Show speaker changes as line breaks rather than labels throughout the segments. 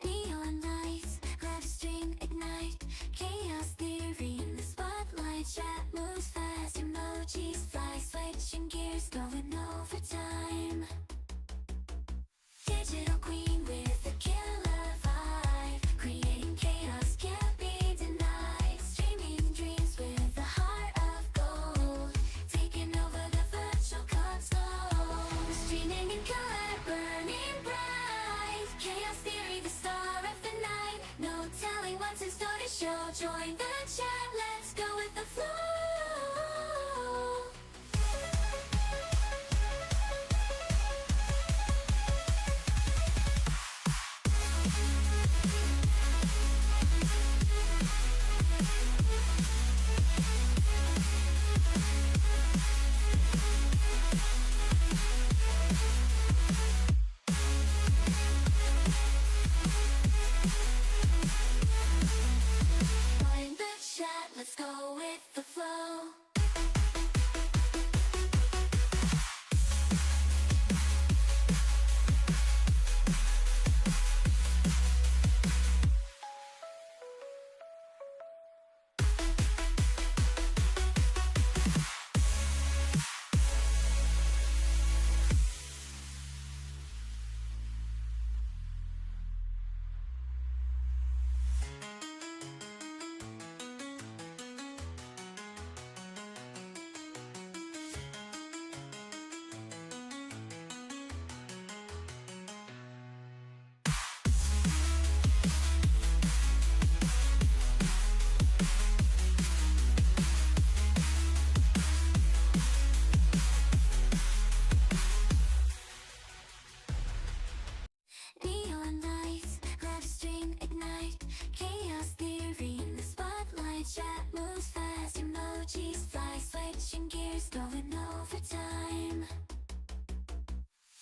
Neon lights, live stream ignite, chaos theory in the spotlight. Chat moves fast, emojis fly, switching gears, going overtime. Digital queen with a killer vibe, creating chaos can't be denied. Streaming dreams with a heart of gold, taking over the virtual console. Streaming in color, burning bright, chaos theory, the star of the night. No telling what's in store to show. Join the chat, let's go with the flow. Join the chat, let's go with the flow. Neon lights, live stream ignite, chaos theory in the spotlight. Chat moves fast, emojis fly, switching gears, going overtime.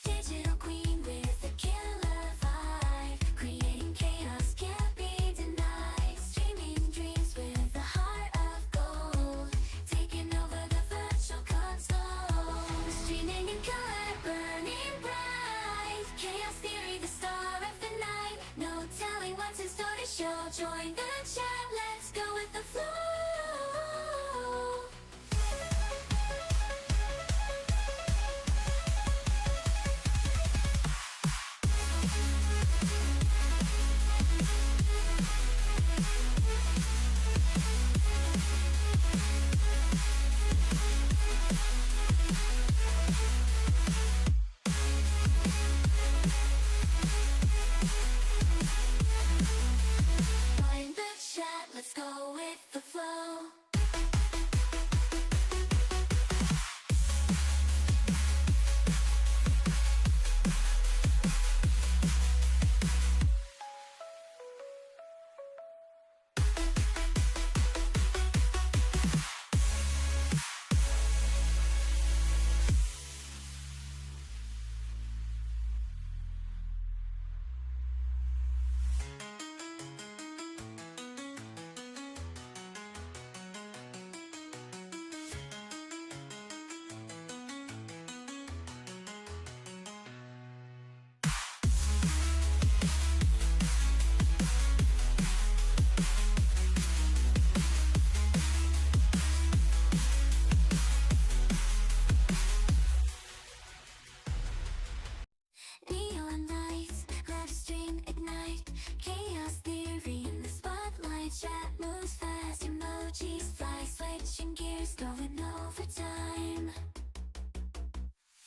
Digital queen with a killer vibe, creating chaos can't be denied. Streaming dreams with a heart of gold, taking over the virtual console. Streaming in color, burning bright, chaos theory, the star of the night. No telling what's in store to show. Join the chat, let's go with the flow. Join the chat, let's go with the flow. Neon lights, live stream ignite, chaos theory in the spotlight. Chat moves fast, emojis fly, switching gears, going overtime.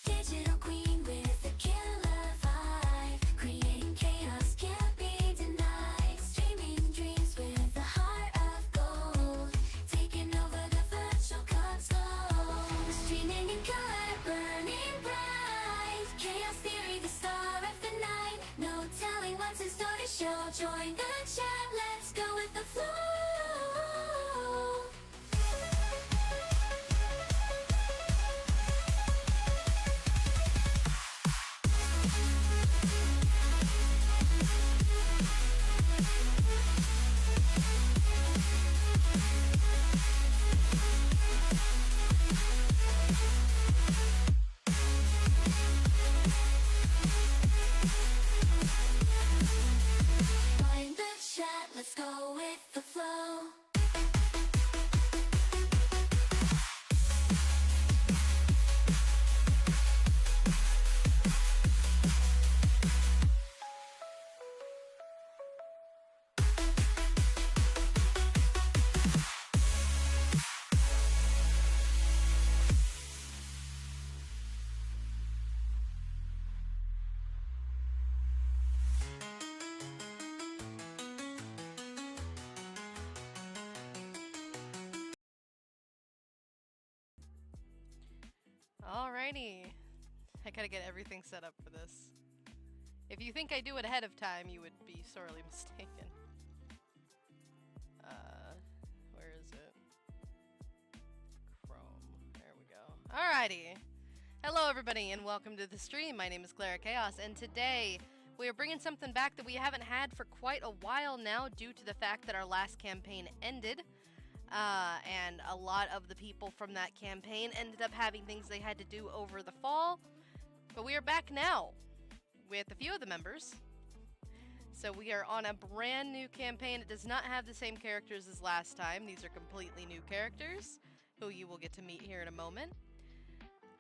Digital queen with a killer vibe, creating chaos can't be denied. Streaming dreams with a heart of gold, taking over the virtual console. Streaming in color, burning bright, chaos theory, the star of the night. No telling what's in store to show. Join the chat, let's go with the flow. Let's go with the flow.
Alrighty. I gotta get everything set up for this. If you think I do it ahead of time, you would be sorely mistaken. Where is it? Chrome. There we go. Alrighty. Hello everybody and welcome to the stream. My name is Clara Chaos and today we are bringing something back that we haven't had for quite a while now due to the fact that our last campaign ended. And a lot of the people from that campaign ended up having things they had to do over the fall. But we are back now with a few of the members. So we are on a brand new campaign. It does not have the same characters as last time. These are completely new characters who you will get to meet here in a moment.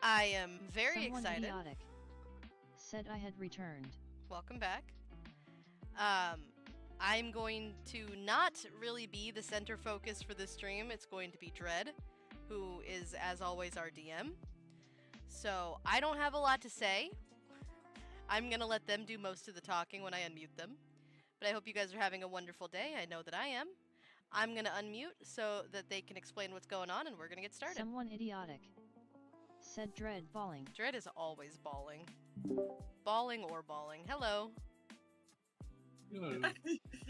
I am very excited.
Idiotic said I had returned.
Welcome back. I'm going to not really be the center focus for this stream. It's going to be Dread, who is, as always, our DM. So I don't have a lot to say. I'm going to let them do most of the talking when I unmute them. But I hope you guys are having a wonderful day. I know that I am. I'm going to unmute so that they can explain what's going on, and we're going to get started.
Someone idiotic said Dread bawling.
Dread is always bawling. Bawling or bawling. Hello.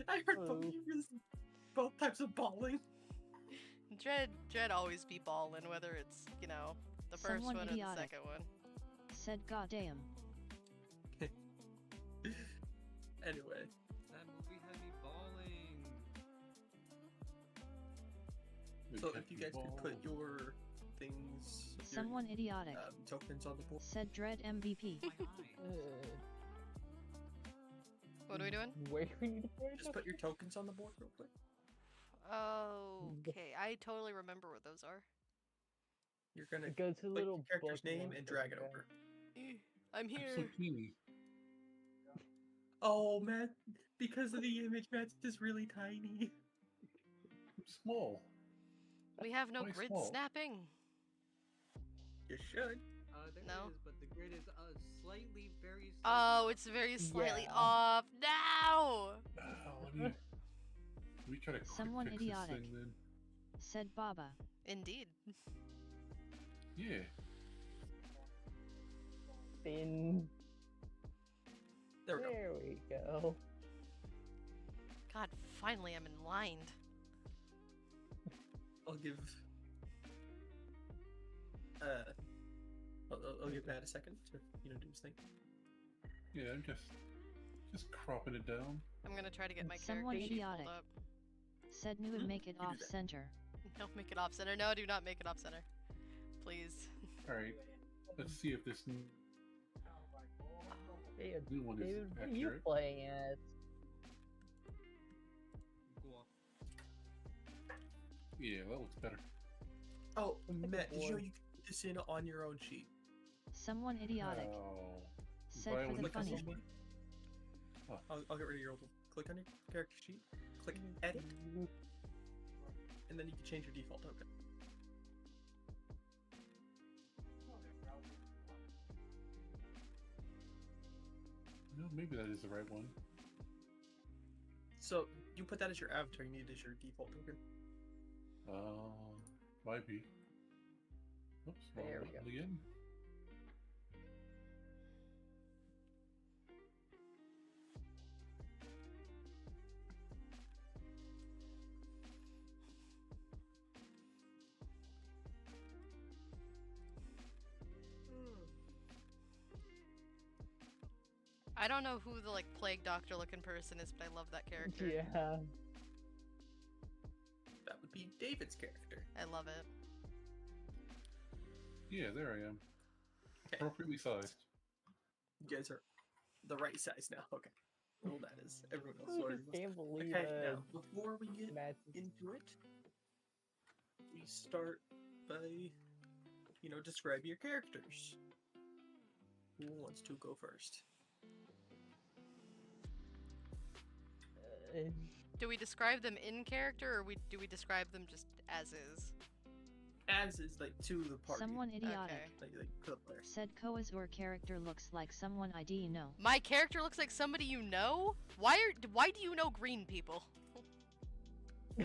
I heard both types of bawling.
Dread always be ballin', whether it's, you know, the first
Someone
one
idiotic
or the second one.
Said goddamn.
Anyway.
That movie had me bawling.
So if you guys could put your things,
Someone idiotic
your tokens on the board.
said Dread MVP.
What are we doing?
Where do we need to put it?
Just put your tokens on the board real quick.
Okay, I totally remember what those are.
You're gonna
Go to the
click
little
your character's
book
name
one
and drag it
thing.
over.
I'm
I'm so
here.
teeny.
Oh, Matt, because of the image, Matt is really tiny.
I'm small.
We have no
Why
grid
small?
snapping.
You should.
There
No.
it is, but the grid is slightly, very slightly
Oh,
off.
it's very slightly
Yeah.
off. No!
What do you... We try to quick
Someone
fix
idiotic.
this thing then.
Said Baba.
Indeed.
Yeah.
Bin.
There we go.
There we go.
God, finally I'm in line.
I'll give. I'll give Matt a second to do his thing.
Yeah, I'm just cropping it down.
I'm gonna try to get my
Someone
character sheet pulled
idiotic.
up.
Said new and make it
You do
off
that.
center.
Don't make it off center. No, do not make it off center. Please.
Alright. Let's see if this new
Dude,
one is
dude, what are you
accurate.
playing at?
Go off.
Yeah, that looks better.
Oh,
Look at the
Matt, did you know
board.
you can put this in on your own sheet?
Someone idiotic
Oh.
said
Brian,
for the
Click on
funny.
your sheet. I'll get rid of your old. Click on your character sheet. Click edit, and then you can change your default token.
No, maybe that is the right one.
So you put that as your avatar. You need it as your default token.
Might be. Oops, wrong
There we
button
go.
again.
I don't know who the like plague doctor looking person is, but I love that character.
Yeah.
That would be David's character.
I love it.
Yeah, there I am.
Okay.
Appropriately sized.
You guys are the right size now. Okay. Well, that is. Everyone else
I
already
just
must.
can't believe
Okay, now, before we get
Matt.
into it, we start by, describe your characters. Who wants to go first?
Do we describe them in character, or do we describe them just as is?
As is, like, to the party.
Someone idiotic.
Okay.
Like to the players.
Said Koa's or character looks like someone ID know.
My character looks like somebody you know? Why do you know green people?
Who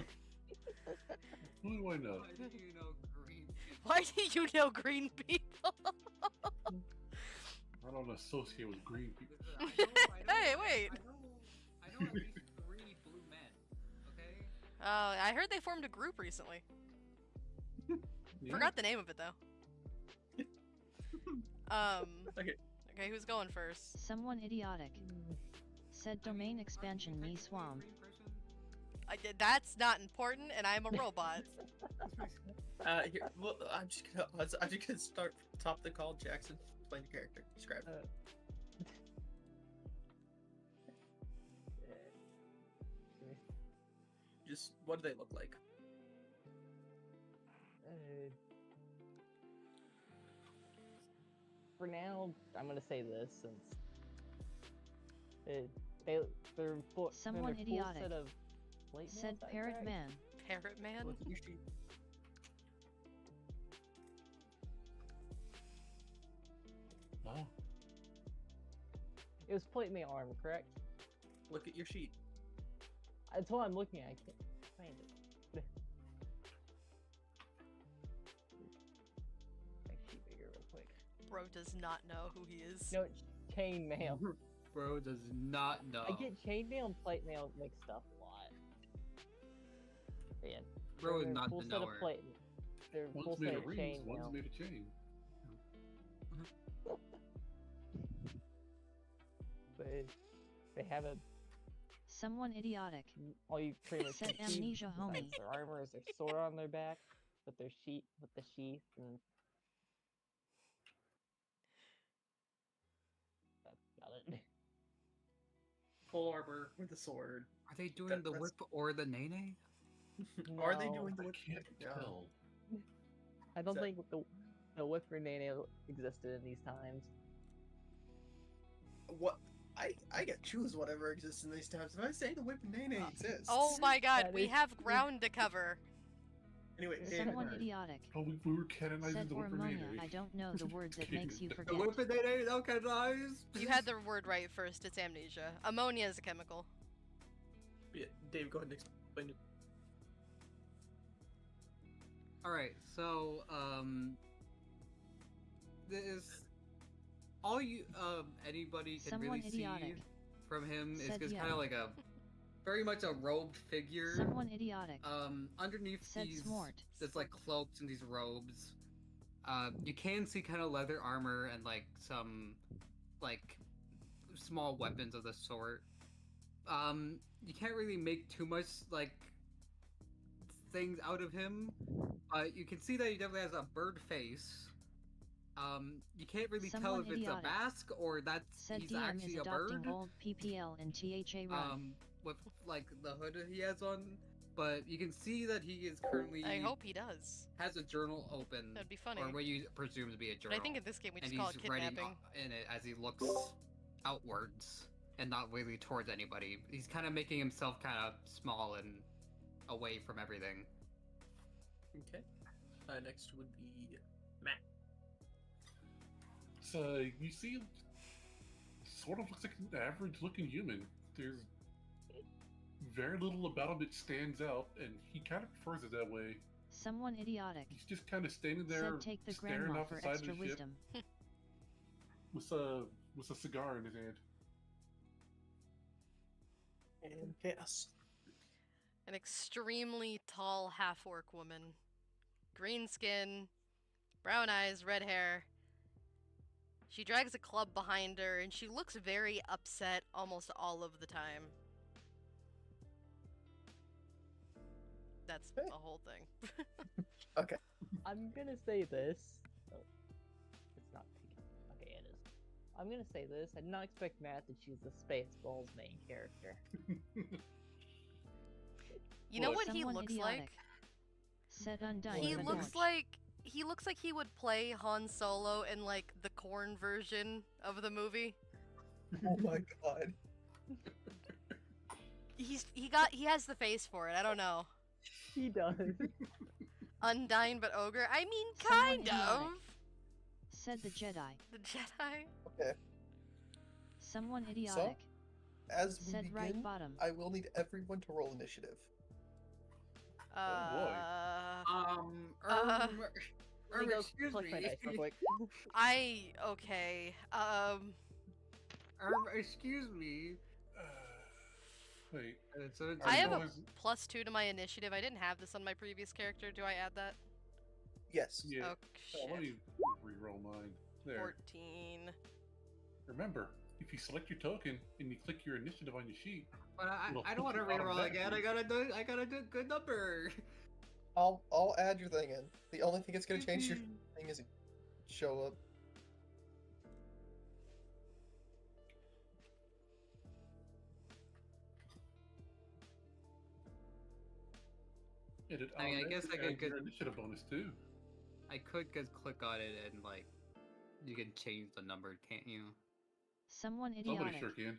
do I know?
Why do you know green people?
Why do you know green people?
I don't associate with green people.
Listen,
Hey, wait.
I know at least 3 blue men. Okay.
I heard they formed a group recently.
Yeah.
Forgot the name of it though.
Okay.
Okay, who's going first?
Someone idiotic. Said domain expansion me swam.
Green person?
That's not important, and I'm a robot.
Here, well, I'm just gonna start from top of the call. Jackson, explain your character. Describe. Just what do they look like?
For now, I'm gonna say this since they're full.
Someone
they're
idiotic.
Full set of late
Said
mail,
parrot
right?
man.
Parrot man.
Look at your sheet.
Oh,
It was plate mail armor, correct?
Look at your sheet.
That's what I'm looking at. I can't find it. Make sheet bigger real quick.
Bro does not know who he is.
No, it's chain mail.
Bro does not know.
I get chain mail and plate mail mixed up a lot. Yeah.
Bro is
they're
not
full
the
set of
knower.
plate. They're full
one's made
set
of
of chain
rings, one's
mail.
made of chain.
But they have a
Someone idiotic.
all you pretty much
Said
see
amnesia
besides
homie.
their armor is their sword on their back with their sheet with the sheath and that's about it.
Full armor with a sword.
Are they doing
That-
the
that's-
whip or the nene?
Are they
No,
doing the
I
whip?
can't
No.
tell.
I don't
that-
think the whip grenade existed in these times.
What? I get choose whatever exists in these times. If I say the whip and nene exists.
Oh my god,
That
we
is-
have ground to cover.
Anyway, David,
Someone
go ahead.
idiotic.
Oh, we were canonizing
Said
the
hormonia.
Whippermania.
I don't know the word that makes you
The
forget.
whip and nene? Okay, nice.
You had the word right first. It's amnesia. Ammonia is a chemical.
Yeah, Dave, go ahead and explain it.
Alright, so, this, all you, anybody can
Someone
really
idiotic.
see from him is
Said
just
yeah.
kind of like a, very much a robed figure.
Someone idiotic.
Underneath
Said
these,
smart.
this like cloaks and these robes, you can see kind of leather armor and like some, like, small weapons of the sort. You can't really make too much, like, things out of him, but you can see that he definitely has a bird face. You can't really tell
Someone
if it's
idiotic.
a mask or that's
Said
he's
DM
actually
is
a bird.
adopting old PPL and THA run.
With like the hood he has on, but you can see that he is currently
I hope he does.
has a journal open,
That'd be funny.
or what you presume to be a
But
journal.
I think in this game we
and
just call it
he's writing
kidnapping.
in it as he looks outwards and not really towards anybody. He's kind of making himself kind of small and away from everything.
Okay. Next would be Matt.
So you see, sort of looks like an average-looking human. There's very little about him that stands out, and he kind of prefers it that way.
Someone idiotic.
He's just kind of standing there,
Said take the
staring
grandma
off
for
the side
extra
of the ship
wisdom.
with a cigar in his hand.
And Chaos.
An extremely tall half-orc woman. Green skin, brown eyes, red hair. She drags a club behind her, and she looks very upset almost all of the time. That's the whole thing.
I'm gonna say this. Oh, it's not picking. Okay, it is. I'm gonna say this. I did not expect Matt to choose the Spaceballs main character.
You know
Look.
what he
Someone
looks
idiotic.
like?
Said Undyne
He
but
looks
Dorch.
like he looks like he would play Han Solo in like the corn version of the movie.
Oh my god.
He has the face for it. I don't know.
He does.
Undyne but ogre. I mean,
Someone
kind of.
idiotic. Said the Jedi.
The Jedi.
Okay.
Someone idiotic.
As we
Said
begin,
right bottom.
I will need everyone to roll initiative.
boy.
Let me go
Excuse
collect my
me.
dice real quick.
Okay.
Excuse me.
Wait.
I have a
Always-
+2 to my initiative. I didn't have this on my previous character. Do I add that?
Yes.
Yeah.
Oh,
Let
shit.
me re-roll mine. There.
14.
Remember, if you select your token and you click your initiative on your sheet,
But
It'll
I don't want to
put you
reroll again. I
automatically.
gotta do a good number.
I'll add your thing in. The only thing that's gonna change your thing is show up.
it
I mean, I guess I
automatically
could
adds your
get-
initiative bonus too.
I could just click on it and like you can change the number, can't you?
Someone
Somebody
idiotic.
sure can.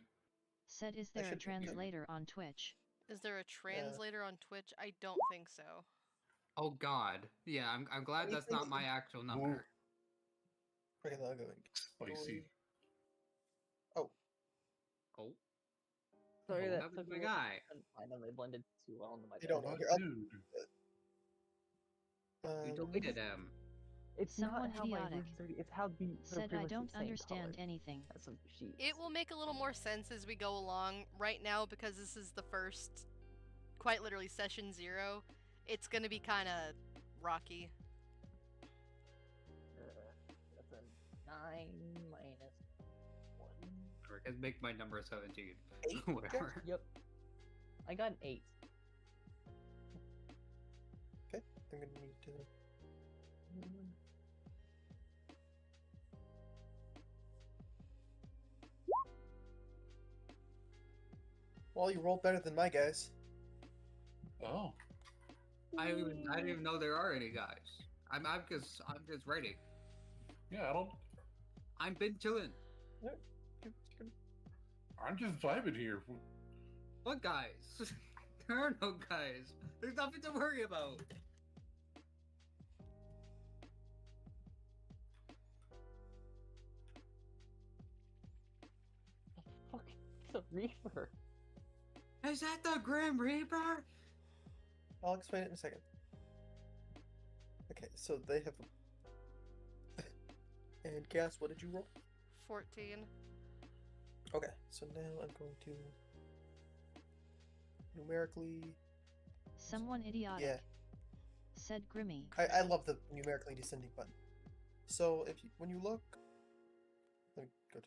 Said is
I
there a
should be here.
translator on Twitch?
Is there a translator on Twitch? I don't think so.
Oh God, yeah. I'm glad that's not my actual number.
Okay, now going.
Spicy.
Oh,
Sorry,
Oh,
that
happened
took
to my
me.
guy.
Couldn't find them. They blended too well into my.
You don't
bed.
know.
Oh,
Here, I'll-
dude.
You deleted him.
It's
Someone
not how my
idiotic.
rooms are. It's how the. they're
Said
pretty
I
much the
don't
same
understand
color
anything.
as some sheets.
It will make a little more sense as we go along. Right now, because this is the first, quite literally, session 0, it's gonna be kind of rocky.
That's a 9 minus 1.
Or I can make my number 17.
8?
Whatever.
Yep. I got an 8.
I'm gonna need to. Well, you rolled better than my guys.
Oh.
I didn't even know there are any guys. I'm just ready.
Yeah, I don't.
I'm been chilling.
I'm just vibing here.
What guys? There are no guys. There's nothing to worry about.
Fuck, it's a reaper.
Is that the Grim Reaper?
I'll explain it in a second. Okay, so they have. And Gas, what did you roll?
14.
Okay, so now I'm going to numerically.
Someone idiotic.
Yeah,
Said Grimmy.
I love the numerically descending button. So if you, when you look, let me go to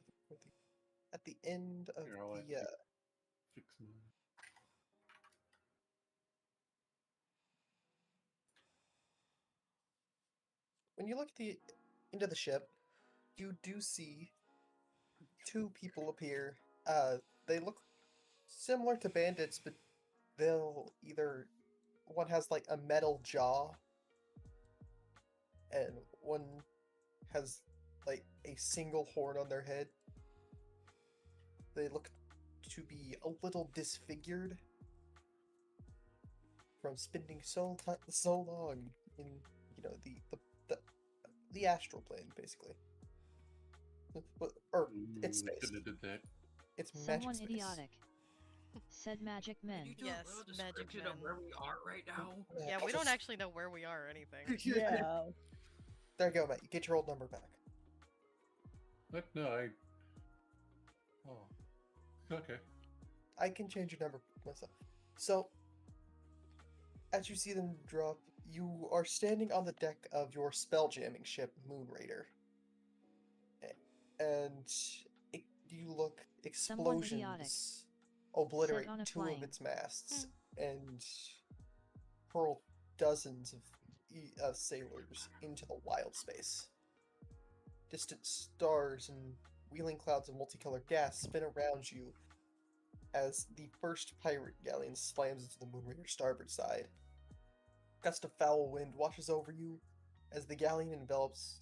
at the end of
Here, I'll
the
fix mine.
when you look at the into the ship, you do see two people appear. They look similar to bandits, but they'll either one has like a metal jaw, and one has like a single horn on their head. They look to be a little disfigured from spending so long in the astral plane, basically. Or it's
Ooh,
space.
shouldn't have did that.
It's magic
Someone
space.
idiotic. Said magic men.
Can you do
Yes,
a real
magic
description of
men.
where we are right now?
Yeah,
I'll
we don't
just-
actually know where we are or anything.
Yeah.
There you go, Matt. You get your old number back.
But no, Oh. Okay.
I can change your number myself. So, as you see them drop, you are standing on the deck of your spell jamming ship, Moon Raider. And you look
Someone idiotic.
explosions obliterate
on a
two of
flying.
its masts and hurl dozens of sailors into the wild space. Distant stars and wheeling clouds of multicolored gas spin around you as the first pirate galleon slams into the Moonraker's starboard side. A gust of foul wind washes over you as the galleon envelops,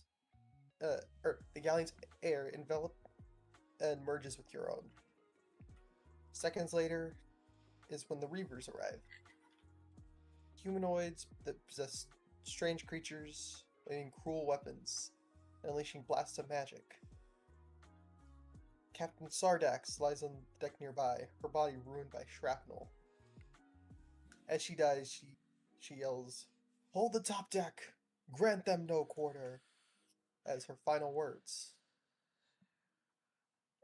the galleon's air envelops and merges with your own. Seconds later is when the Reavers arrive. Humanoids that possess strange creatures, wielding cruel weapons, and unleashing blasts of magic. Captain Sardax lies on the deck nearby, her body ruined by shrapnel. As she dies, she yells, "Hold the top deck! Grant them no quarter!" as her final words.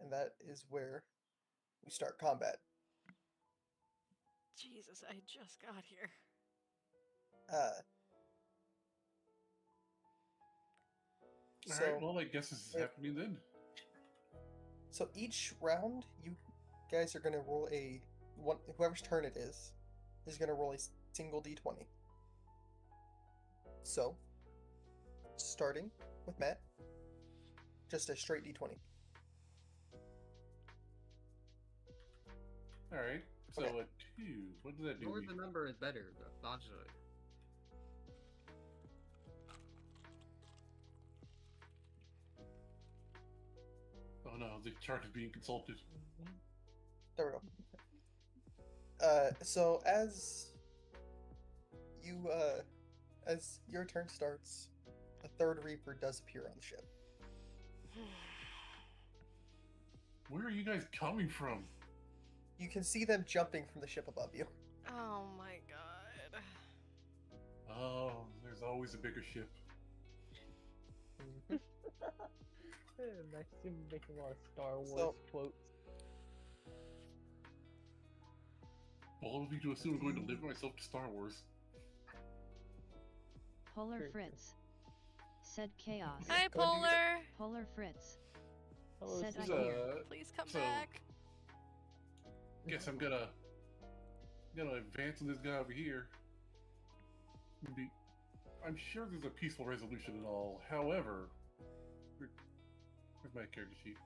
And that is where we start combat.
Jesus, I just got here.
So,
Alright, well, I guess this is
if-
happening then.
so each round, you guys are gonna roll a one. Whoever's turn it is gonna roll a single d20. So, starting with Matt, just a straight d20.
Alright, so
Okay.
a 2. What does that do?
Lower
me?
the number is better, logically.
Oh no, the chart is being consulted.
There we go. So as your turn starts, a third Reaper does appear on the ship.
Where are you guys coming from?
You can see them jumping from the ship above you.
Oh my god.
Oh, there's always a bigger ship.
Maxim making a lot of Star Wars
So-
quotes.
Bold of you to assume I'm going to live myself to Star Wars.
Polar
Sure.
Fritz. Said Chaos.
Hi,
Go ahead and do
Polar.
Polar Fritz.
Hello,
Said
Sister.
I hear.
Please come
so-
back.
Guess I'm gonna advance on this guy over here. I'm sure there's a peaceful resolution and all. However, where's my character sheet?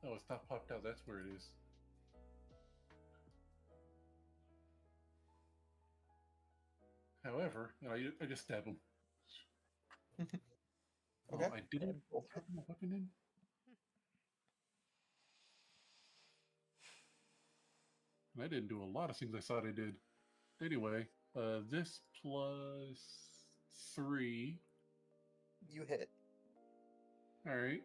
Oh, it's not popped out. That's where it is. However, I just stab him.
Okay.
Oh, I didn't put my weapon in. And I didn't do a lot of things I thought I did. Anyway, this plus 3.
You hit.
All right.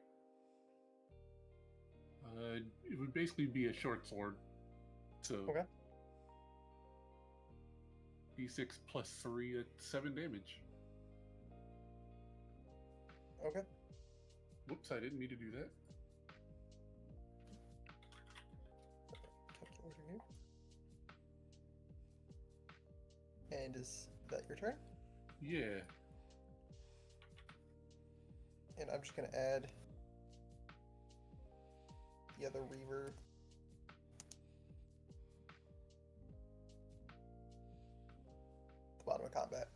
It would basically be a short sword. So.
Okay.
D6 plus 3 at 7 damage.
Okay.
Whoops, I didn't mean to do that.
Calculator new. And is that your turn?
Yeah.
And I'm just gonna add the other Reaver. The bottom of combat.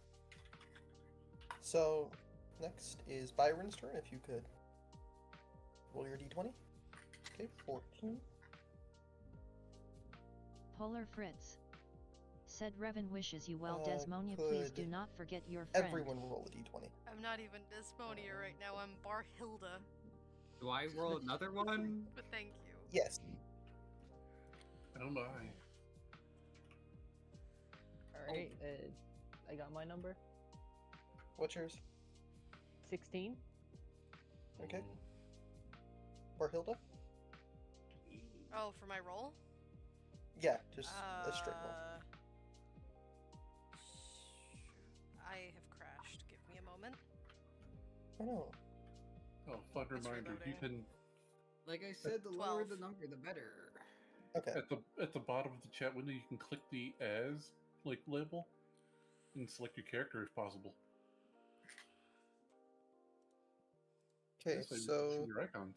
So next is Byron's turn. If you could roll your d20. Okay, 14.
Polar Fritz. Said Revan wishes you well.
Uh,
Desmonia, please
could
do not forget your friend.
Everyone roll a d20.
I'm not even Desmonia right now. I'm Barhilda.
Do I roll another one?
But thank you.
Yes.
Oh my.
Alright, I got my number.
What's yours?
16.
Okay. Barhilda?
Oh, for my roll?
Yeah, just a straight roll.
I have crashed. Give me a moment.
Oh no.
Oh, fun
It's
reminder. You
reloading.
can
Like I said, the lower
12.
the number, the better.
Okay.
at the bottom of the chat window you can click the as label and select your character if possible.
Okay,
Yes, I see
so
your icons.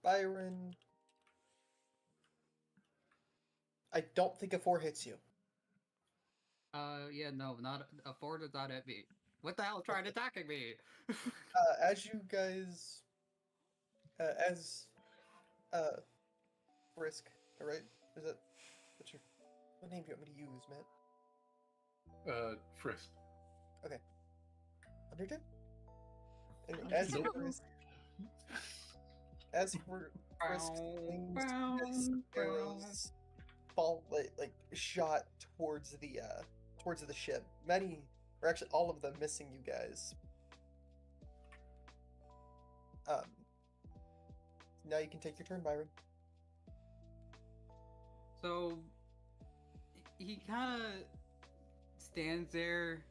Byron. I don't think a 4 hits you.
Yeah, no, not Ford is not at me. What the hell tried attacking me?
As you guys, as Brisk, all right? Is that what name do you want me to use, Matt?
Frisk.
Undertale? And as
Nope.
Frisk, as for Frisk swings, as arrows fall like shot towards the ship. Many, or actually all of them, missing you guys. Now you can take your turn, Byron.
So he kind of stands there.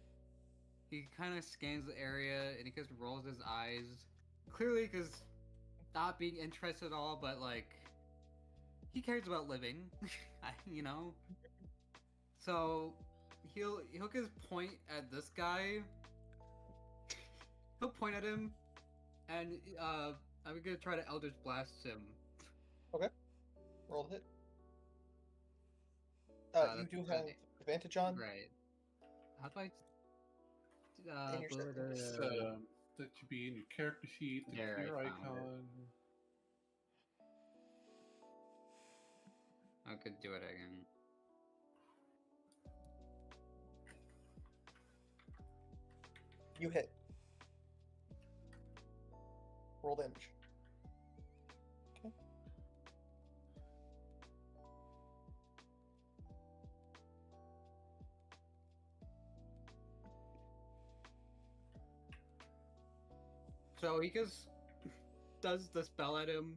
He kind of scans the area and he just rolls his eyes, clearly because not being interested at all, but like he cares about living, you know. So he'll just point at this guy. He'll point at him, and I'm gonna try to Eldritch Blast him.
Roll the hit. You
That's
do
a
have
20.
advantage on.
Right. How do I?
In your
It's, that should be in your character sheet, the
There, I
gear
found it.
icon.
I could do it again.
You hit. Roll damage. Okay.
So he just does the spell at him,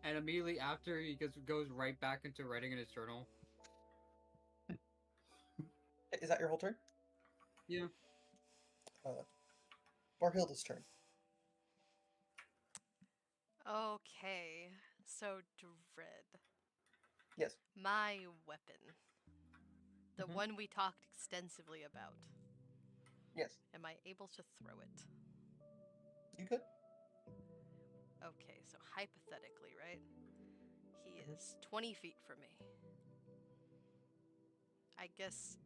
and immediately after he just goes right back into writing in his journal.
Is that your whole turn?
Yeah.
Barhilda's turn.
Okay, so Dread,
Yes.
my weapon, the
Mhm.
one we talked extensively about.
Yes.
Am I able to throw it?
You could.
Okay, so hypothetically, right? He is 20 feet from me. I guess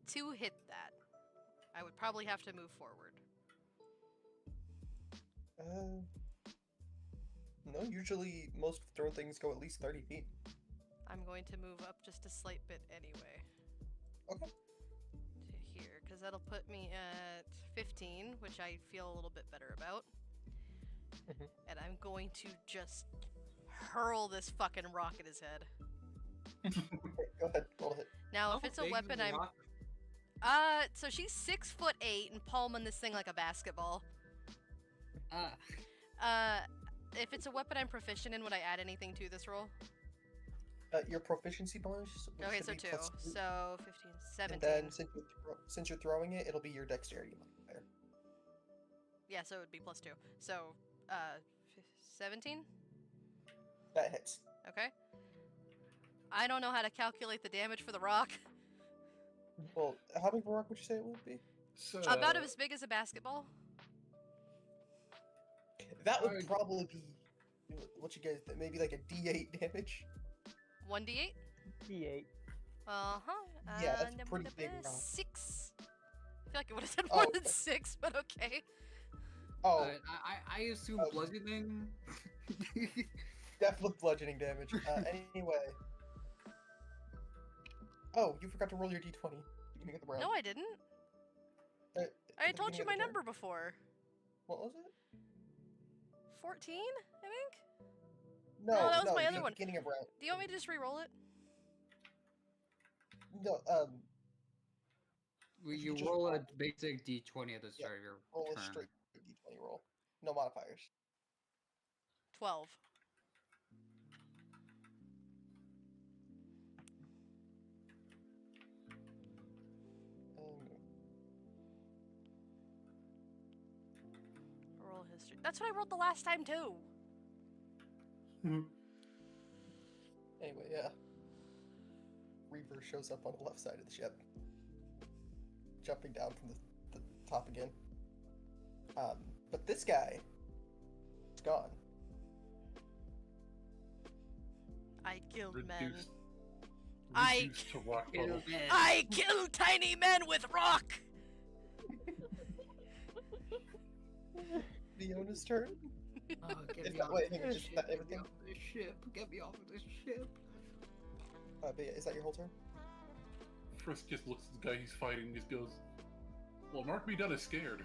to hit that, I would probably have to move forward.
No, usually most thrown things go at least 30 feet.
I'm going to move up just a slight bit anyway.
Okay.
To here, because that'll put me at 15, which I feel a little bit better about.
Mhm.
And I'm going to just hurl this fucking rock at his head.
Okay, go ahead, roll a hit.
Now,
How
if it's a
big is
weapon,
the
I'm
rock?
so she's 6'8" and palming this thing like a basketball. If it's a weapon I'm proficient in, would I add anything to this roll?
Your proficiency bonus. which
Okay,
should
so
be
2.
+2,
So 15,
and
17.
then since you're throwing it, it'll be your dexterity modifier.
Yeah, so it would be +2. So, 17?
That hits.
Okay. I don't know how to calculate the damage for the rock.
Well, how big of a rock would you say it would be?
So,
About as big as a basketball.
That would
Alright.
probably be what you guys maybe like a D8 damage.
1d8?
D8.
Uh-huh.
Yeah, that's
and that
pretty
would've
big
been
rock.
6. I feel like it would have said
Oh,
more than
okay.
6, but okay.
Oh,
I assume
Oh.
bludgeoning.
definitely bludgeoning damage. Anyway. Oh, you forgot to roll your d20 beginning of the round.
No, I didn't.
At
I
the
told you
beginning
my
of the turn.
number before.
What was it?
14, I think?
No,
that was my
the
other one.
beginning of round.
Do you want me to just re-roll it?
No,
Well,
If you
you
just
roll a
roll-
basic d20 at the start of your
roll a
turn.
straight d20 roll. No modifiers.
12.
Um,
Roll history. That's what I rolled the last time, too.
Anyway, yeah. Reaver shows up on the left side of the ship. Jumping down from the top again. But this guy is gone.
I killed men. I-
reduced to rock
Kill
bottom.
men.
I kill tiny men with rock!
Fiona's turn.
Oh, get
Is
me
that-
off
wait,
of
hang on,
this
is
ship.
that
Get me
everything?
off of this ship. Get me off of this ship.
But yeah, is that your whole turn?
Frisk just looks at the guy he's fighting and just goes, well, mark me down as scared.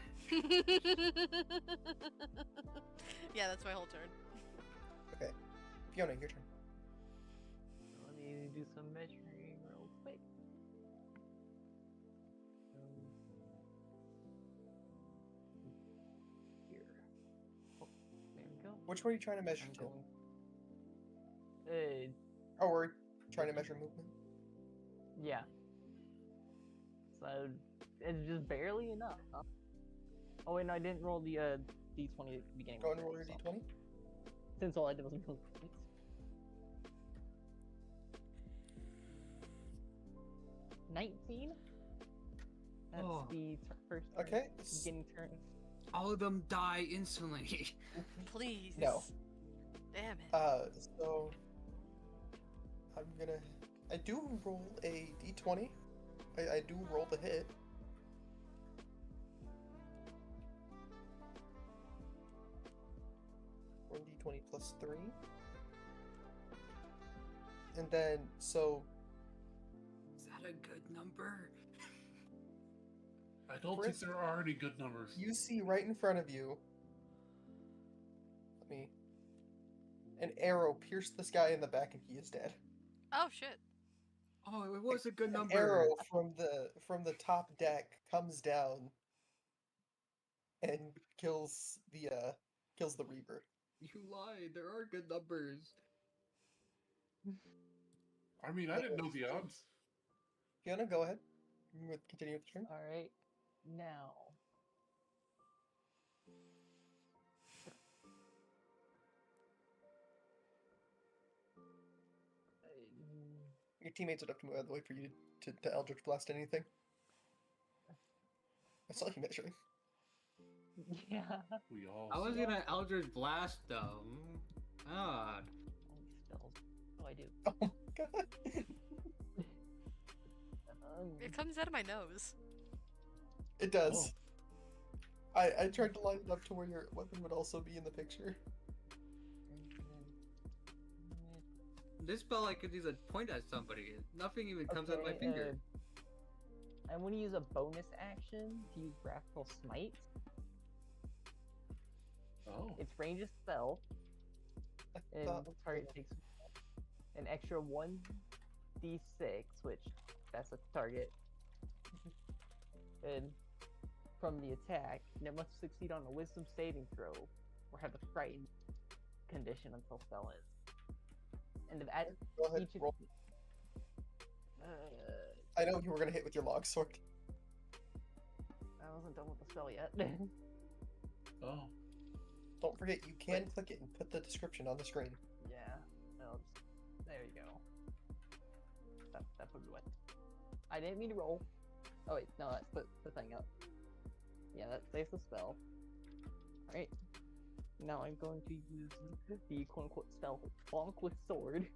Yeah, that's my whole turn.
Fiona, your turn.
Let me do some measuring real quick. Here. Oh, there we go.
Which one are you trying to measure
I'm
to?
going.
Oh, we're trying to measure movement.
Yeah. So it's just barely enough. Huh? Oh wait, no, I didn't roll the d20 at the beginning.
Go
of
and
the
roll
turn,
your
so-
d20.
Since all I did was move. 19. That's
Oh.
the first turn.
Okay.
Beginning turn.
All of them die instantly.
Please.
No.
Damn it.
So I'm gonna. I do roll a d20. I do roll the hit. One d20 plus 3. And then, so
Is that a good number?
I don't think
Frisk,
there are any good numbers.
you see right in front of you. Let me. An arrow pierced this guy in the back, and he is dead.
Oh shit.
Oh, it was a good
An
number.
arrow from the top deck comes down and kills the Reaver.
You lied. There are good numbers.
I mean, I didn't know the odds.
Fiona, go ahead. Continue with the turn.
Alright. Now.
Your teammates would have to move out of the way for you to Eldritch Blast anything. I saw you measuring.
Yeah.
We all.
I was
Yeah.
gonna Eldritch Blast them. God.
Only spells. Oh, I do.
Oh my god.
It comes out of my nose.
It does. I tried to line it up to where your weapon would also be in the picture.
This spell I could use a point at somebody. Nothing even comes out of my
Okay,
finger.
I'm going to use a bonus action to use Wrathful Smite.
Oh.
Its range is spell, and
thought-
the target takes an extra 1d6, which that's a target. And from the attack, and it must succeed on a Wisdom saving throw, or have a frightened condition until spell ends. And at
Go ahead.
each of
Roll. I know you were gonna hit with your log sword.
I wasn't done with the spell yet.
Oh.
Don't forget, you can click it and put the description on the screen.
Yeah, there you go. That put it away. I didn't mean to roll. Oh wait, no, that's put the thing up. Yeah, that saves the spell. Alright. Now I'm going to use the quote-unquote spell Bonk with Sword.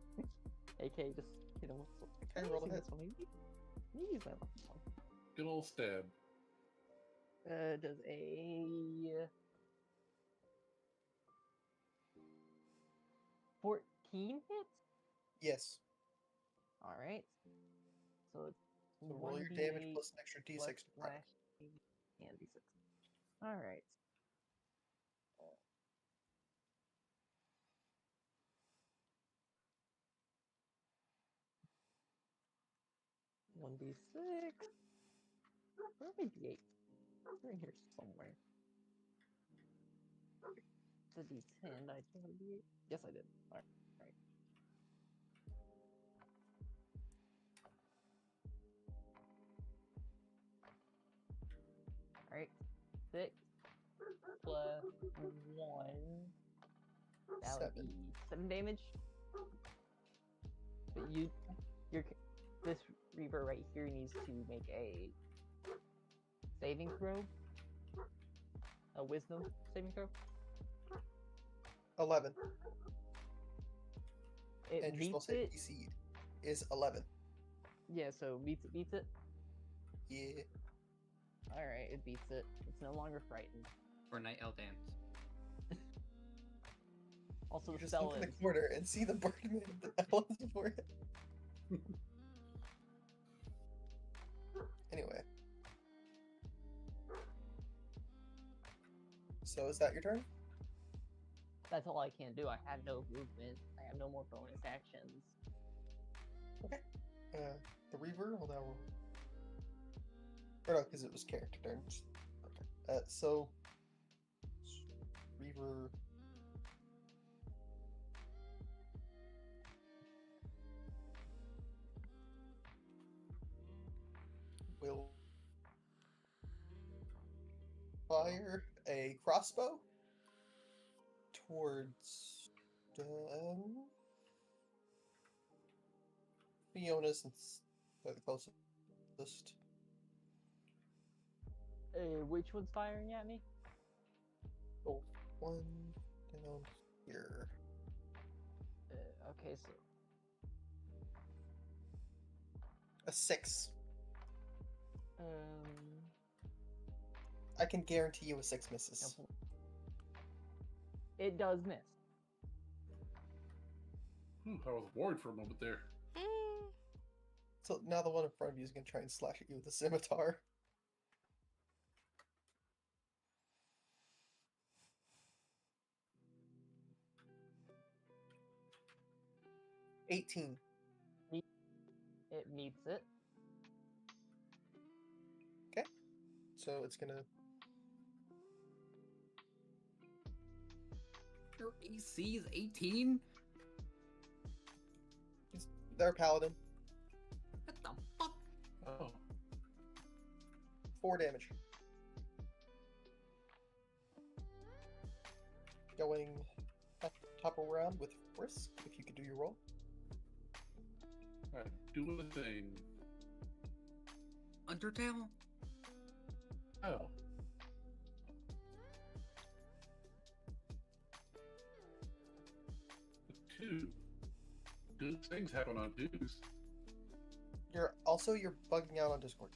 aka just hit him with sword.
Okay, roll
Use
ahead.
this one, maybe? Let me use my lucky one.
Good old stab.
Does a 14 hit?
Yes.
Alright. So it's
So roll your damage
1d8
plus an extra d6
plus
to prep.
slash and d6. Alright. 1d6. Where are my d8? They're in here somewhere. The d10, I think a d8. Yes, I did. Alright. Alright. 6 plus 1. That would
Seven.
be 7 damage. But this Reaver right here needs to make a saving throw. A wisdom saving throw.
11.
It
And your spell
beats
save
it.
DC is 11.
Yeah, so beats it?
Yeah.
Alright, it beats it. It's no longer frightened.
Or Night Owl Dance.
Also,
You
the
just
spell
look in the
is.
corner and see the Birdman with the L on his forehead. Anyway. So is that your turn?
That's all I can do. I have no movement. I have no more bonus actions.
The Reaver will now. Or no, because it was character turns. Okay. So. Reaver. Will fire a crossbow towards Fiona, since they're the closest.
Which one's firing at me?
Oh, one down here.
Okay, so
A 6.
um,
I can guarantee you a 6 misses.
it does miss.
I was worried for a moment there.
Mm.
So now the one in front of you is going to try and slash at you with a scimitar. $18.
It meets it.
So it's gonna.
Your AC is 18?
They're a paladin.
What the fuck?
Oh.
4 damage. Going top around with Frisk, if you could do your roll.
Alright, doing the thing.
Undertale?
Oh. A 2. Good things happen on 2s.
You're bugging out on Discord.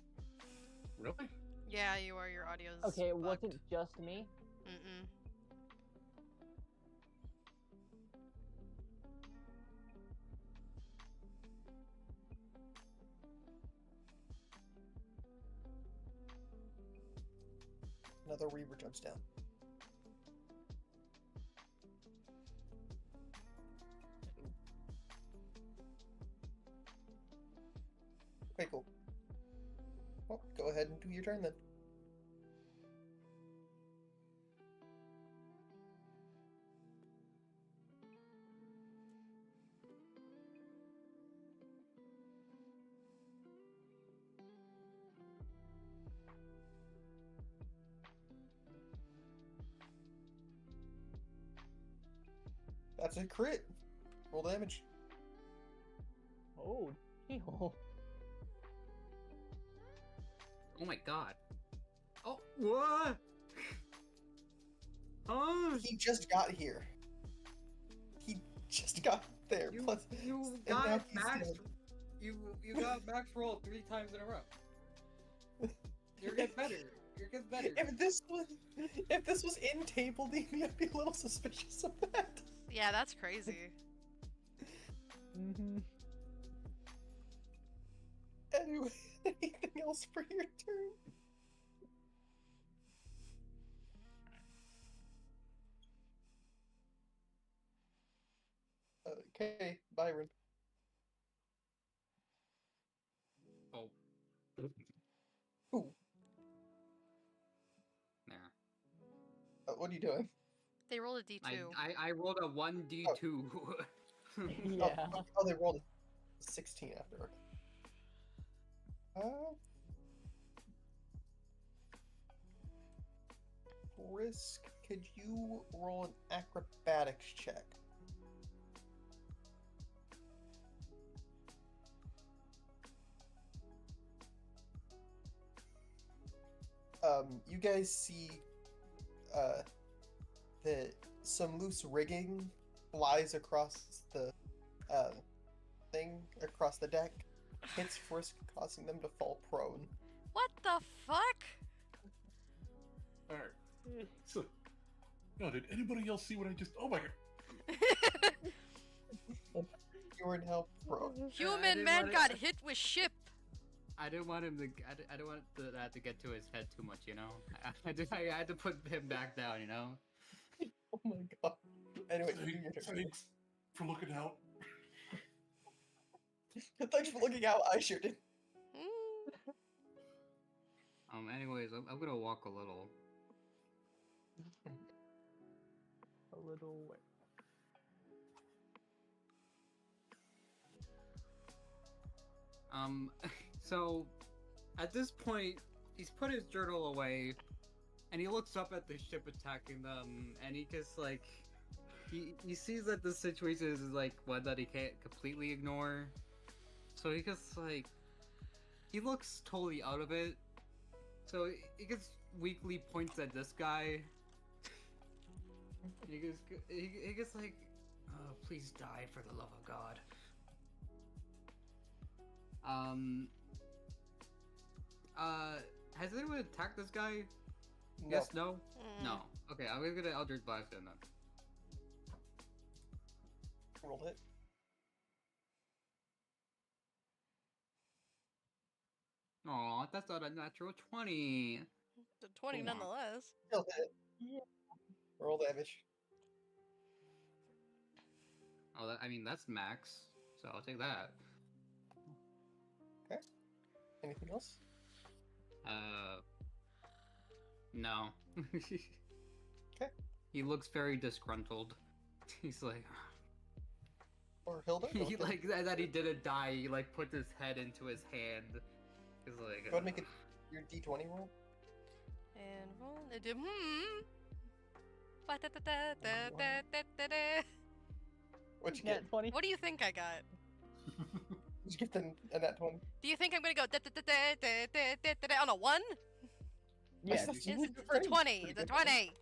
Really?
Yeah, you are. Your audio's
Okay, it
bugged.
wasn't just me.
Mm-mm.
Another Reaver jumps down. Okay, cool. Well, go ahead and do your turn then. That's a crit. Roll damage.
Oh, deal.
Oh my god. Oh, what? Huh?
He just got here. He just got there.
You,
Plus,
you
and
got
now he's
max.
dead.
You got max roll 3 times in a row. You're getting better. You're getting better.
If this was in table DB, I'd be a little suspicious of that.
Yeah, that's crazy.
Mm-hmm.
Anyway, anything else for your turn? Okay, Byron.
Oh,
Ooh,
nah.
what are you doing?
They rolled a d2.
I rolled a 1d2.
Yeah.
Oh, they rolled a 16 after. Risk, could you roll an acrobatics check? You guys see that some loose rigging flies across the thing across the deck. hits Frisk, causing them to fall prone.
What the fuck?
Alright. So, no, did anybody else see what I just? Oh my god!
You are now prone.
Human
didn't
man
wanna-
got hit with ship.
I didn't want him to. I didn't want that to get to his head too much, you know. I had to put him back down, you know.
Oh my god. Anyway, you do your turn.
Thanks for looking out.
Thanks for looking out. I sure did.
Mm.
Anyways, I'm gonna walk a little.
A little way.
So at this point, he's put his journal away, and he looks up at the ship attacking them, and he just like, he sees that the situation is like one that he can't completely ignore, so he just like, he looks totally out of it, so he just weakly points at this guy. He gets like, oh, please die for the love of God. Has anyone attacked this guy?
No.
Yes, no?
Mm.
No. Okay, I'm gonna Eldritch Blast him then.
Roll hit.
Aw, that's not a natural 20.
The 20
Come on.
nonetheless.
Still hit.
Yeah.
Roll damage.
Oh, I mean, that's max, so I'll take that.
Anything else?
No.
Okay.
He looks very disgruntled. He's like,
Or Hilda?
he like that he didn't die. He like put his head into his hand. He's like,
Go ahead and make it your d20 roll.
And roll. It did. Ba-da-da-da-da-da-da-da-da.
What'd you
Yeah,
get?
20.
What do you think I got?
Did you get a nat 20?
Do you think I'm gonna go da-da-da-da-da-da-da-da on a 1?
Yeah,
That's
dude.
It's
usually
the
pretty
20. The
good.
20.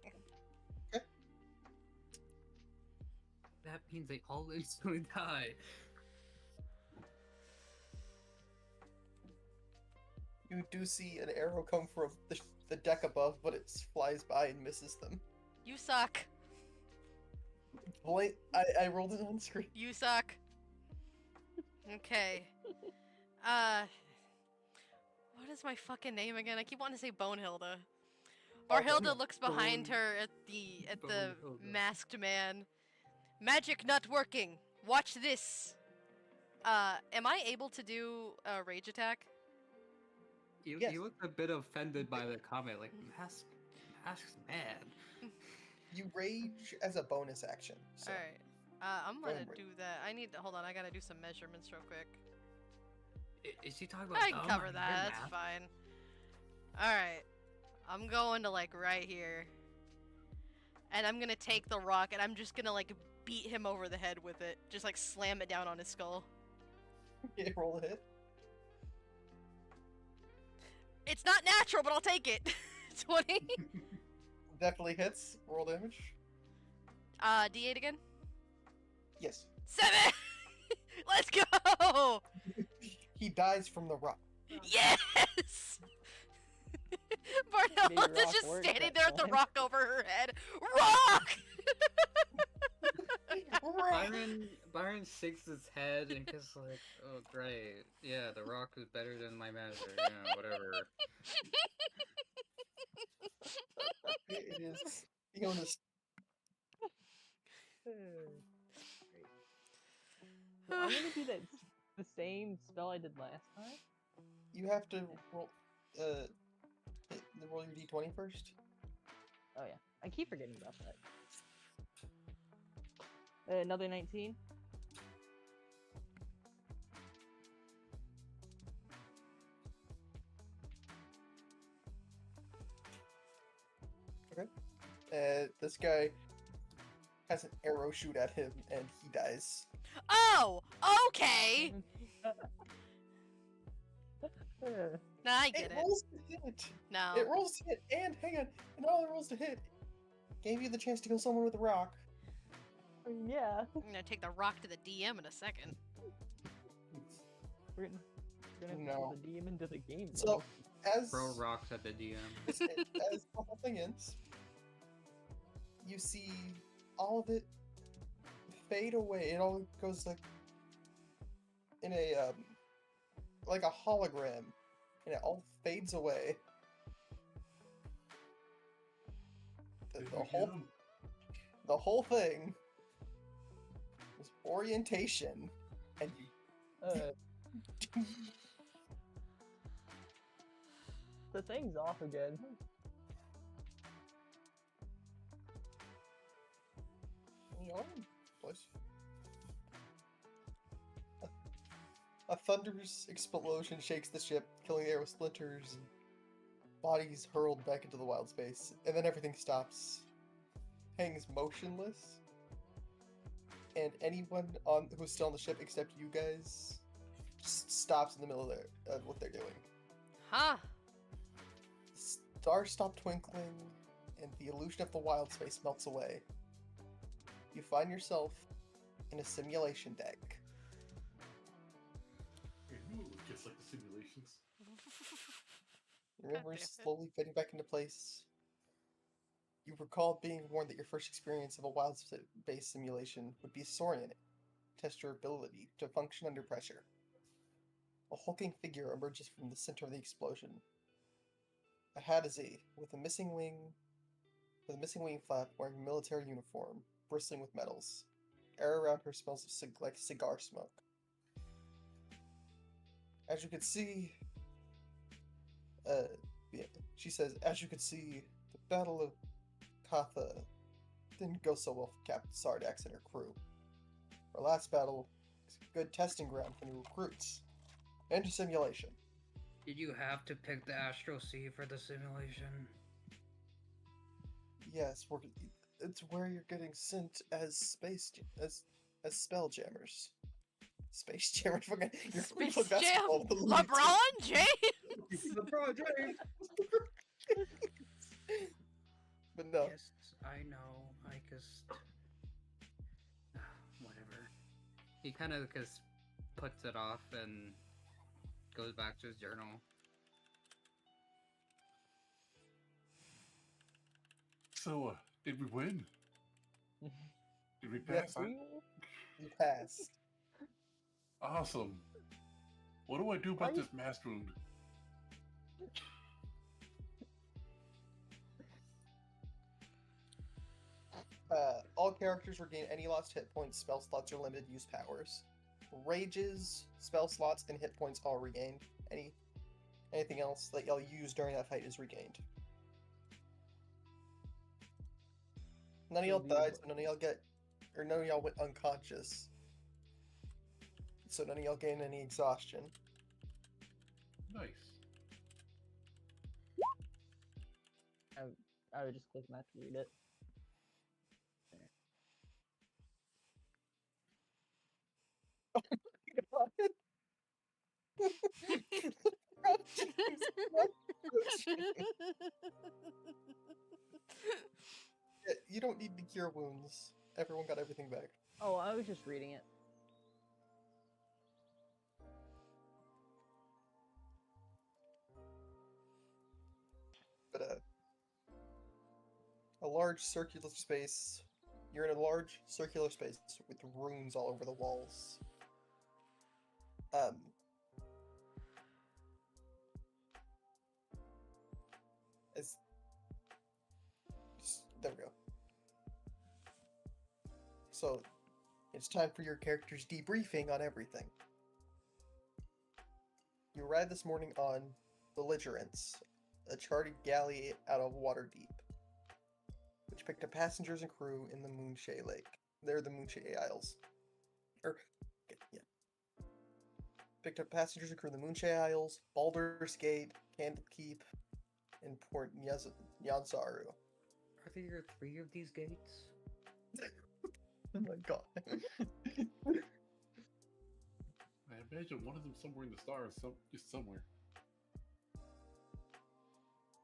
that means they all instantly die.
You do see an arrow come from the deck above, but it flies by and misses them.
You suck.
I rolled it on screen.
You suck. Okay. What is my fucking name again? I keep wanting to say Bonehilda. Borhilda looks behind her at the
Bonehilda.
masked man. Magic not working. Watch this. Am I able to do a rage attack?
You,
Yes.
you looked a bit offended by the comment, like, Mask's mad.
You rage as a bonus action. So.
Alright. I'm
Go
gonna
ahead, Rick.
do that. I need to hold on, I gotta do some measurements real quick.
Is she talking about
I can
dumb?
cover
I hear
that, that's
math.
fine. Alright. I'm going to like right here. And I'm gonna take the rock and I'm just gonna like beat him over the head with it. Just like slam it down on his skull.
Yeah, roll a hit.
It's not natural, but I'll take it. 20.
Definitely hits. Roll damage.
D8 again.
Yes.
7! Let's go!
He dies from the rock.
Yes!
Made
Barnelda's
rock
just
work
standing
that
there with the
time.
rock over her head. Rock!
Rock!
Byron shakes his head and just like, oh great, yeah, the rock is better than my master, yeah, whatever.
It is the onus.
So I'm gonna do that the same spell I did last time.
You have to roll. Roll your d20 first.
Oh yeah, I keep forgetting about that. Another 19.
This guy has an arrow shoot at him, and he dies.
Oh! Okay! Nah, I get
It
it.
rolls to hit.
No.
It rolls to hit, and hang on, and all it rolls to hit gave you the chance to kill someone with a rock.
Yeah.
I'm gonna take the rock to the DM in a second.
We're gonna- You're gonna have
No.
to put the DM into the game.
So, as
Throw rocks at the DM.
as the whole thing ends, you see all of it fade away. It all goes like in a like a hologram, and it all fades away. The whole thing is orientation, and
The thing's off again.
A thunderous explosion shakes the ship, killing the air with splinters. Bodies hurled back into the wild space, and then everything stops. Hangs motionless, and anyone on who's still on the ship except you guys just stops in the middle of what they're doing.
Huh?
Stars stop twinkling, and the illusion of the wild space melts away. You find yourself in a simulation deck.
I knew it was just like the simulations.
Your memories
damn it.
slowly fading back into place. You recall being warned that your first experience of a wild space simulation would be Saurian. Test your ability to function under pressure. A hulking figure emerges from the center of the explosion. A Hadazi with a missing wing flap, wearing a military uniform, bristling with medals. Air around her smells of like cigar smoke. As you can see, she says, as you can see, the Battle of Katha didn't go so well for Captain Sardax and her crew. Our last battle is a good testing ground for new recruits. Enter simulation.
Did you have to pick the Astro Sea for the simulation?
Yes, it's where you're getting sent as spelljammers. Space jammers. You're
Space
playing
Jam.
basketball with the
LeBron James.
LeBron James!
But no,
Yes, I know. I just... Whatever. He kind of just puts it off and goes back to his journal.
So, did we win? Did we
Yeah,
pass?
you passed.
Awesome. What do I do about
Are you-
this mass wound?
All characters regain any lost hit points, spell slots, or limited use powers. Rages, spell slots, and hit points all regained. Anything else that y'all use during that fight is regained. None of y'all died, so none of y'all went unconscious. So none of y'all gained any exhaustion.
Nice.
I would just click map to read it.
Yeah, you don't need to cure wounds. Everyone got everything back.
Oh, I was just reading it.
But a large circular space. You're in a large circular space with runes all over the walls. There we go. So, it's time for your character's debriefing on everything. You arrived this morning on Belligerence, a chartered galley out of Waterdeep, which picked up passengers and crew in the Moonshae Lake. They're the Moonshae Isles. Yeah. Picked up passengers and crew in the Moonshae Isles, Baldur's Gate, Candlekeep, and Port Nyanzaru.
Are there 3 of these gates?
Oh my god.
I imagine one of them somewhere in the stars, just somewhere.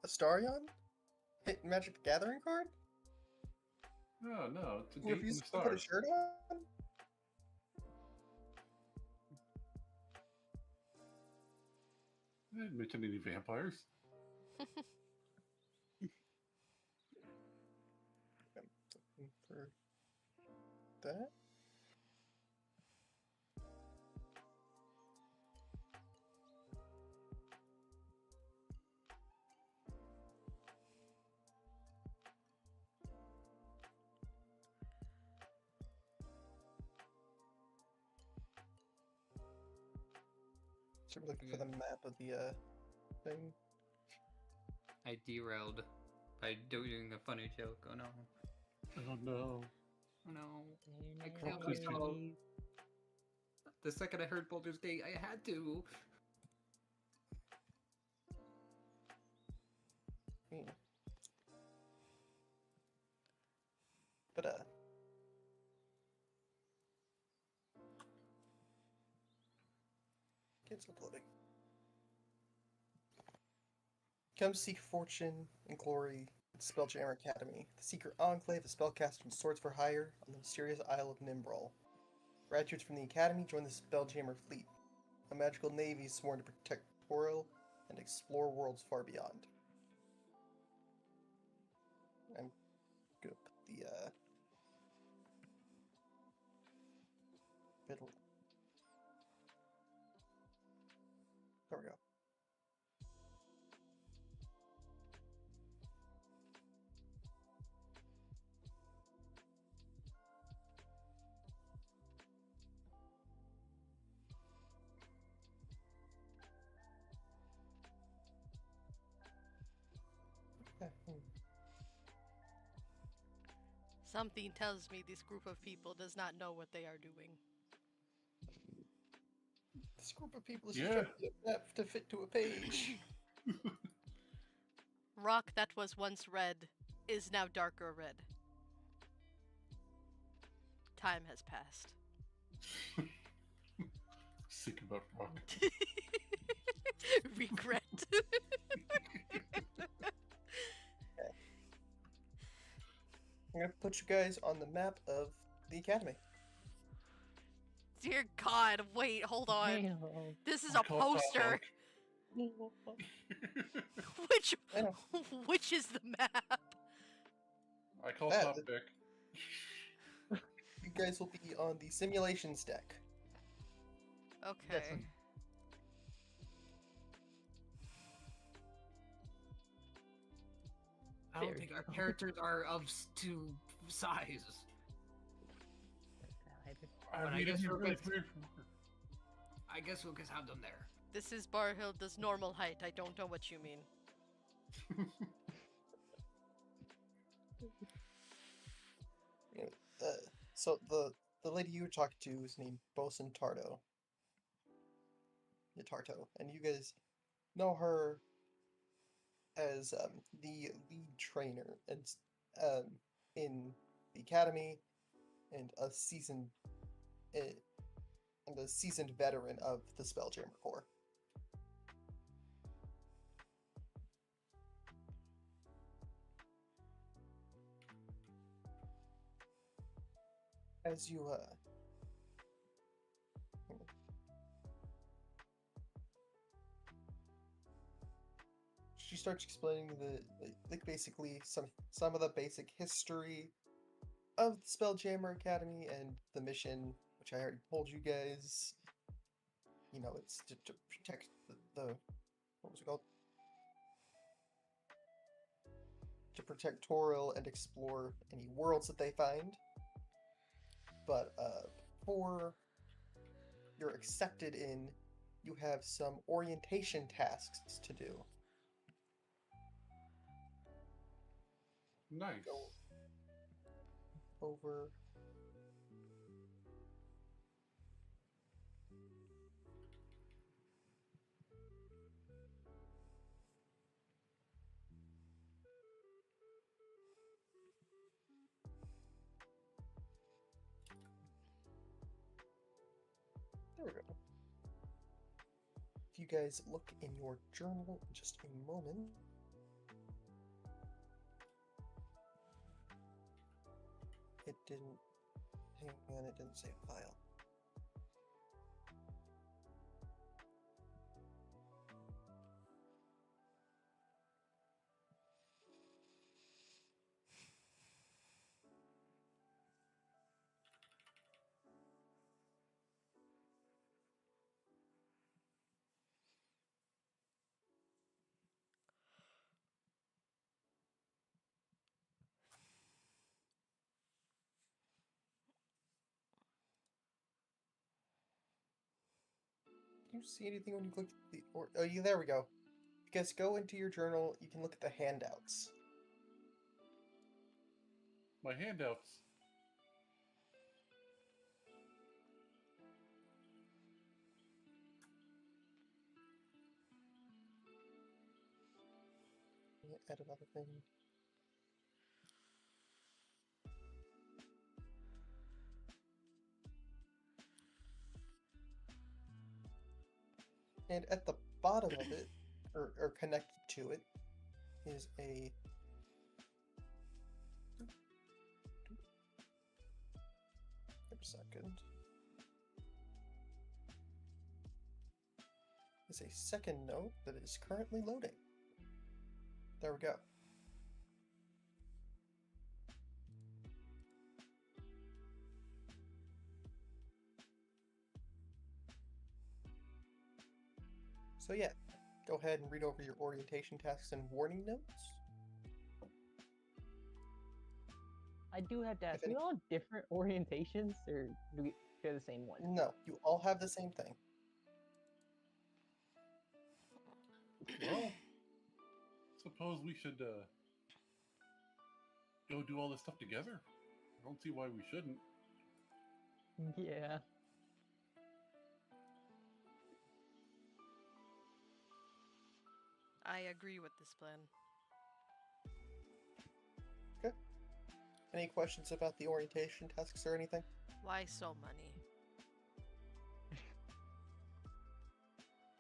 Astarion? Hit Magic the Gathering card?
No, it's a
You
gate in
refuse
the
to put a
stars.
shirt on?
I didn't mention any vampires.
I'm looking for that. So we're looking for the map of the thing.
I derailed by doing a funny joke. Oh no.
Oh no.
Oh no. I
Oh,
killed
please don't.
myself. The second I heard Baldur's Gate, I had to.
Hmm. But it's uploading. Come seek fortune and glory at Spelljammer Academy, the secret enclave of spellcasters and swords for hire on the mysterious Isle of Nimbrol. Graduates from the Academy join the Spelljammer fleet, a magical navy sworn to protect Toril and explore worlds far beyond. I'm gonna put the middle. There we go.
Something tells me this group of people does not know what they are doing.
This group of people is
Yeah.
just trying to get a map to fit to a page.
Rock that was once red is now darker red. Time has passed.
Sick about rock.
Regret.
I'm gonna put you guys on the map of the Academy.
Dear God, wait, hold on.
No.
This is
I
a
call it
poster.
Top
Which
I know.
which is the map?
I call
That-
top deck.
You guys will be on the simulations deck.
Okay.
I don't
Very
think our
cool.
characters are of to size.
I
But I
mean,
guess
if you
we're
really
good. I guess we'll just have them there.
This is Barhilda's normal height. I don't know what you mean.
So the lady you were talking to is named Bosun Tardo. Yeah, Tarto, and you guys know her as the lead trainer and in the academy, and a seasoned veteran of the Spelljammer Corps. As you she starts explaining like basically some of the basic history of the Spelljammer Academy and the mission, which I already told you guys. You know, it's to protect the what was it called? To protect Toril and explore any worlds that they find. But before you're accepted in, you have some orientation tasks to do.
Nice.
Go over. There we go. If you guys look in your journal in just a moment. It didn't. Hang on, it didn't save file. you see anything when you click the or oh you there we go. You guys go into your journal, you can look at the handouts.
My handouts.
Add another thing. And at the bottom of it, or connected to it, is a give a second. Is a second note that is currently loading. There we go. So yeah, go ahead and read over your orientation tasks and warning notes.
I do have to ask,
If any-
we all have different orientations, or do we share the same one?
No, you all have the same thing.
Well, suppose we should go do all this stuff together. I don't see why we shouldn't.
Yeah.
I agree with this plan.
Any questions about the orientation tasks or anything?
Why so many?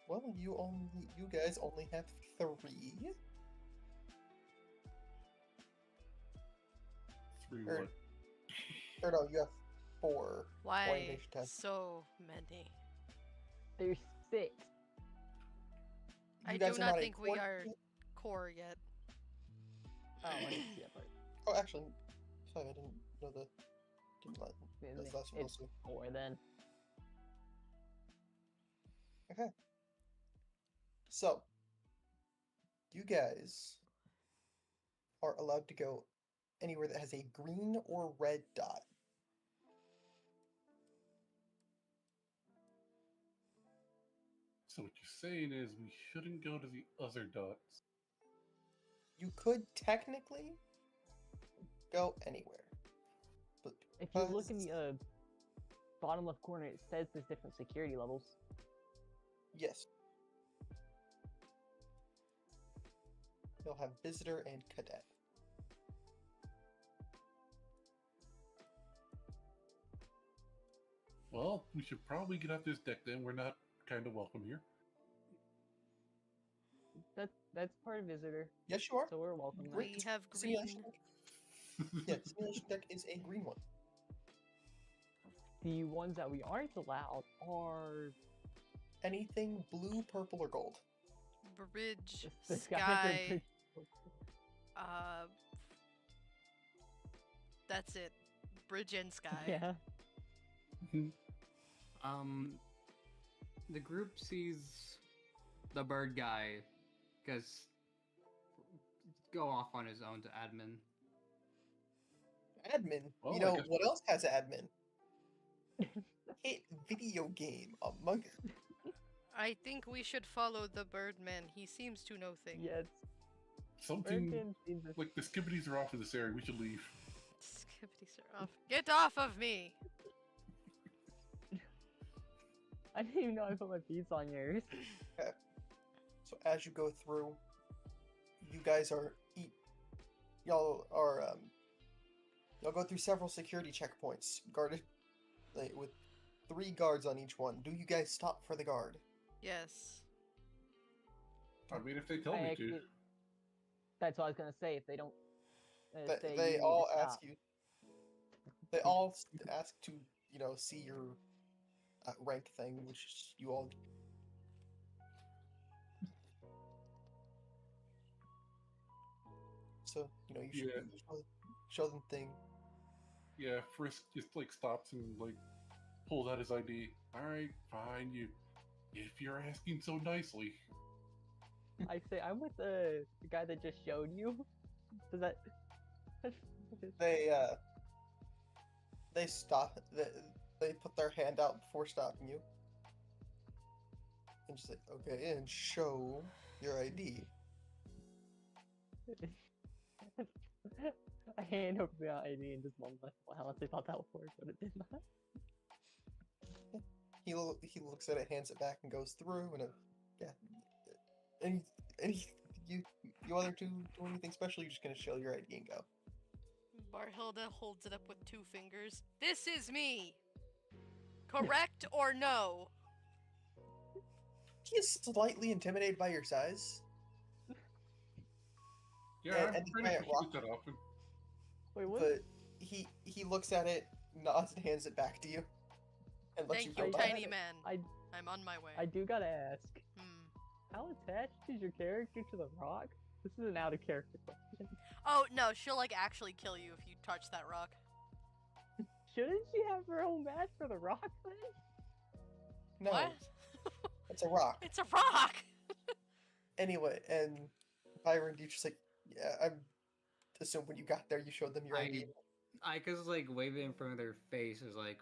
Well, you guys only have 3.
Three
Or-
what?
Or no, you have 4
Why
orientation tasks.
so many?
There's 6.
I
You
do
guys
not
a
think we
core
are
team?
core yet.
Oh, I didn't see that part.
Oh, actually, sorry, I didn't know the. Didn't let.
Then
That's not supposed
it's
to.
4 then.
Okay. So, you guys are allowed to go anywhere that has a green or red dot.
So what you're saying is we shouldn't go to the other dots.
You could technically go anywhere, but
If you look in
because-
the bottom left corner, it says there's different security levels.
yes, you'll have visitor and cadet.
Well, we should probably get off this deck then. We're not kind of welcome here.
That's part of visitor,
Yes, you are.
so we're welcome there.
We have green.
Simulation deck. Yeah, simulation deck is a green one.
The ones that we aren't allowed are
Anything blue, purple, or gold.
Bridge,
the
sky.
bridge.
That's it. Bridge and sky.
Yeah.
The group sees the bird guy because go off on his own to admin.
Admin.
Well,
You
I
know
guess-
what else has admin? Hit video game Among Us.
I think we should follow the Birdman. He seems to know things.
Yes.
Something
Birdman seems to-
like the skibbities are off of this area. We should leave.
Skippity sir off. Get off of me!
I didn't even know I put my beads on yours.
So as you go through, you guys are y'all go through several security checkpoints guarded with 3 guards on each one. Do you guys stop for the guard?
Yes.
I mean, if they tell
I
me
actually-
to.
That's what I was gonna say. If they don't,
They,
say
they
you need to
all
stop.
ask you. They all ask to see your rank thing, which you all. So you should
Yeah.
show them thing.
Yeah, Frisk just like stops and like pulls out his ID. All right, fine, you. If you're asking so nicely.
I say I'm with the guy that just showed you. Does that?
They stop. They put their hand out before stopping you. And she's like, okay, and show your ID.
I hand over the ID and just one left. I honestly thought that would work, but it did not.
He looks at it, hands it back, and goes through. And yeah, you other two do anything special? You're just gonna show your ID and go.
Barhilda holds it up with 2 fingers. This is me! Correct or no?
He is slightly intimidated by your size.
Yeah,
And-
I'm
and the
pretty
giant
sure
rock-
that often.
Wait, what?
But he looks at it, nods, and hands it back to you, and lets
Thank
you
you,
go by
tiny
it.
man.
I
I'm on my way.
I do gotta ask,
Hmm.
how attached is your character to the rock? This is an out of character question.
Oh, no, she'll, like, actually kill you if you touch that rock.
Shouldn't she have her own match for the rock then?
No,
What?
it's a rock.
It's a rock!
Anyway, and Byron, you just like, yeah, I'm. Assume when you got there, you showed them your ID.
Ika's like waving in front of their face is like,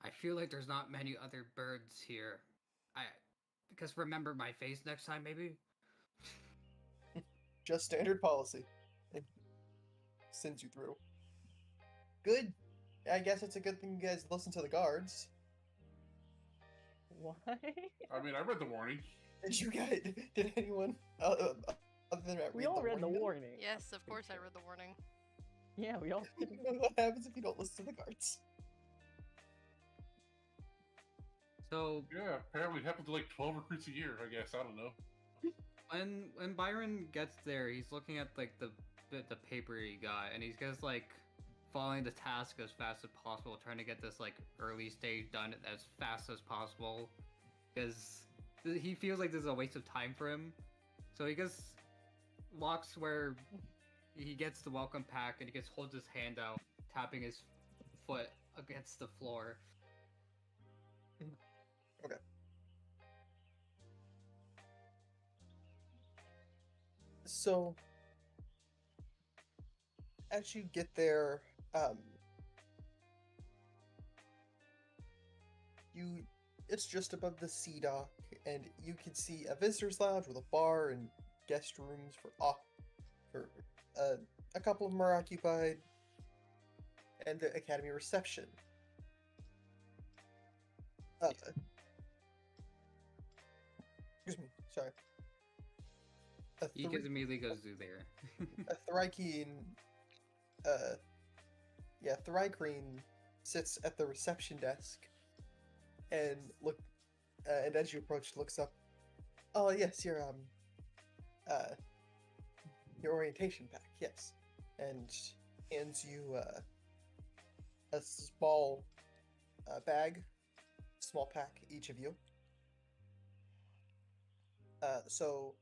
I feel like there's not many other birds here. Because remember my face next time, maybe?
Just standard policy. And sends you through. Good. I guess it's a good thing you guys listen to the guards.
Why?
I mean, I read the warning.
Did you guys? Did anyone other than Matt
We
read
all
the
read the
warning?
warning.
Yes, of course I read the warning.
Yeah, we all.
What happens if you don't listen to the guards?
So
Yeah, apparently it happens to like 12 recruits a year, I guess. I don't know.
when Byron gets there, he's looking at like the paper he got, and he's just like following the task as fast as possible, trying to get this like early stage done as fast as possible, because he feels like this is a waste of time for him. So he just walks where he gets the welcome pack, and he just holds his hand out, tapping his foot against the floor.
So, as you get there, it's just above the sea dock, and you can see a visitor's lounge with a bar and guest rooms for a couple of them are occupied, and the academy reception. Excuse me, sorry.
He just immediately goes through there.
A Thrycreen sits at the reception desk and and as you approach, looks up. Oh yes, your orientation pack, yes, and hands you a small bag, small pack, each of you. So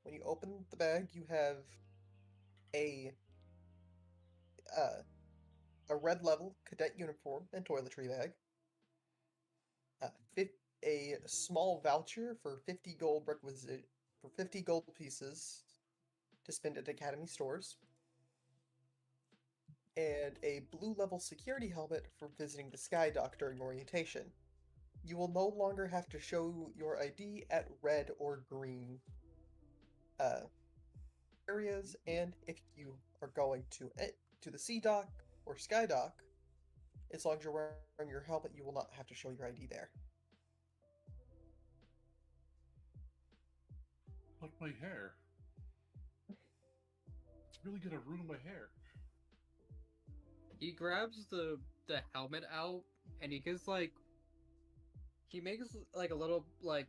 when you open the bag, you have a red level cadet uniform and toiletry bag. A small voucher for 50 gold pieces to spend at Academy stores. And a blue level security helmet for visiting the Sky Dock during orientation. You will no longer have to show your ID at red or green areas, and if you are going to the Sea Dock or Sky Dock, as long as you're wearing your helmet, you will not have to show your ID there.
Like my hair. It's really gonna ruin my hair.
He grabs the helmet out, and he gets like, he makes like a little like,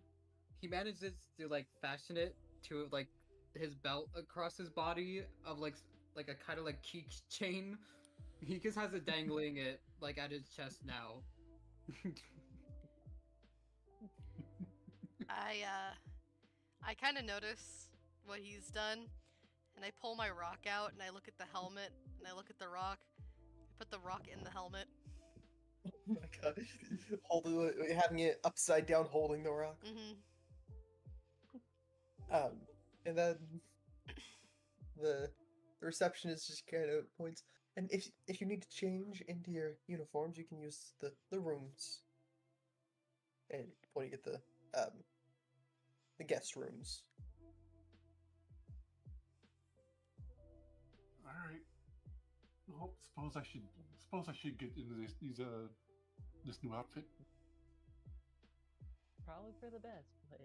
he manages to like fashion it to like his belt across his body of like a kind of like keychain. He just has it dangling it like at his chest now.
I kind of notice what he's done, and I pull my rock out, and I look at the helmet, and I look at the rock. I put the rock in the helmet.
Oh my god. Having it upside down, holding the rock.
Mm-hmm.
And then the receptionist just kind of points. And if you need to change into your uniforms, you can use the rooms. And pointing at the guest rooms.
All right. Well, suppose I should get into this new outfit.
Probably for the best, but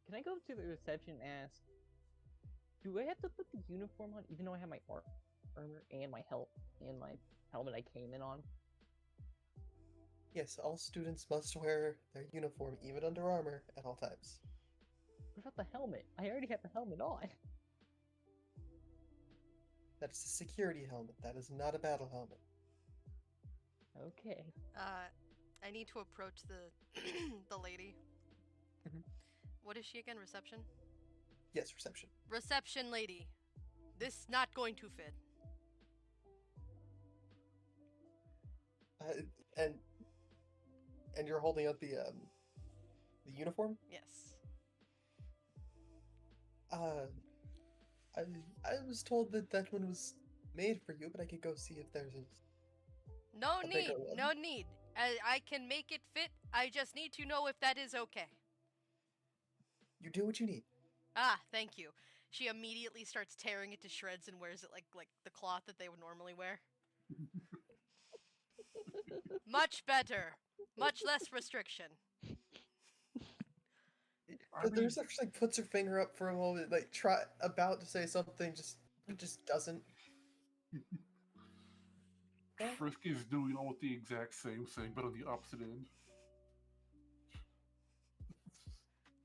can I go to the reception and ask, do I have to put the uniform on even though I have my armor and my helmet I came in on?
Yes, all students must wear their uniform, even under armor, at all times.
What about the helmet? I already have the helmet on.
That is a security helmet. That is not a battle helmet.
Okay.
I need to approach the the lady.
Mhm.
What is she again? Reception?
Yes, reception.
Reception lady. This not going to fit.
And you're holding out the uniform.
Yes.
I was told that that one was made for you, but I could go see if there's a.
No
A
need.
bigger one.
No need. I can make it fit. I just need to know if that is okay.
You do what you need.
Ah, thank you. She immediately starts tearing it to shreds and wears it like the cloth that they would normally wear. Much better. Much less restriction.
I
But
mean,
there's actually puts her finger up for a moment, like about to say something, just doesn't.
Frisk is doing almost the exact same thing, but on the opposite end.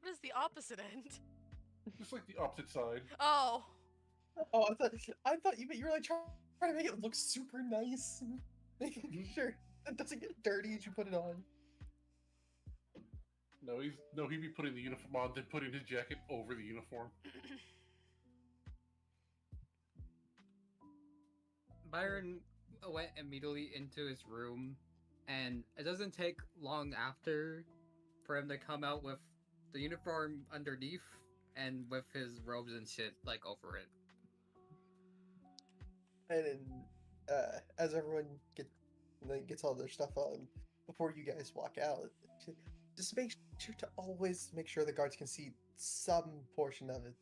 What is the opposite end?
Just like the opposite side.
Oh.
Oh, I thought you were like trying to make it look super nice, making sure it doesn't get dirty as you put it on.
He'd be putting the uniform on, then putting his jacket over the uniform.
Byron went immediately into his room, and it doesn't take long after for him to come out with the uniform underneath and with his robes and shit like over it.
And then, as everyone gets all their stuff on before you guys walk out, just make sure to always make sure the guards can see some portion of it.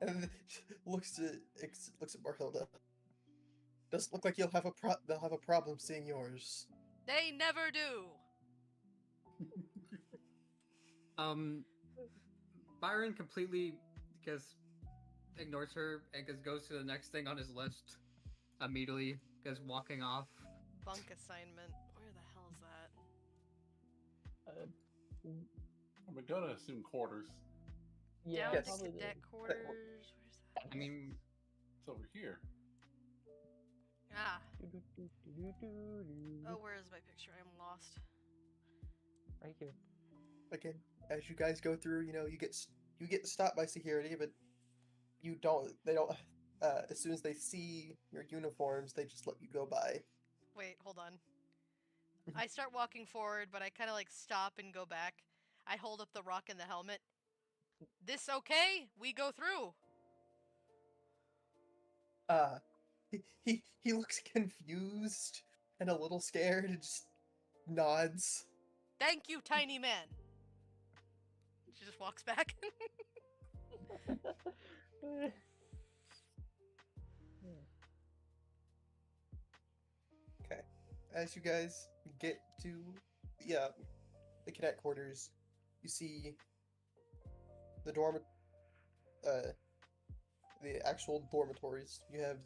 And then looks at Marhilda. Doesn't look like they'll have a problem seeing yours.
They never do.
Byron completely just ignores her and just goes to the next thing on his list immediately, just walking off.
Bunk assignment. Where the hell is that?
I'm gonna assume quarters.
Yeah,
Down
Yes.
to
probably
cadet
the-
quarters. Where's that?
I mean,
It's over here.
Ah.
Do-do-do-do-do-do.
Oh, where is my picture? I'm lost.
Right here.
Again, as you guys go through, you get stopped by security, but you don't. They don't. As soon as they see your uniforms, they just let you go by.
Wait, hold on. I start walking forward, but I kind of like stop and go back. I hold up the rock and the helmet. This okay? We go through.
He looks confused and a little scared and just nods.
Thank you, tiny man. She just walks back.
Okay. As you guys get to the cadet quarters, you see the the actual dormitories. You have,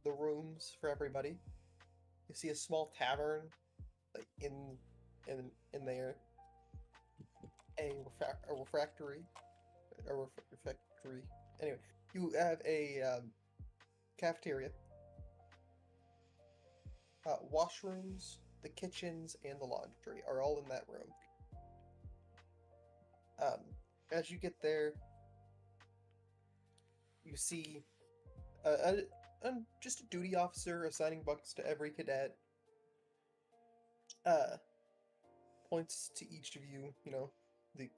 the rooms for everybody. You see a small tavern, like in there. A refectory. Anyway, you have a cafeteria. Washrooms, the kitchens, and the laundry are all in that room. As you get there, you see just a duty officer assigning buckets to every cadet. Points to each of you, the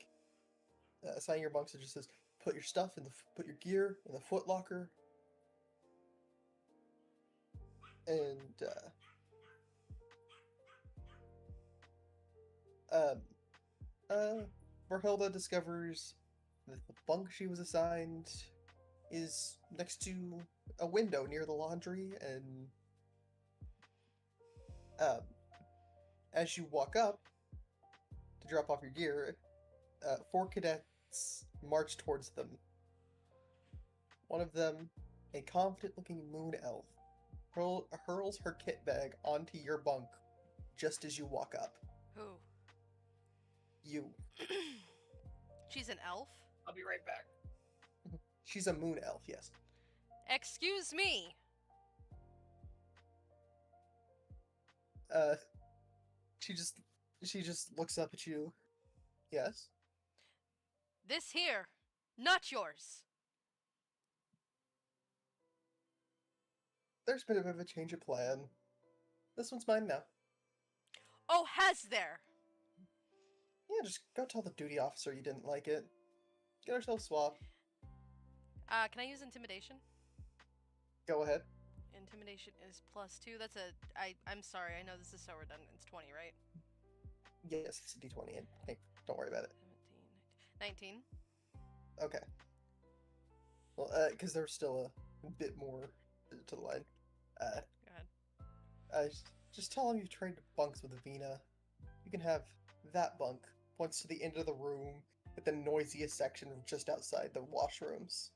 assigning your bunks. It just says, put your gear in the foot locker, and Berhilda discovers that the bunk she was assigned is next to a window near the laundry, and as you walk up to drop off your gear, 4 cadets march towards them. One of them, a confident-looking moon elf, hurls her kit bag onto your bunk just as you walk up.
Who?
You.
She's an elf?
I'll be right back.
She's a moon elf, yes.
Excuse me!
She just looks up at you. Yes?
This here, not yours.
There's been a bit of a change of plan. This one's mine now.
Oh, has there?
Yeah, just go tell the duty officer you didn't like it. Get ourselves swapped.
Can I use intimidation?
Go ahead.
Intimidation is +2. That's I'm sorry, I know this is so redundant. It's 20, right?
Yes, it's a d20. And hey, don't worry about it.
19.
Okay. Well, because there's still a bit more to the line.
Go ahead.
Just tell him you traded bunks with Avina. You can have that bunk. Points to the end of the room at the noisiest section just outside the washrooms.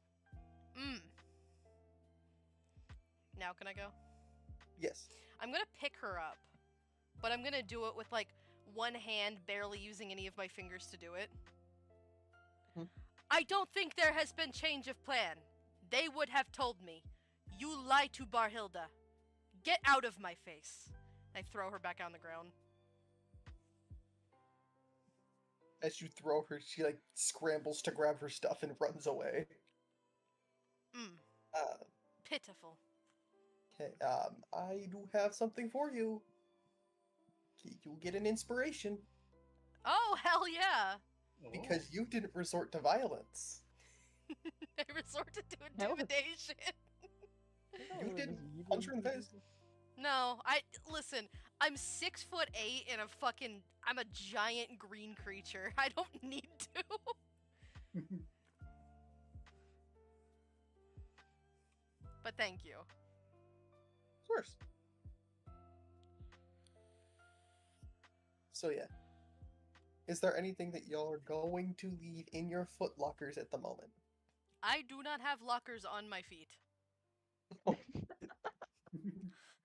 Now can I go?
Yes.
I'm gonna pick her up, but I'm gonna do it with like one hand, barely using any of my fingers to do it.
Hmm.
I don't think there has been change of plan. They would have told me. You lie to Barhilda. Get out of my face. I throw her back on the ground.
As you throw her, she like scrambles to grab her stuff and runs away.
Pitiful.
Okay, I do have something for you. You'll get an inspiration
Oh, hell yeah!
because you didn't resort to violence.
I resorted to
Hell.
intimidation.
You didn't punch her in the face.
No, listen, I'm 6'8" and I'm a giant green creature. I don't need to. But thank you.
Of course. So yeah. Is there anything that y'all are going to leave in your foot lockers at the moment?
I do not have lockers on my feet.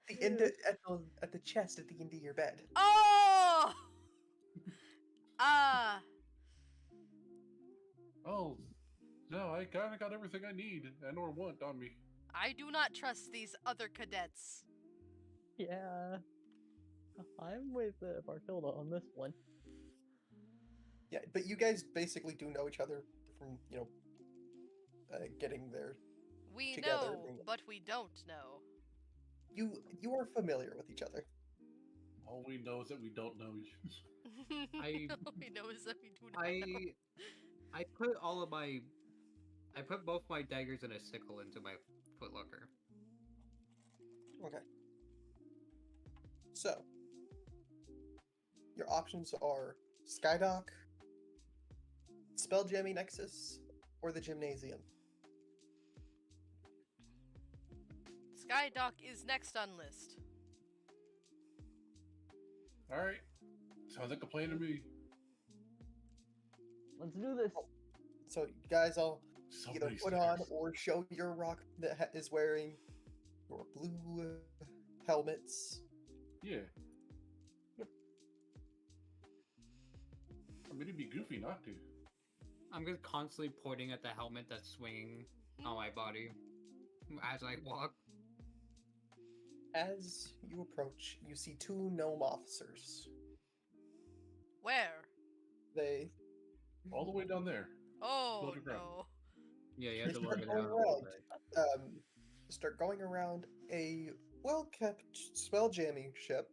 The end at the chest at the end of your bed.
Oh!
Oh, no, I kind of got everything I need and or want on me.
I do not trust these other cadets.
Yeah. I'm with Bartilda on this one.
Yeah, but you guys basically do know each other from, getting there.
We
Together,
know, but we don't know.
You are familiar with each other.
All we know is that we don't know you.
All we know is that we do not know.
I put both my daggers and a sickle into my footlocker.
Okay. So, your options are Skydock, Spelljammy Nexus, or the Gymnasium.
Skydock is next on list.
Alright. Sounds like a plan to me.
Let's do this.
So, you guys all
So
either
many
put on
stairs.
or show your rock that is wearing your blue helmets.
Yeah. I mean, it'd be goofy not to.
I'm just constantly pointing at the helmet that's swinging on my body as I walk.
As you approach, you see 2 gnome officers.
Where?
They
All the way down there.
Oh
Lower ground.
no.
Yeah, you have to
They
look
start
it
going
down.
around. Start going around a well-kept spell jamming ship,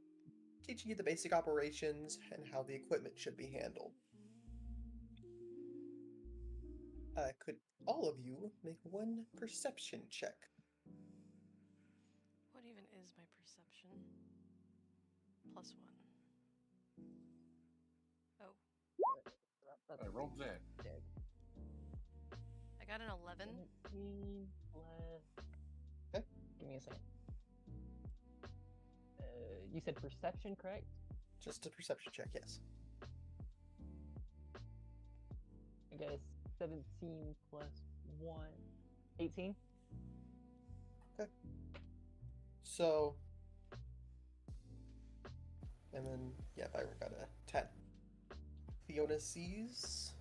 teaching you the basic operations and how the equipment should be handled. Could all of you make one perception check?
What even is my perception? +1. Oh.
That's
I rolled that.
dead.
I got an 11.
17 plus.
Okay.
Give me a second. You said perception, correct?
Just a perception check, yes.
I guess 17 plus 1. 18?
So, and then, yeah, Byron got a 10. Fiona sees,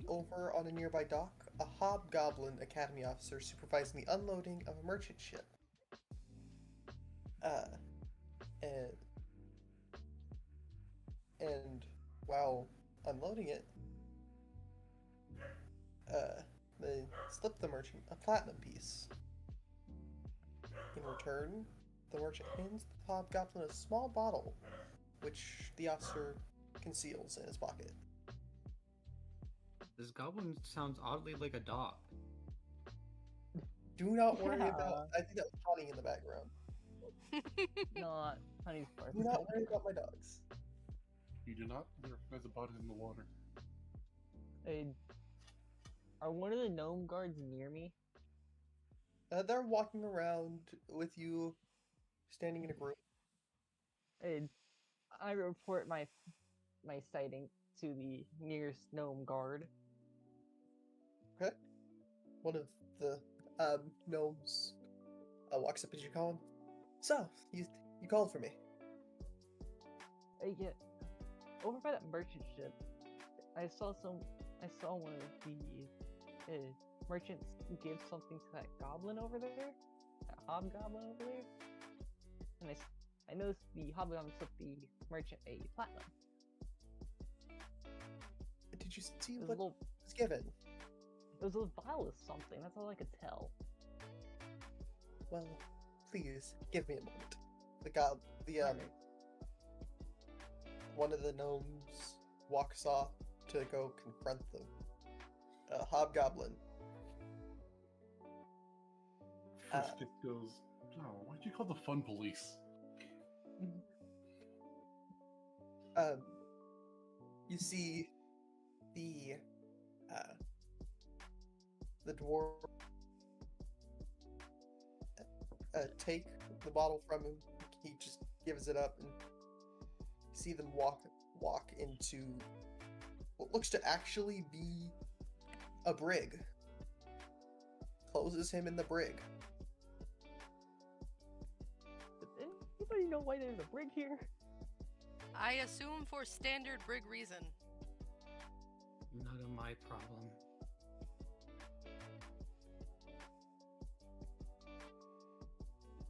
over on a nearby dock, a hobgoblin academy officer supervising the unloading of a merchant ship. And while unloading it, they slip the merchant a platinum piece. In return, the merchant hands the hobgoblin a small bottle, which the officer conceals in his pocket.
This goblin sounds oddly like a dog.
Do not worry
Yeah.
about. I think that was Honey in the background.
Not Honey's part.
Do not worry about my dogs.
You do not recognize a body in the water.
Hey, are one of the gnome guards near me?
They're walking around with you, standing in a group.
Hey, I report my sighting to the nearest gnome guard.
Okay. One of the gnomes walks up as you call him. So, you called for me.
Hey, yeah, over by that merchant ship, I saw one of the merchants give something to that goblin over there, that hobgoblin over there, and I noticed the hobgoblin slipped the merchant a platinum.
Did you see
It was,
what
a little,
was given?
it was a vial of something. That's all I could tell.
Well, please give me a moment.
Alright.
One of the gnomes walks off to go confront the hobgoblin.
First it goes, oh, why'd you call the fun police?
You see the dwarf take the bottle from him. He just gives it up, and you see them walk into what looks to actually be a brig. Closes him in the brig.
Does anybody know why there's a brig here?
I assume for standard brig reason.
None of my problem.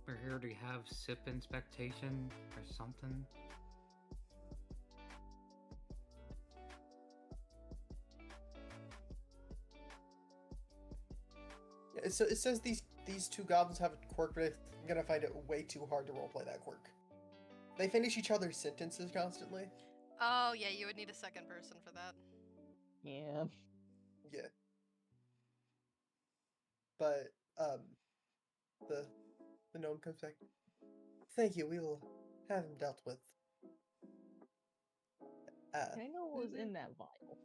We're here to have SIP inspection or something.
Yeah, it says these two goblins have a quirk, but I'm gonna find it way too hard to roleplay that quirk. They finish each other's sentences constantly.
Oh, yeah, you would need a second person for that.
Yeah.
Yeah. But the gnome comes back. Thank you. We will have him dealt with.
Can I know what was in that vial?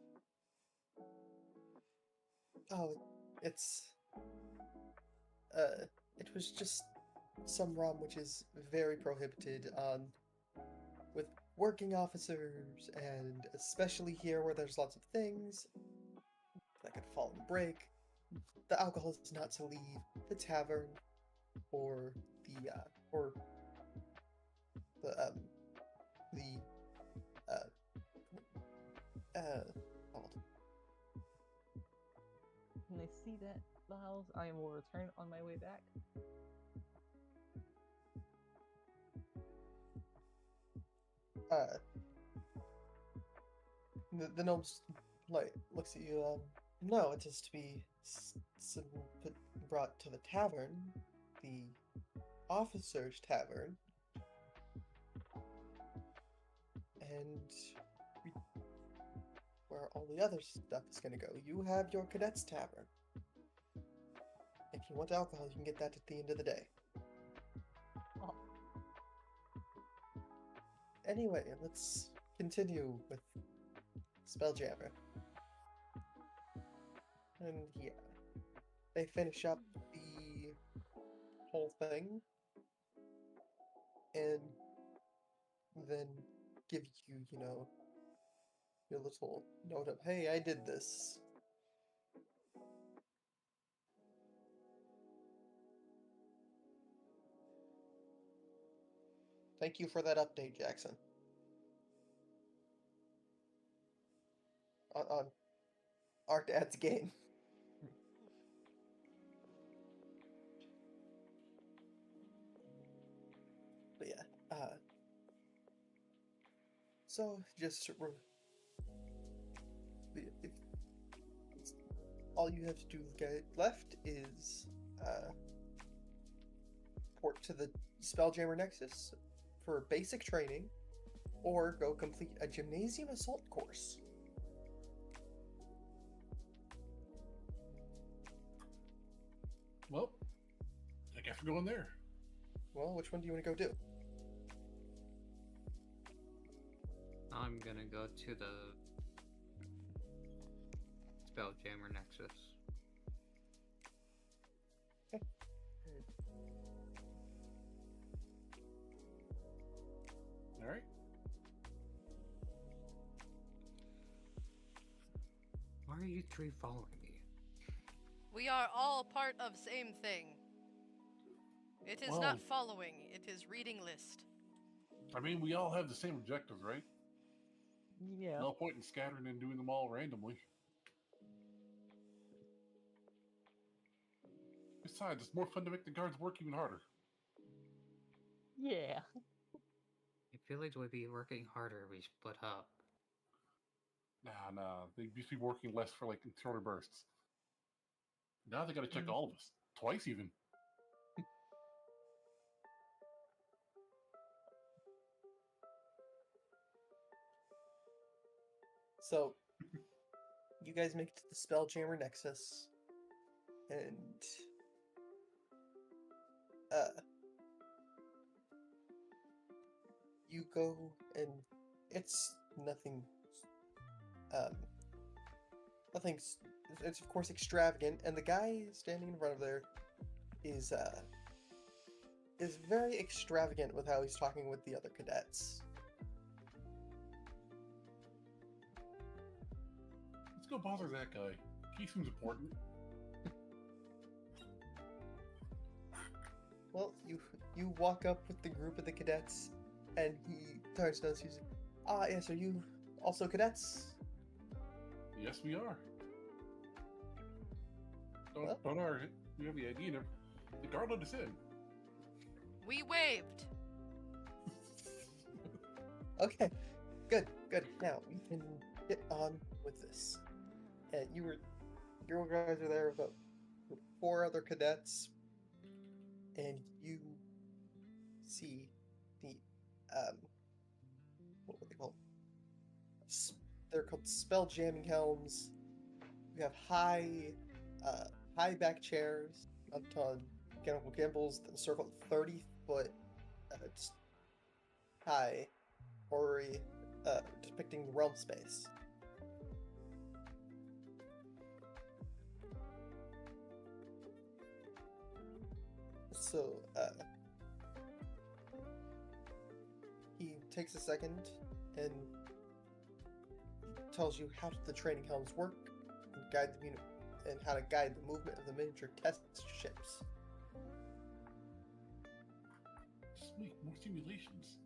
Oh, it's it was just some rum which is very prohibited on with working officers, and especially here where there's lots of things that could fall and break. The alcohol is not to leave the tavern or the hold on.
When I see that vials, I will return on my way back.
The gnome's like looks at you. No, it is to be brought to the tavern, the officers' tavern, and where all the other stuff is gonna go. You have your cadets' tavern. If you want alcohol, you can get that at the end of the day.
Oh.
Anyway, let's continue with Spelljammer. And yeah, they finish up the whole thing, and then give you, your little note of, hey, I did this. Thank you for that update, Jackson. On our dad's game. But yeah, so just if all you have to do left is port to the Spelljammer Nexus for basic training, or go complete a Gymnasium Assault course.
Well, I guess we're going there.
Well, which one do you want to go do?
I'm gonna go to the Spelljammer Nexus.
All right.
Why are you three following me?
We are all part of same thing. It is
Well-
not following, it is reading list.
I mean, we all have the same objectives, right?
Yeah.
No point in scattering and doing them all randomly. Besides, it's more fun to make the guards work even harder.
Yeah.
If village would be working harder, we split up.
Nah. They used to be working less for like in shorter bursts. Now they gotta check all of us. Twice even.
So, you guys make it to the Spelljammer Nexus, and you go, and it's nothing. Nothing's. It's of course extravagant, and the guy standing in front of there is very extravagant with how he's talking with the other cadets.
Let's go bother that guy. He seems important.
Well, you walk up with the group of the cadets, and he turns to us. He's like, yes, are you also cadets?
Yes, we are.
Well-
Don't worry. We have the ID and the guard let us in.
We waved.
Okay, good. Now we can get on with this. And you guys are there with 4 other cadets, and you see the what were they called? They're called spell jamming helms. We have high back chairs up on mechanical gimbals that circle 30-foot high, hoary, depicting the realm space. So, he takes a second and tells you how the training helms work and and how to guide the movement of the miniature test ships.
Sweet, more simulations.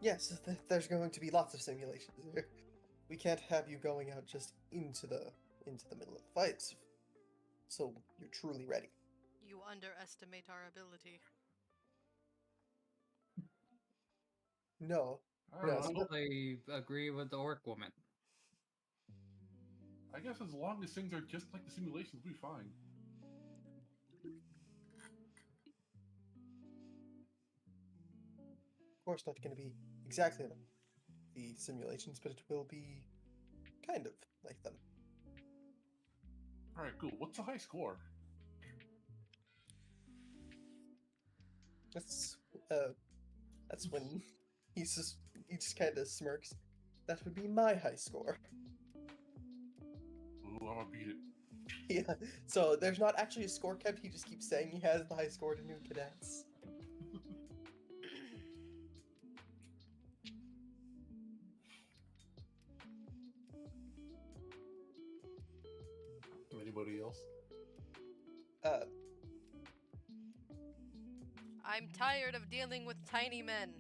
Yes, there's going to be lots of simulations here. We can't have you going out just into the middle of the fights. So you're truly ready.
You underestimate our ability.
No,
I
Yeah,
don't
so
know.
I agree with the orc woman.
I guess as long as things are just like the simulations, we'll be fine.
of course not going to be exactly like the simulations, but it will be kind of like them.
Alright, cool. What's the high score?
That's when he just kind of smirks. That would be my high score.
Ooh, I'll beat it.
Yeah. So there's not actually a score kept. He just keeps saying he has the high score to new cadets.
Anybody else?
Uh,
I'm tired of dealing with tiny men.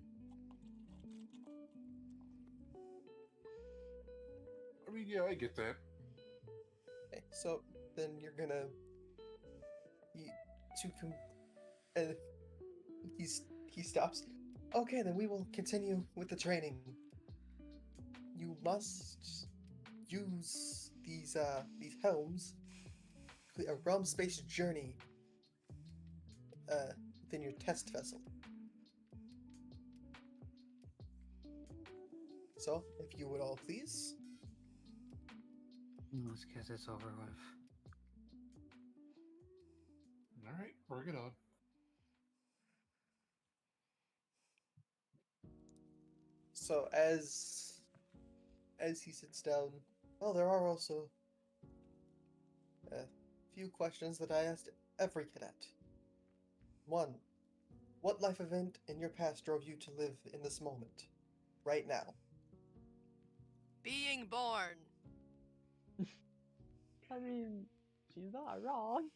I mean, yeah, I get that.
okay, so then you're gonna and he stops. Okay, then we will continue with the training. You must use these helms, a realm space journey within your test vessel. So, if you would all please.
Let's get this over with.
All right, bring it on.
So as he sits down, well, there are also a few questions that I asked every cadet. 1. What life event in your past drove you to live in this moment, right now?
Being born.
I mean, she's not wrong.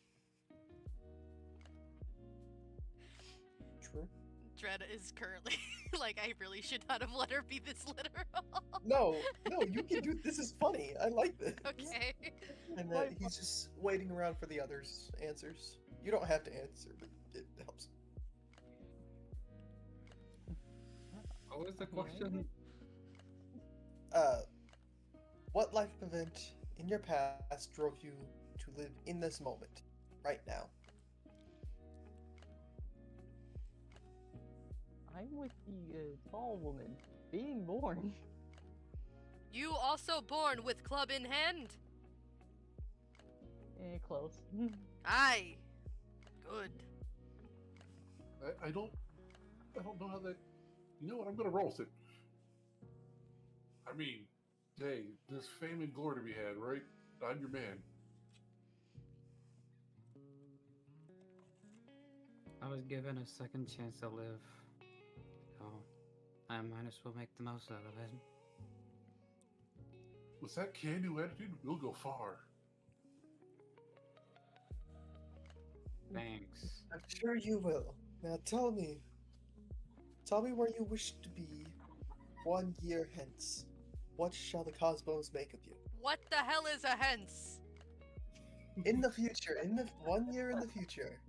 True.
Dread is currently like, I really should not have let her be this literal.
No, you can do this. Is funny. I like this.
Okay.
And
Like-
he's just waiting around for the others' answers. You don't have to answer, but it helps.
What was the question?
What life event in your past drove you to live in this moment, right now?
I'm with the tall woman. Being born.
You also born with club in hand?
Close.
Aye. Good.
I don't know how that. You know what? I'm gonna roll with it. I mean, hey, there's fame and glory to be had, right? I'm your man.
I was given a second chance to live, so I might as well make the most out of it.
With that can-do attitude, we'll go far.
Thanks.
I'm sure you will. Now tell me where you wish to be 1 year hence. What shall the cosmos make of you?
What the hell is a hence?
In the future, 1 year in the future.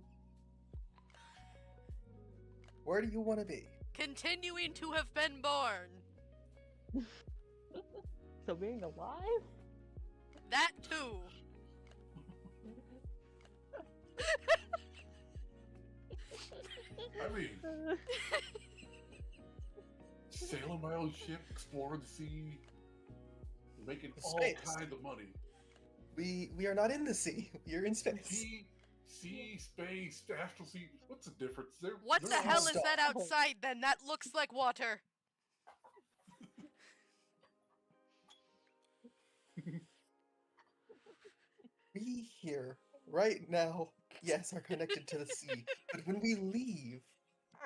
Where do you want to be?
Continuing to have been born.
So being alive?
That too.
I mean, sailing my own ship, exploring the sea, making all
Space.
kinds of money.
We are not in the sea. We're in space.
Sea, space, astral sea. What's the difference?
What the
they're
hell
all-
is that outside then? That looks like water.
We here, right now, yes, are connected to the sea. But when we leave,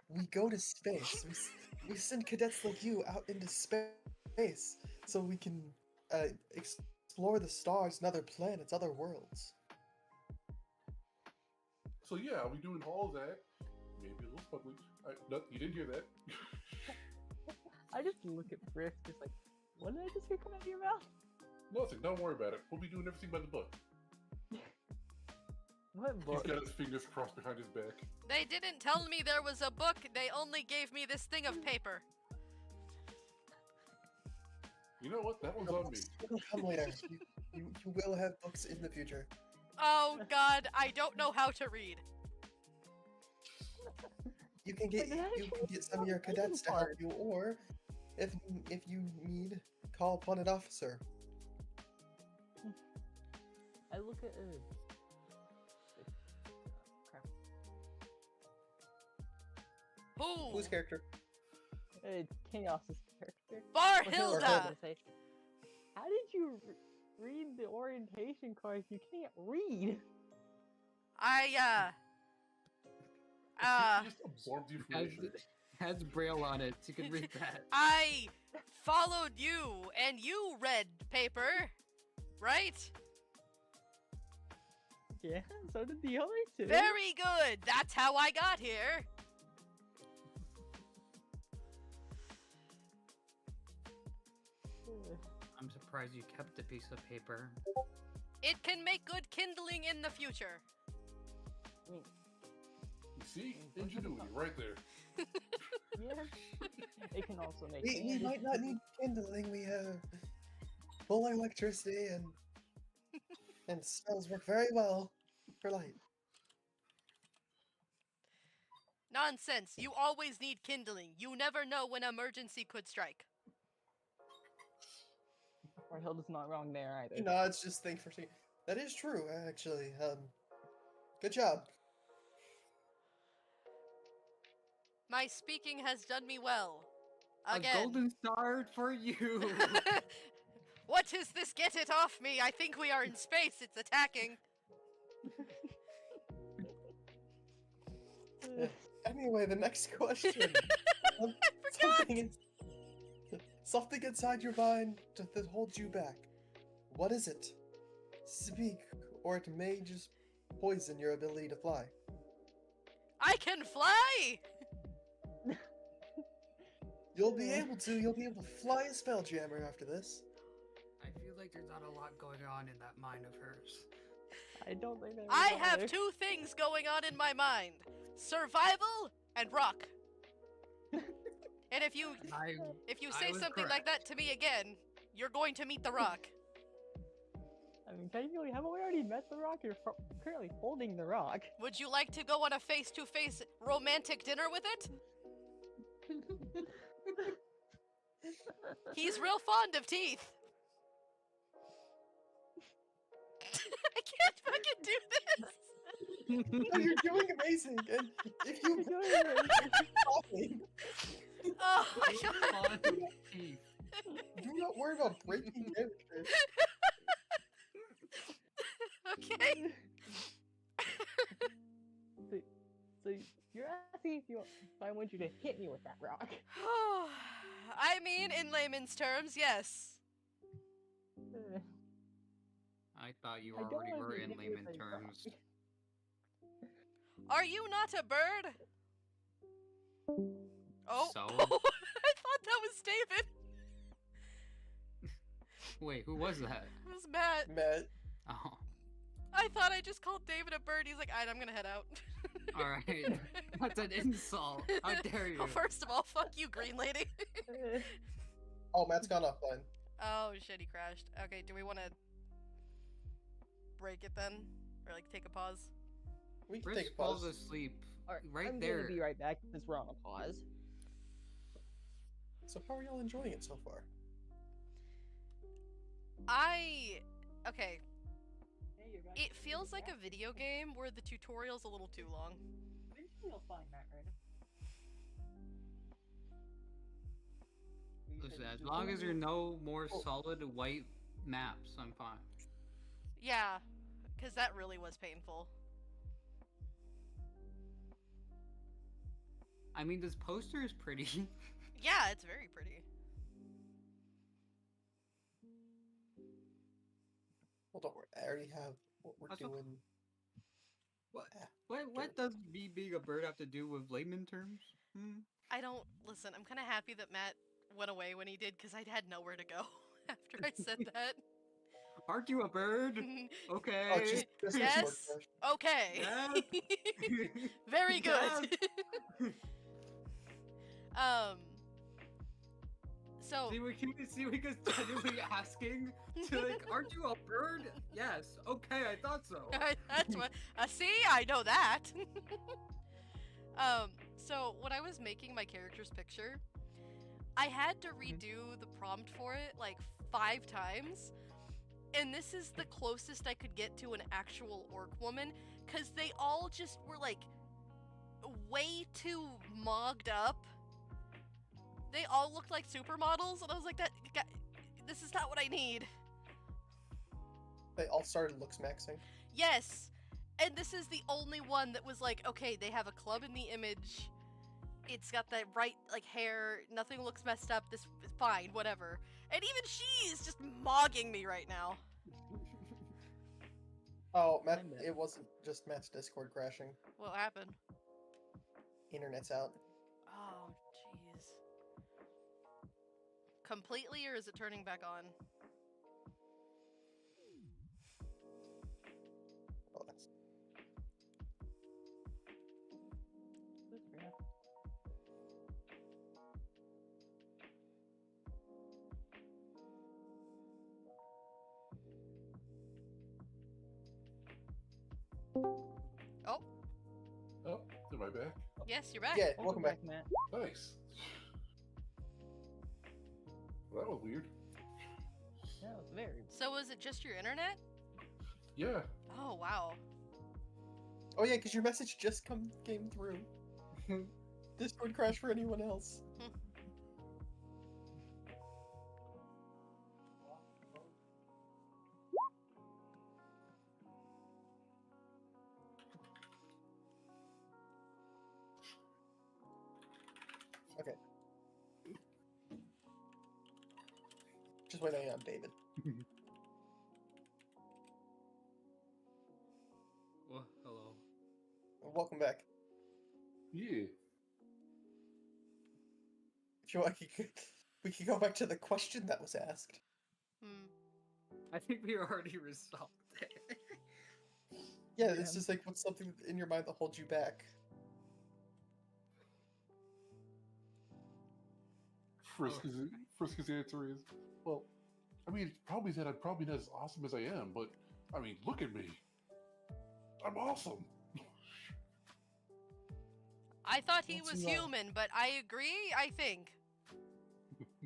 we go to space. We send cadets like you out into space so we can explore the stars and other planets, other worlds.
So yeah, we doing all of that. Maybe a little ugly. No, you didn't hear that.
I just look at Brick, just like, what did I just hear come out of your mouth?
Nothing. Don't worry about it. We'll be doing everything by the book.
What
He's
book?
got his fingers crossed behind his back.
They didn't tell me there was a book. They only gave me this thing of paper.
You know what? That one's
The
on me.
books will come later. You will have books in the future.
Oh god, I don't know how to read.
You can
But then
you can get some of your cadets to help you, or if you need, call upon an officer.
I look at crap.
Who?
Whose character?
Chaos's character.
Bar
What was I
Hilda!
gonna say? How did you read the orientation cards. You can't read.
Just absorb the
Has,
information.
has braille on it, so you can read that.
I followed you, and you read paper, right?
Yeah, so did the other two.
Very good. That's how I got here.
I'm surprised you kept the piece of paper.
It can make good kindling in the future.
See? Ingenuity right there.
Yeah. It can also make.
We
candy.
might not need kindling. We have full electricity and spells work very well for light.
Nonsense. You always need kindling. You never know when emergency could strike.
Hilda's not wrong there either.
No, it's just think for that is true actually. Good job.
My speaking has done me well.
A
Again.
golden star for you!
What is this? Get it off me! I think we are in space. It's attacking.
Anyway, the next question. Um,
I forgot.
Something inside your mind that holds you back. What is it? Speak, or it may just poison your ability to fly.
I can fly.
You'll be able to fly a Spelljammer after this.
I feel like there's not a lot going on in that mind of hers.
I don't think there
I
is
have
either.
two things going on in my mind: survival and rock. And if you
I
say
was
something like that to me again, you're going to meet the rock.
I mean, technically, haven't we already met the rock? You're currently holding the rock.
Would you like to go on a face-to-face romantic dinner with it? He's real fond of teeth. I can't fucking do this.
No, you're doing amazing, and if you
You're doing it.
keep talking,
Oh my god.
Fond of teeth.
do not worry about breaking character.
Okay.
So you're asking if I want you to hit me with that rock.
I mean, in layman's terms, yes.
I thought you
I don't
already
want
were
you to
in
hit me with
layman
a
terms.
rock.
Are you not a bird? Oh,
So?
I thought that was David.
Wait, who was that?
It was Matt.
Matt,
Oh,
I thought I just called David a bird. He's like, alright, I'm gonna head out.
alright. That's an insult. How dare you?
Oh, first of all, fuck you, green lady.
oh, Matt's gone offline.
Oh shit, he crashed. Okay, do we want to break it then, or like take a pause?
We can
Chris
take a
falls
pause.
asleep
Alright,
right
I'm
there.
gonna be right back because we're on a pause.
So how are y'all enjoying it so far?
Okay. It feels like a video game where the tutorial's a little too long.
You'll find that right.
Listen, as long as there are no more
Oh.
solid white maps, I'm fine.
Yeah, because that really was painful.
I mean, this poster is pretty.
Yeah, it's very pretty.
Well, don't worry. I already have what we're
That's okay.
doing.
What?
Ah,
What does me being a bird have to do with layman terms? Hmm?
I don't listen. I'm kind of happy that Matt went away when he did because I had nowhere to go after I said that.
Aren't you a bird? Okay.
Oh, just a
Yes.
short version.
Okay.
Yes.
Very good. So
See, we can see we just genuinely asking to like, aren't you a bird? Yes. Okay, I thought so.
that's what. See, I know that. So when I was making my character's picture, I had to redo the prompt for it like 5 times, and this is the closest I could get to an actual orc woman, cause they all just were like way too mogged up. They all looked like supermodels, and I was like, this is not what I need.
they all started looks maxing.
Yes! And this is the only one that was like, okay, they have a club in the image. It's got the right, like, hair. Nothing looks messed up. This is fine, whatever. And even she is just mogging me right now.
Oh, Matt,
I'm dead.
it wasn't just Matt's Discord crashing.
What happened?
Internet's out.
Oh, jeez. Completely, or is it turning back on?
Oh, that's...
Oh,
Oh, am I back?
yes, you're back.
Yeah, welcome back.
Matt.
Nice. Well, that was weird.
Yeah, it was very.
So was it just your internet?
Yeah.
Oh, wow.
Oh yeah, because your message just came through. Discord crash for anyone else. Okay. Just waiting on David.
Well, hello.
Welcome back.
Yeah.
If you want, we could go back to the question that was asked.
Hmm.
I think we already resolved it.
Yeah, it's just like, what's something in your mind that holds you back?
Friska's answer is, well, I mean, it's probably that I'm probably not as awesome as I am, but I mean, look at me. I'm awesome.
I thought he
What's
was
wrong?
human, but I agree, I think.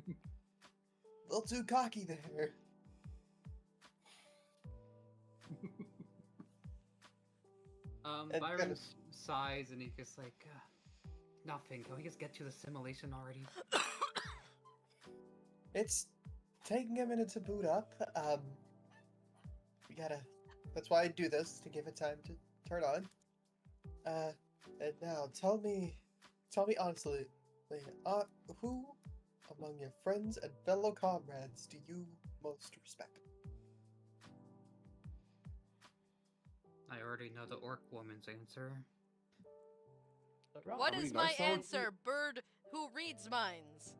A little too cocky there. And
Byron
kind of-
sighs and he's just like, nothing. Can we just get to the simulation already?
It's taking a minute to boot up. We gotta. That's why I do this, to give it time to turn on. And now tell me honestly, who among your friends and fellow comrades do you most respect?
I already know the orc woman's answer.
What
I
is
mean,
my
I saw it-
answer, bird who reads minds?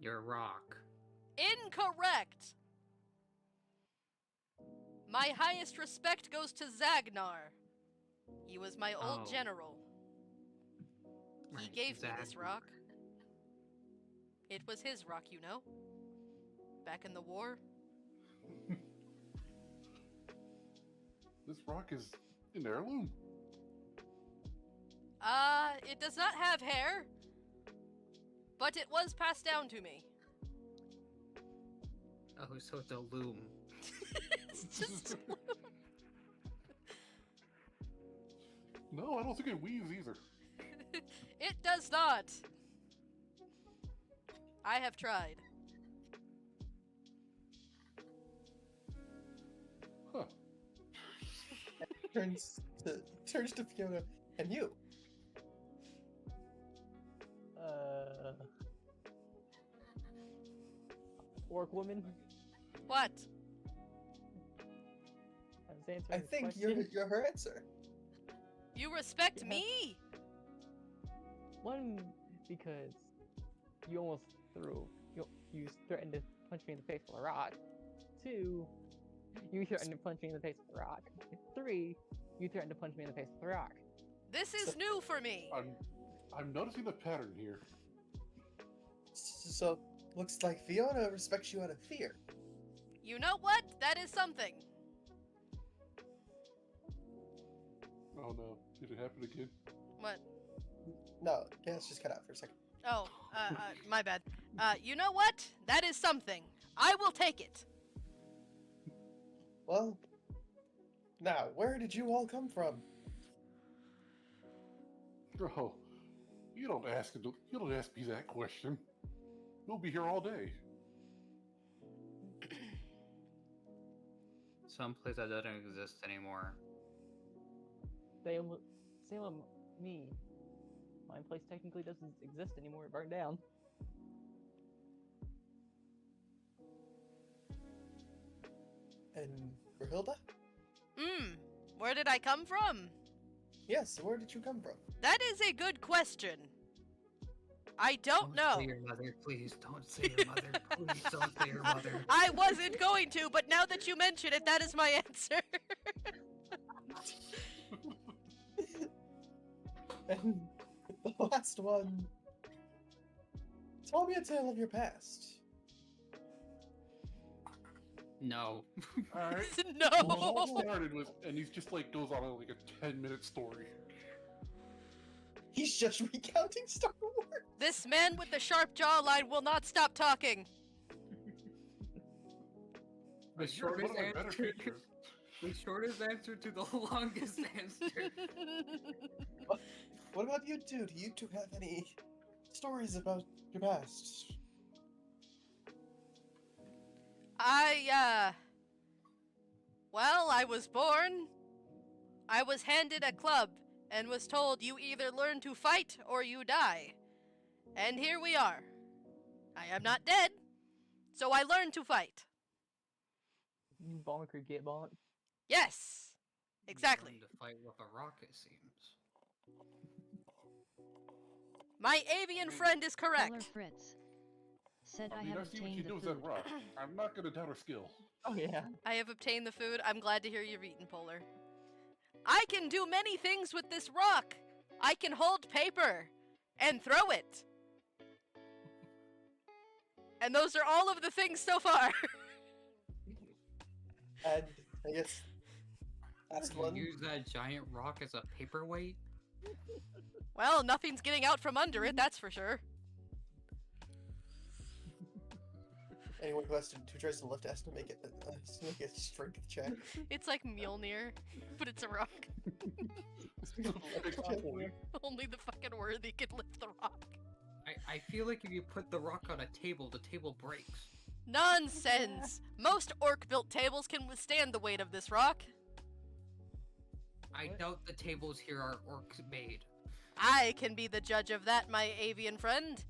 Your rock.
Incorrect! My highest respect goes to Zagnar. He was my old
Oh.
general. He
Right,
gave me this
Zagnar.
rock. It was his rock, you know. Back in the war.
This rock is an heirloom.
It does not have hair, but it was passed down to me.
Oh, so it's a loom.
It's just
No, I don't think it weaves either.
it does not. I have tried.
Huh.
Turns to Fiona and you.
Orc woman.
What?
I was answering
I
this
think
question.
you're her answer.
You respect
Yeah.
me?
One, because you almost you threatened to punch me in the face with a rock. Two, you threatened to punch me in the face with a rock. Three, you threatened to punch me in the face with a rock.
This is new for me.
I'm noticing a pattern here.
So looks like Fiona respects you out of fear.
You know what? That is something.
Oh no, did it happen again?
What?
No, yeah, let's just cut out for a second.
Oh, my bad. You know what? That is something. I will take it.
Well, now where did you all come from?
Oh, you don't ask me that question. We'll be here all day.
someplace that doesn't exist anymore.
Same with me. My place technically doesn't exist anymore. It burned down.
And Rahilda?
Where did I come from?
Yes, where did you come from?
That is a good question. I don't know.
Say your mother, please. Don't say your mother. Please don't say your mother.
I wasn't going to, but now that you mention it, that is my answer.
And the last one. Tell me a tale of your past.
No.
Alright.
No.
Well, it all started with, and he's just like goes on like a 10-minute story.
He's just recounting Star Wars.
This man with the sharp jawline will not stop talking.
The
You're one
shortest
of my better
answer.
pictures.
The shortest answer to the longest answer.
What about you two? Do you two have any stories about your past?
Well, I was born. I was handed a club and was told you either learn to fight or you die. And here we are. I am not dead, so I learned to fight.
Bonk or get bonked.
Yes, exactly.
Learn to fight with a rock, it seems.
My avian friend is
Polar
correct.
Fritz said
I
I
mean,
have
I see what you
obtained
do
the
with that
food.
rock. I'm not gonna doubt her skill.
Oh yeah.
I have obtained the food. I'm glad to hear you've eaten, Polar. I can do many things with this rock. I can hold paper and throw it. And those are all of the things so far.
And I guess last
You
one.
use that giant rock as a paperweight?
Well, nothing's getting out from under it, that's for sure.
Anyone who tries to lift has to make it strength check.
It's like Mjolnir, but it's a rock. Only the fucking worthy can lift the rock.
I feel like if you put the rock on a table, the table breaks.
Nonsense! Most orc-built tables can withstand the weight of this rock.
I
What?
doubt the tables here are orcs made.
I can be the judge of that, my avian friend.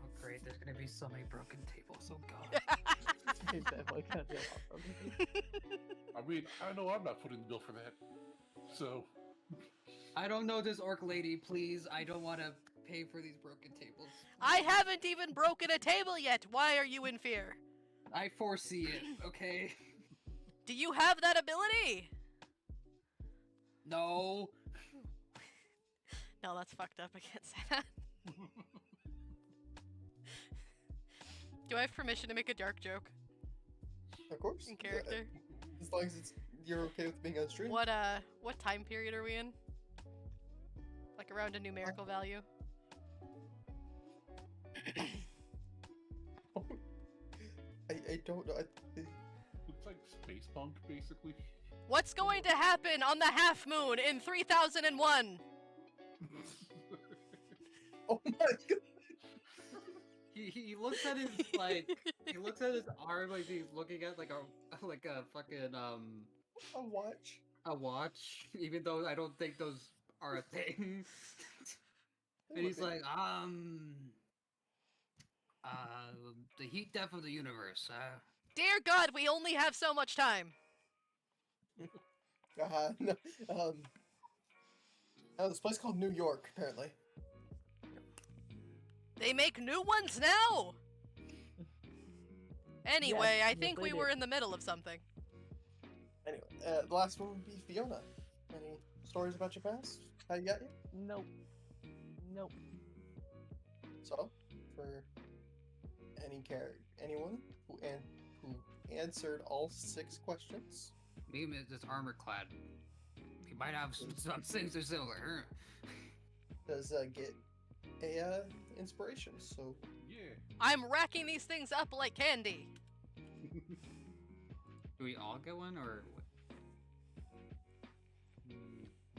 Oh great, there's gonna be so many broken tables, oh god.
It's definitely gonna be awesome.
I mean, I know I'm not footing the bill for that. So,
I don't know this orc lady, please. I don't want to pay for these broken tables.
I haven't even broken a table yet. Why are you in fear?
I foresee it, okay?
Do you have that ability?
No.
No, that's fucked up. I can't say that. Do I have permission to make a dark joke
Of course.
in character?
As long as you're okay with being on stream.
What time period are we in? Like around a numerical value?
I don't know.
looks like space punk, basically.
What's going to happen on the half moon in 3001?
Oh my god.
He looks at his he looks at his arm like he's looking at like a fucking
A watch.
a watch, even though I don't think those are a thing. And he's like, the heat death of the universe.
Dear God, we only have so much time.
No, oh, this place called New York, apparently.
They make new ones now. Anyway, I
yes,
think
they
we
do.
were in the middle of something.
Anyway, the last one would be Fiona. Any stories about your past? How you got you?
Nope. Nope.
So, for anyone who answered all 6 questions,
Meme is just armor clad. He might have some things are similar.
does get a inspiration. So,
Yeah.
I'm racking these things up like candy.
Do we all get one or?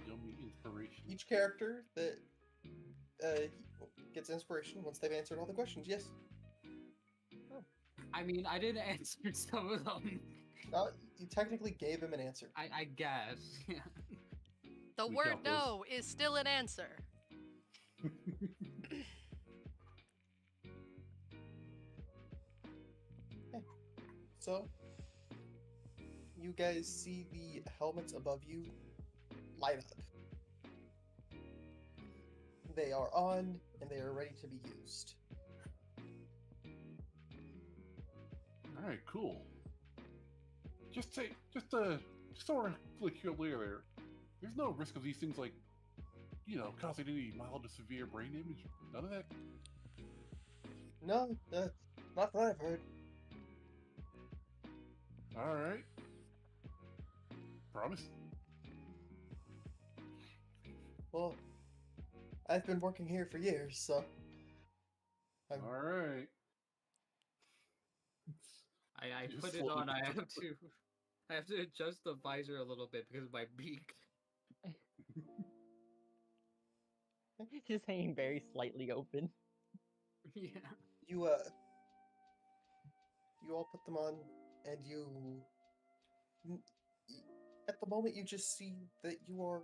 Yummy inspiration.
each character that gets inspiration once they've answered all the questions. Yes.
I mean, I didn't answer some of them.
you technically gave him an answer.
I guess. Yeah.
The
We
word
count those.
no is still an answer.
So, you guys see the helmets above you light up. They are on and they are ready to be used.
All right, cool. Just so we're like clear there. There's no risk of these things like, causing any mild to severe brain damage. None of that.
No, not that I've heard.
All right. Promise.
Well, I've been working here for years, so.
All right.
I
Just
put it
slowly
on. I
put
have to adjust the visor a little bit because of my beak.
Just hanging very slightly open.
Yeah.
You all put them on, and at the moment you just see that you are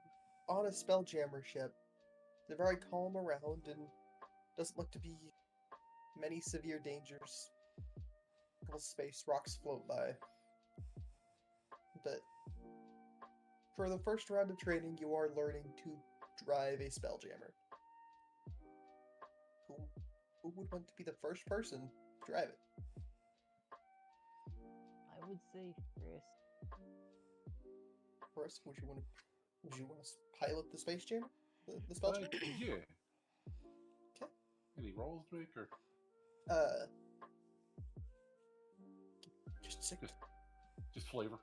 on a Spelljammer ship. They're very calm around, and doesn't look to be many severe dangers. Couple space rocks float by. But for the first round of training, you are learning to drive a Spelljammer. Who would want to be the first person to drive it?
I would say Chris.
First, would you want to pilot the space jammer? The Spelljammer?
Yeah.
Okay.
Any rolls to make or
Just a second.
just flavor?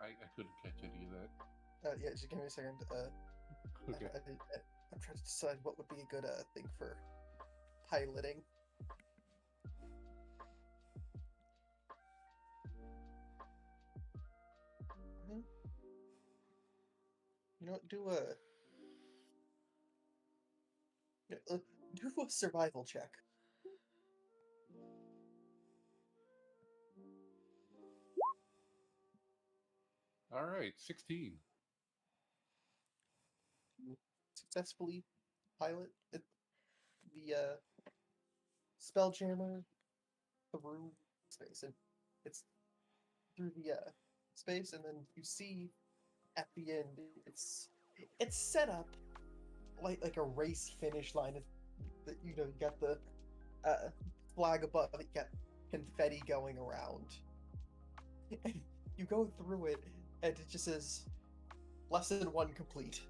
I couldn't catch any of that.
Yeah, just give me a second.
Okay.
I'm trying to decide what would be a good thing for piloting. Mhm. You know what? Do a survival check.
All right, 16.
Successfully pilot the Spelljammer through space, and it's through the space, and then you see at the end it's set up like a race finish line. That you got the flag above it, you got confetti going around. And you go through it, and it just says lesson 1 complete.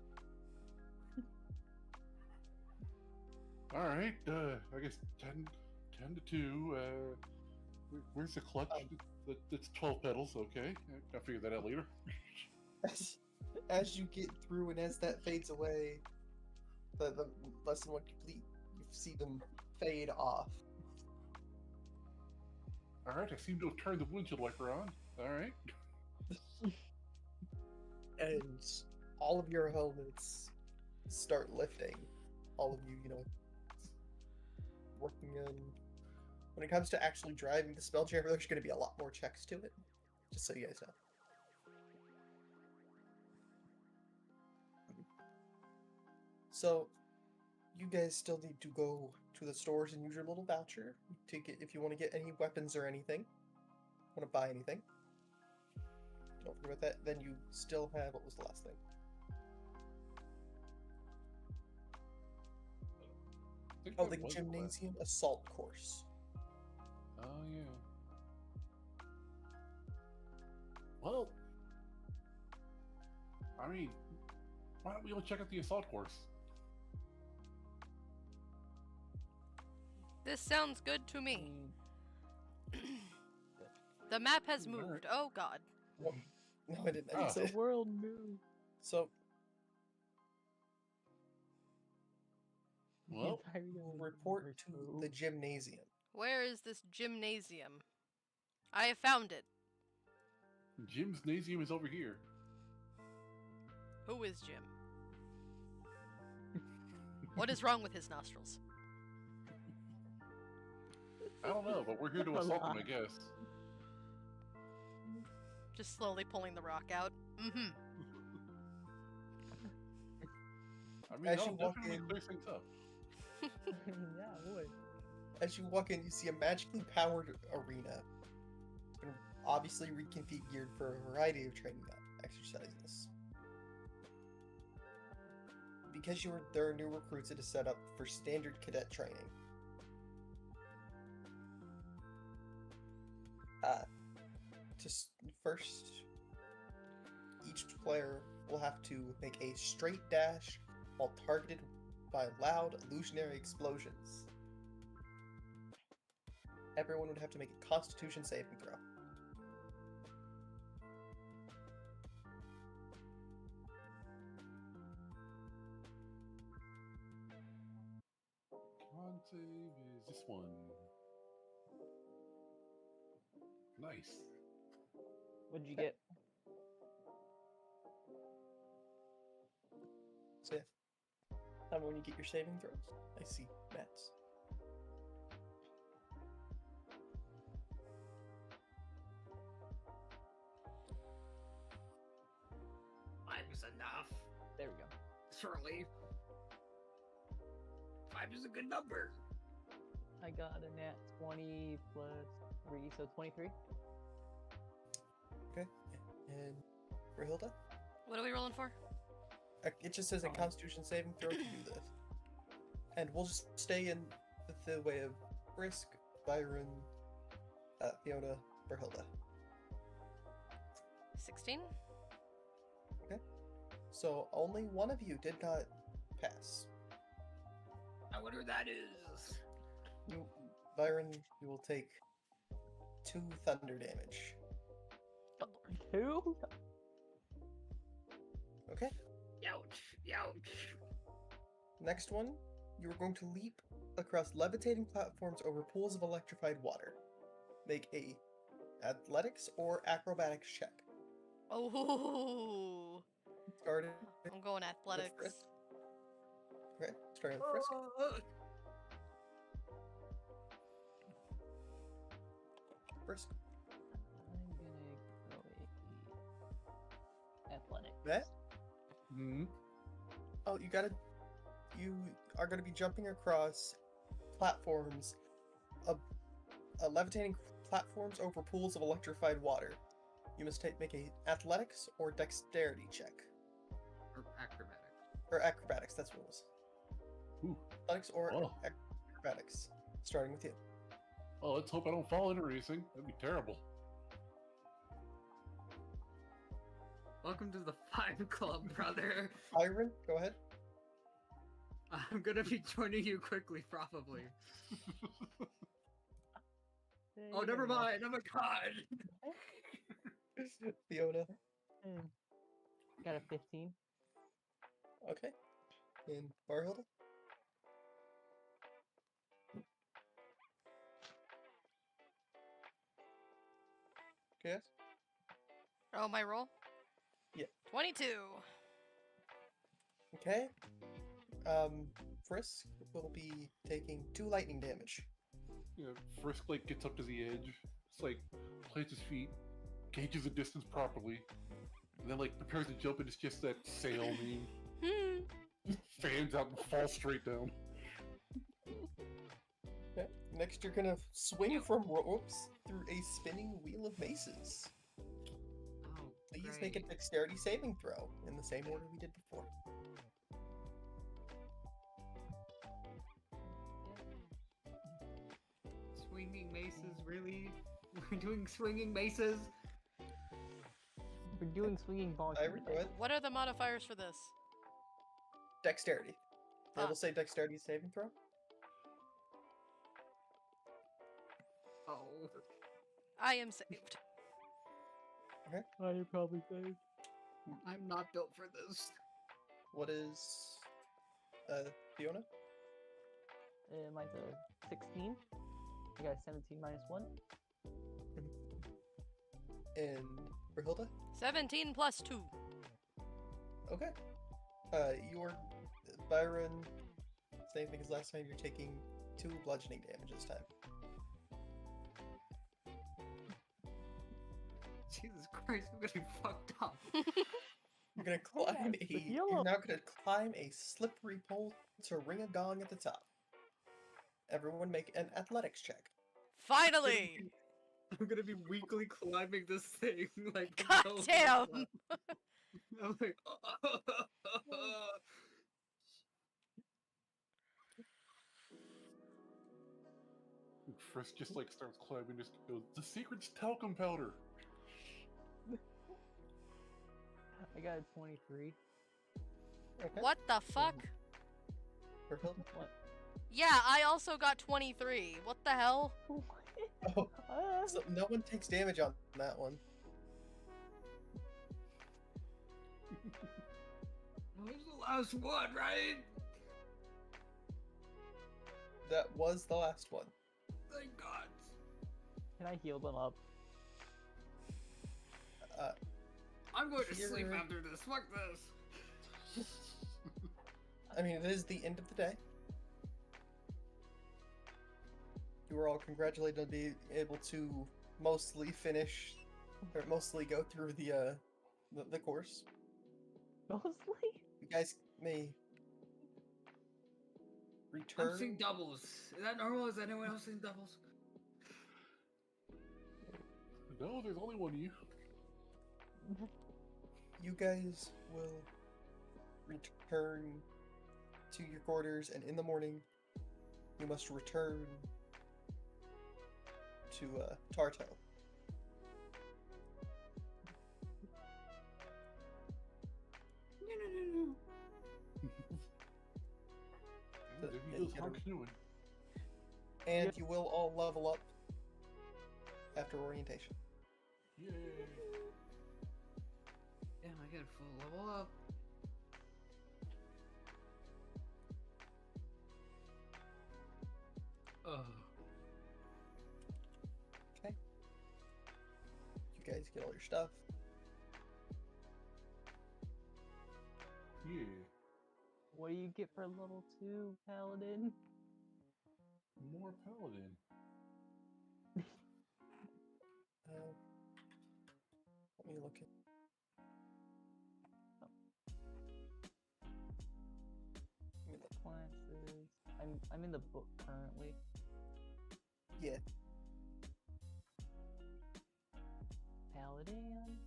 All right, I guess 10 to 2. Where's the clutch? That's 12 pedals. Okay, I'll figure that out later.
As you get through and as that fades away, the lesson 1 complete, you see them fade off.
All right, I seem to have turned the windshield wiper on. All right.
And all of your helmets start lifting. All of you, working in. When it comes to actually driving the Spelljammer, there's going to be a lot more checks to it. Just so you guys know. So, you guys still need to go to the stores and use your little voucher to get if you want to get any weapons or anything. Want to buy anything? Don't forget that. Then you still have, what was the last thing?
I think
Oh,
that
the
was
gymnasium assault course.
Oh yeah. Well, I mean, why don't we go check out the assault course?
This sounds good to me.
Mm,
The map has
Alright.
moved. Oh god.
No, I didn't. I
Ah.
didn't say
the
it.
world moved.
So,
The
Well,
entire
report
universe
to
moved.
the gymnasium.
Where is this gymnasium? I have found it.
Jim's Nasium is over here.
Who is Jim? What is wrong with his nostrils?
I don't know, but we're here to
A
assault them, I
lot.
guess.
Just slowly pulling the rock out. Mm-hmm.
I mean,
As
that'll
you walk
definitely
in-
clear things up.
Yeah, boy.
As you walk in, you see a magically powered arena. It's been obviously reconfigured for a variety of training exercises. Because there are new recruits, it is set up for standard cadet training. First, each player will have to make a straight dash while targeted by loud illusionary explosions. Everyone would have to make a Constitution saving throw.
Con save is this one. Nice.
What'd you get?
So yeah. Tell me when you get your saving throws. I see Matt's.
Five is enough.
There we go.
Surely. Five is a good number.
I got a nat 20 plus 3, so 23.
Okay. And Rahilda?
What are we rolling for?
It just says a Constitution saving throw to do this. And we'll just stay in the way of Brisk, Byron, Fiona, Rahilda.
16?
So only one of you did not pass.
I wonder who that is.
Byron, you will take 2 thunder damage.
Oh, Lord.
2?
Okay.
Youch. Youch.
Next one, you are going to leap across levitating platforms over pools of electrified water. Make a athletics or acrobatics check.
Oh,
Starting
I'm going
with
athletics.
Frisk. Okay, starting with Frisk. Frisk.
I'm gonna go athletic.
Matt?
Hmm.
Oh, you are gonna be jumping across platforms, levitating platforms over pools of electrified water. You must make a athletics or dexterity check.
Or acrobatics.
Or acrobatics, that's what it was.
Ooh.
Athletics or
Oh.
acrobatics. Starting with you.
Oh, let's hope I don't fall into racing. That'd be terrible.
Welcome to the Five Club, brother.
Byron, go ahead.
I'm gonna be joining you quickly, probably. Oh, never mind. I'm a god.
Fiona.
Got a 15.
Okay. And Barhilda? Okay.
Oh, my roll?
Yeah.
22.
Okay. Frisk will be taking 2 lightning damage.
Yeah, Frisk like gets up to the edge. It's like plants his feet, gauges the distance properly, and then like prepares to jump, and it's just that sail meme.
Hmm.
Just fans out and falls straight down.
Okay. Next, you're gonna swing from ropes through a spinning wheel of maces.
Oh,
Please make a
great.
dexterity saving throw in the same order we did before.
Swinging maces, really? We're doing swinging maces?
We're doing swinging balls.
Byron, go ahead.
What are the modifiers for this?
Dexterity. They
Ah.
will say dexterity saving throw.
Oh.
I am saved.
Oh, you're probably safe.
I'm not built for this.
What is Fiona?
Mine's a 16. I got a 17 minus 1.
And Rahilda?
17 plus 2.
Okay. You're Byron. Same thing as last time. You're taking 2 bludgeoning damage this time.
Christ, I'm getting fucked up.
You're gonna climb
Yes,
a.
the
You're
yellow.
now gonna climb a slippery pole to ring a gong at the top. Everyone make an athletics check.
Finally!
I'm gonna be weakly climbing this thing like.
God
no-
damn!
I'm like.
And Frisk just like starts climbing, just goes, "The secret's talcum powder."
I got a 23.
Okay.
What the fuck?
For Hilda?
What?
Yeah, I also got 23. What the hell?
Oh,
Ah.
so no one takes damage on that one.
That was the last one, right?
That was the last one.
Thank God.
Can I heal them up?
I'm going to sleep
Here-
after this. Fuck this.
I mean, it is the end of the day. You were all congratulated on being able to mostly finish, or mostly go through the course.
Mostly?
You guys may return.
I'm seeing doubles. Is that normal? Is anyone else seeing doubles?
No, there's only one of you.
You guys will return to your quarters, and in the morning, you must return to Tarto.
There
and
he goes,
get a-
hard canoeing.
And
Yep.
you will all level up after orientation.
Yay!
Damn, I get a full level up. Oh.
Okay. You guys get all your stuff.
Yeah.
What do you get for level 2, Paladin?
More paladin.
Let me look at. Let me look.
Classes. I'm in the book currently.
Yeah.
Paladin.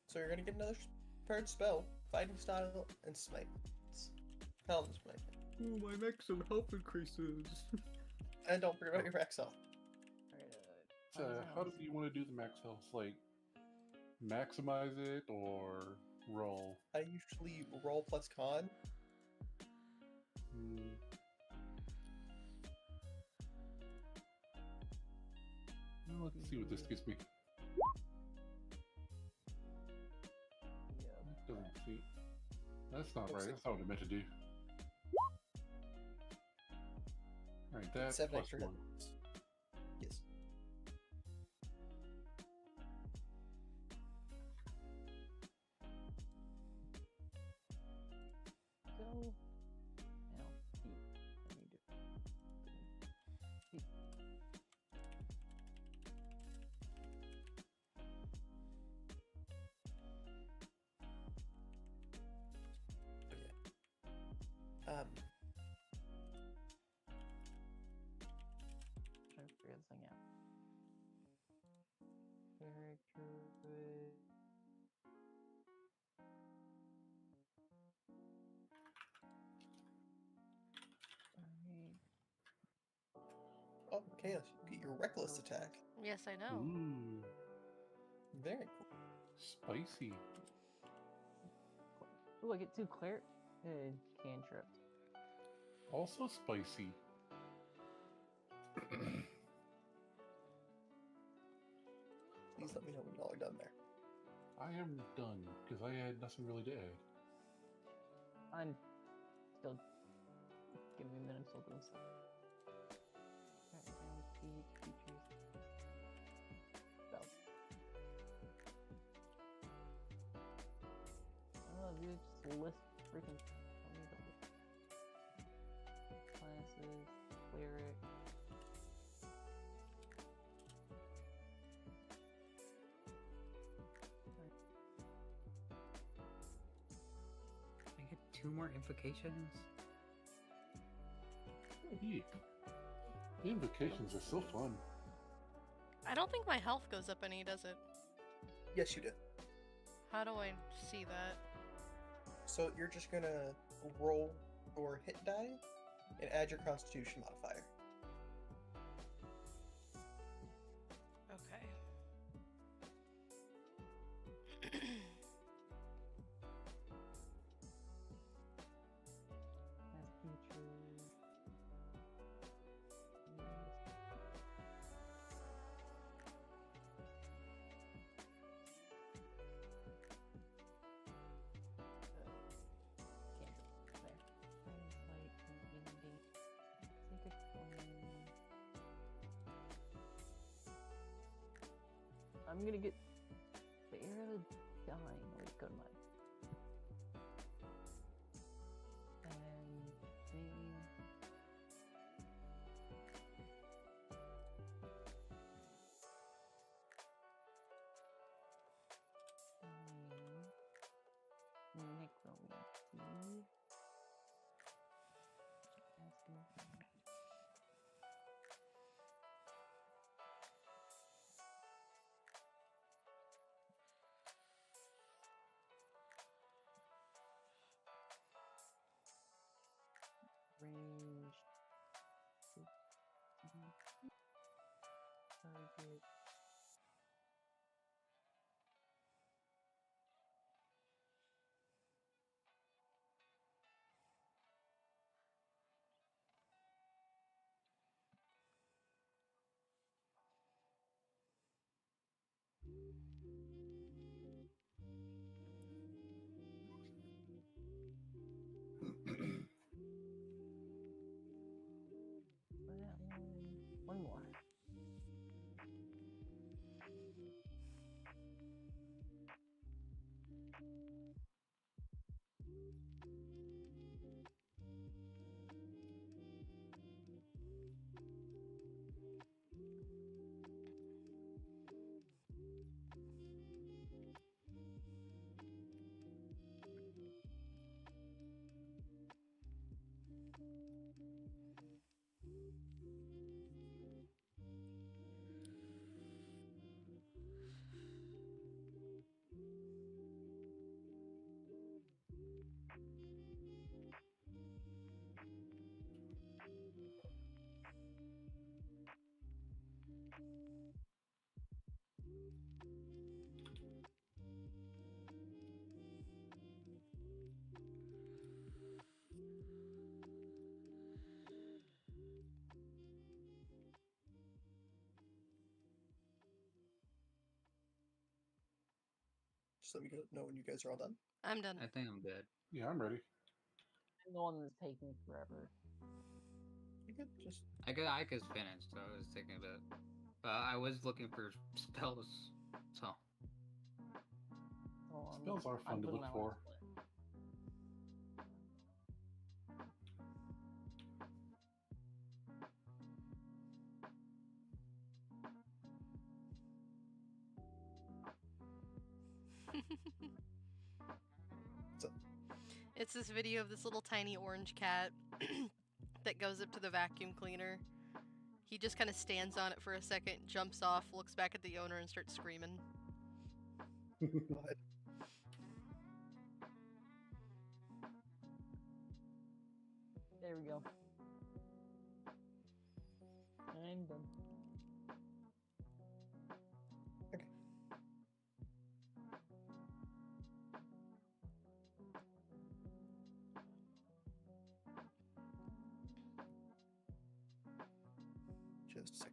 So you're gonna get another paired spell, fighting style, and smite. Paladin smite.
Ooh, my maximum health increases.
And don't forget about your max health.
So, how do you want to do the max health? Like, maximize it or roll?
I usually roll plus con.
Hmm. Well, let's see what this gives me.
Yeah.
Doesn't see. That's not
Looks
right.
like-
That's not what I meant to do. Alright, that's
7
plus
extra
1.
hits. Yes.
Go. Now, feet. I need to. Feet.
Um,
Trying to figure this thing out. Character with. Alright.
oh, Chaos, you get your reckless attack.
Yes, I know.
Ooh,
Very cool.
spicy.
Ooh, I get 2 cleric cantrips.
Also spicy.
Please let me know when y'all are done there.
I am done because I had nothing really to add.
I'm still. Give me a minute, I'm still doing stuff. Alright, features. Spells. Oh, dude, just list freaking. Tell me the list. Classes, cleric.
2 more invocations.
Yeah. Invocations are so fun.
I don't think my health goes up any, does it?
Yes, you did.
How do I see that?
So you're just gonna roll your hit die and add your Constitution modifier.
Okay.
As features. I'm gonna get the air of the dying. Wait, go to mine. And maybe. Necromancy. Range. Target. One more.
Just let me know when you guys are all done.
I'm done.
I think I'm good.
Yeah, I'm ready.
I'm the one that's taking forever.
You could just
I could finish, so I was taking a bit. I was looking for spells, so.
So
Spells are fun to
putting
look
my
for.
last one.
So-
It's this video of this little tiny orange cat that goes up to the vacuum cleaner. He just kind of stands on it for a second, jumps off, looks back at the owner, and starts screaming.
go ahead.
There we go. I'm done.
Okay. Just a second.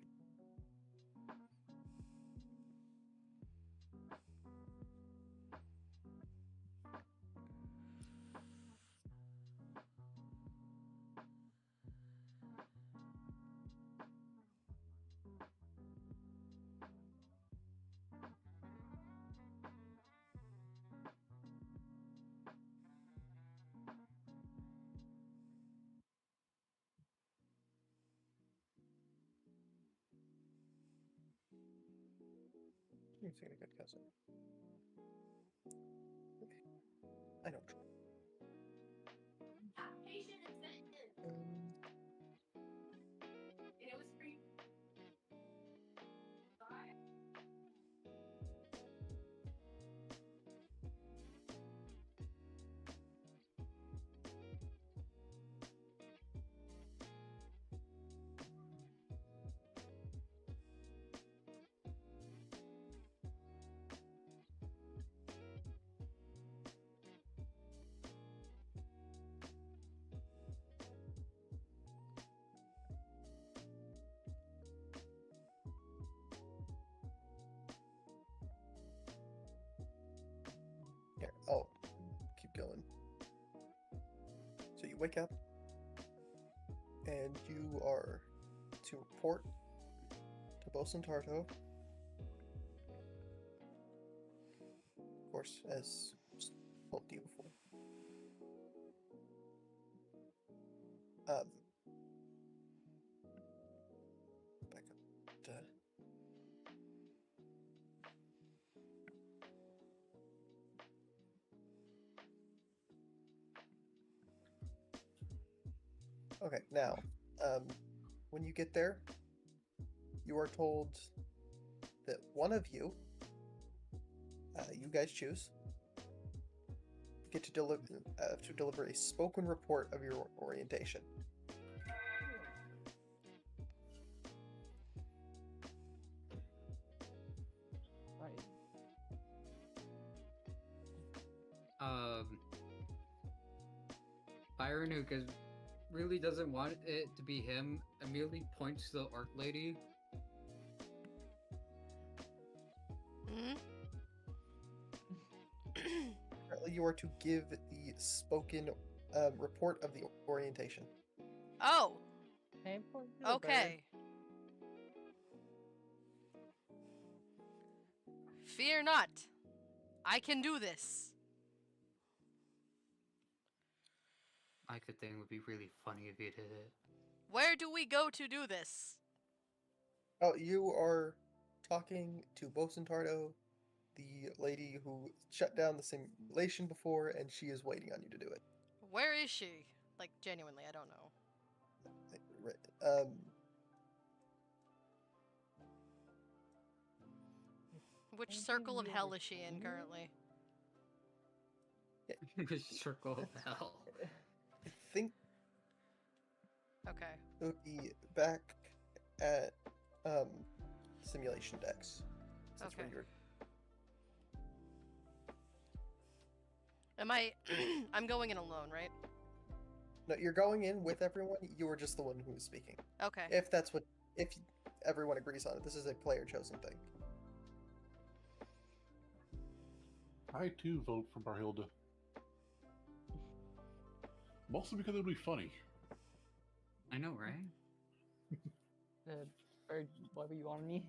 You're saying a good cousin. Okay. I know. you wake up, and you are to report to Bosun Tarto. Of course, as told to you before. Back up to... Okay, now, when you get there, you are told that one of you, you guys choose, get to deliver a spoken report of your orientation.
Right.
Byron, who really doesn't want it to be him, immediately points to the orc lady.
Hmm?
Currently, you are to give the spoken report of the orientation.
Oh,
Can I point to the bird?
okay. Fear not. I can do this.
I could think it would be really funny if you did it.
Where do we go to do this?
Oh, you are talking to Bosun Tardo, the lady who shut down the simulation before, and she is waiting on you to do it.
Where is she? Like, genuinely, I don't know. Which
Anything
circle of
you
hell
ever
is she in
seen?
currently?
Circle of hell.
I think
Okay.
it would be back at simulation decks. Since where
Okay.
you're...
Am I... I'm going in alone, right?
No, you're going in with everyone. You were just the one who was speaking.
Okay.
If everyone agrees on it, this is a player chosen thing.
I too vote for Barhilda. Mostly because it would be funny.
I know, right?
Bird, what were you on me?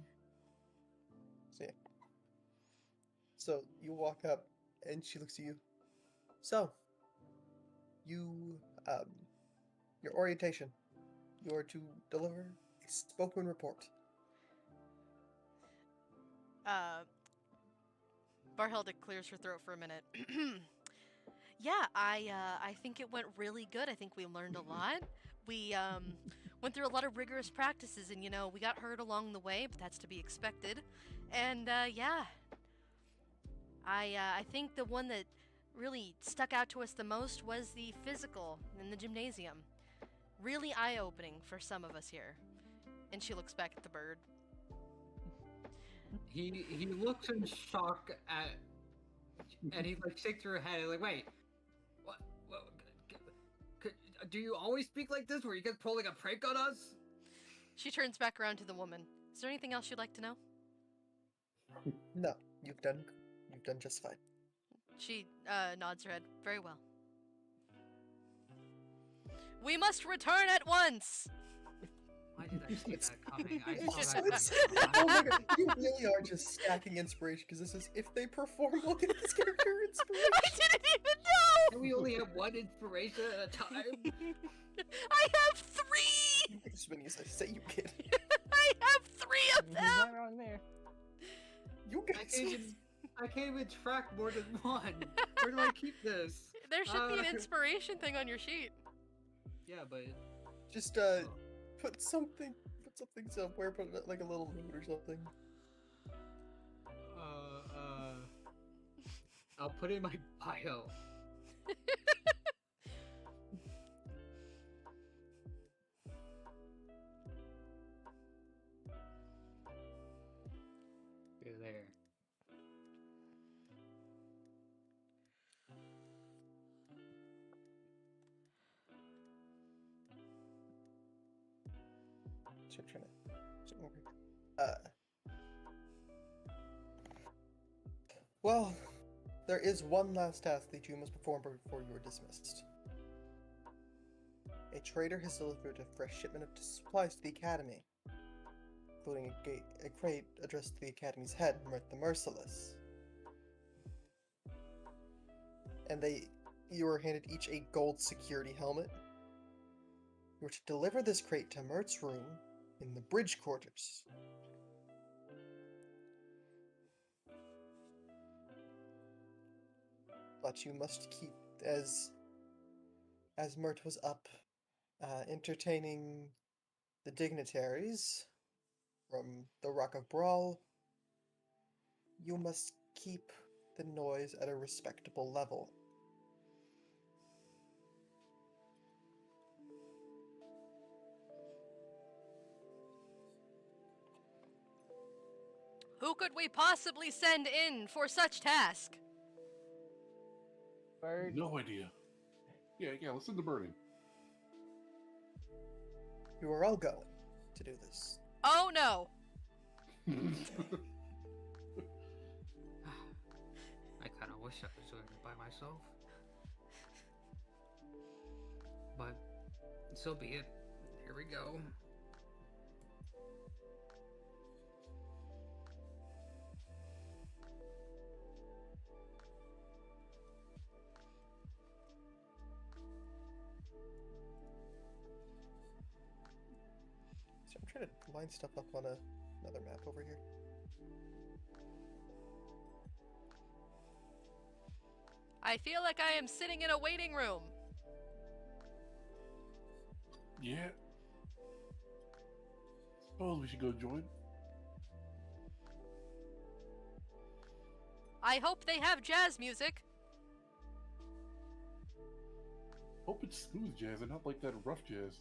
So yeah. So you walk up, and she looks at you. So, you your orientation. You are to deliver a spoken report.
Barhilda clears her throat for a minute. Yeah, I think it went really good. I think we learned a lot. We went through a lot of rigorous practices, and we got hurt along the way, but that's to be expected. And yeah, I think the one that really stuck out to us the most was the physical in the gymnasium. Really eye-opening for some of us here. And she looks back at the bird.
He looks in shock at, and he like shakes her head like, wait, what do you always speak like this? Were you guys pulling a prank on us?
She turns back around to the woman. Is there anything else you'd like to know?
No, you've done just fine.
She nods her head. Very well. We must return at once!
Why did I see
It's-
that coming? I
it's-
saw
it's-
that
Oh
coming.
my god, you really are just stacking inspiration because this is if they perform, look at this character inspiration.
I didn't even know!
And we only have one inspiration at a time.
I have 3!
As many as I say you can.
I have 3 of
He's
them!
not wrong there.
You guys.
I can't even track more than one. Where do I keep this?
There should be an
Uh,
inspiration thing on your sheet.
Yeah, but
Just put something somewhere. Put like a little note or something.
I'll put in my bio. You're there.
So I'm trying to. Well, there is one last task that you must perform before you are dismissed. A trader has delivered a fresh shipment of supplies to the Academy, including a crate addressed to the Academy's head, Mert the Merciless. And you were handed each a gold security helmet. You were to deliver this crate to Mert's room in the bridge quarters. But you must keep, as Mert was up entertaining the dignitaries from the Rock of Brawl, you must keep the noise at a respectable level.
Who could we possibly send in for such task?
Bird.
No idea. Yeah, let's send the bird
You are all going to do this.
Oh no!
in.
I kind of wish I was doing it by myself. But so be it. Here we go.
So I'm trying to line stuff up on another map over here.
I feel like I am sitting in a waiting room.
Yeah. Suppose we should go join.
I hope they have jazz music.
Hope it's smooth jazz and not like that rough jazz.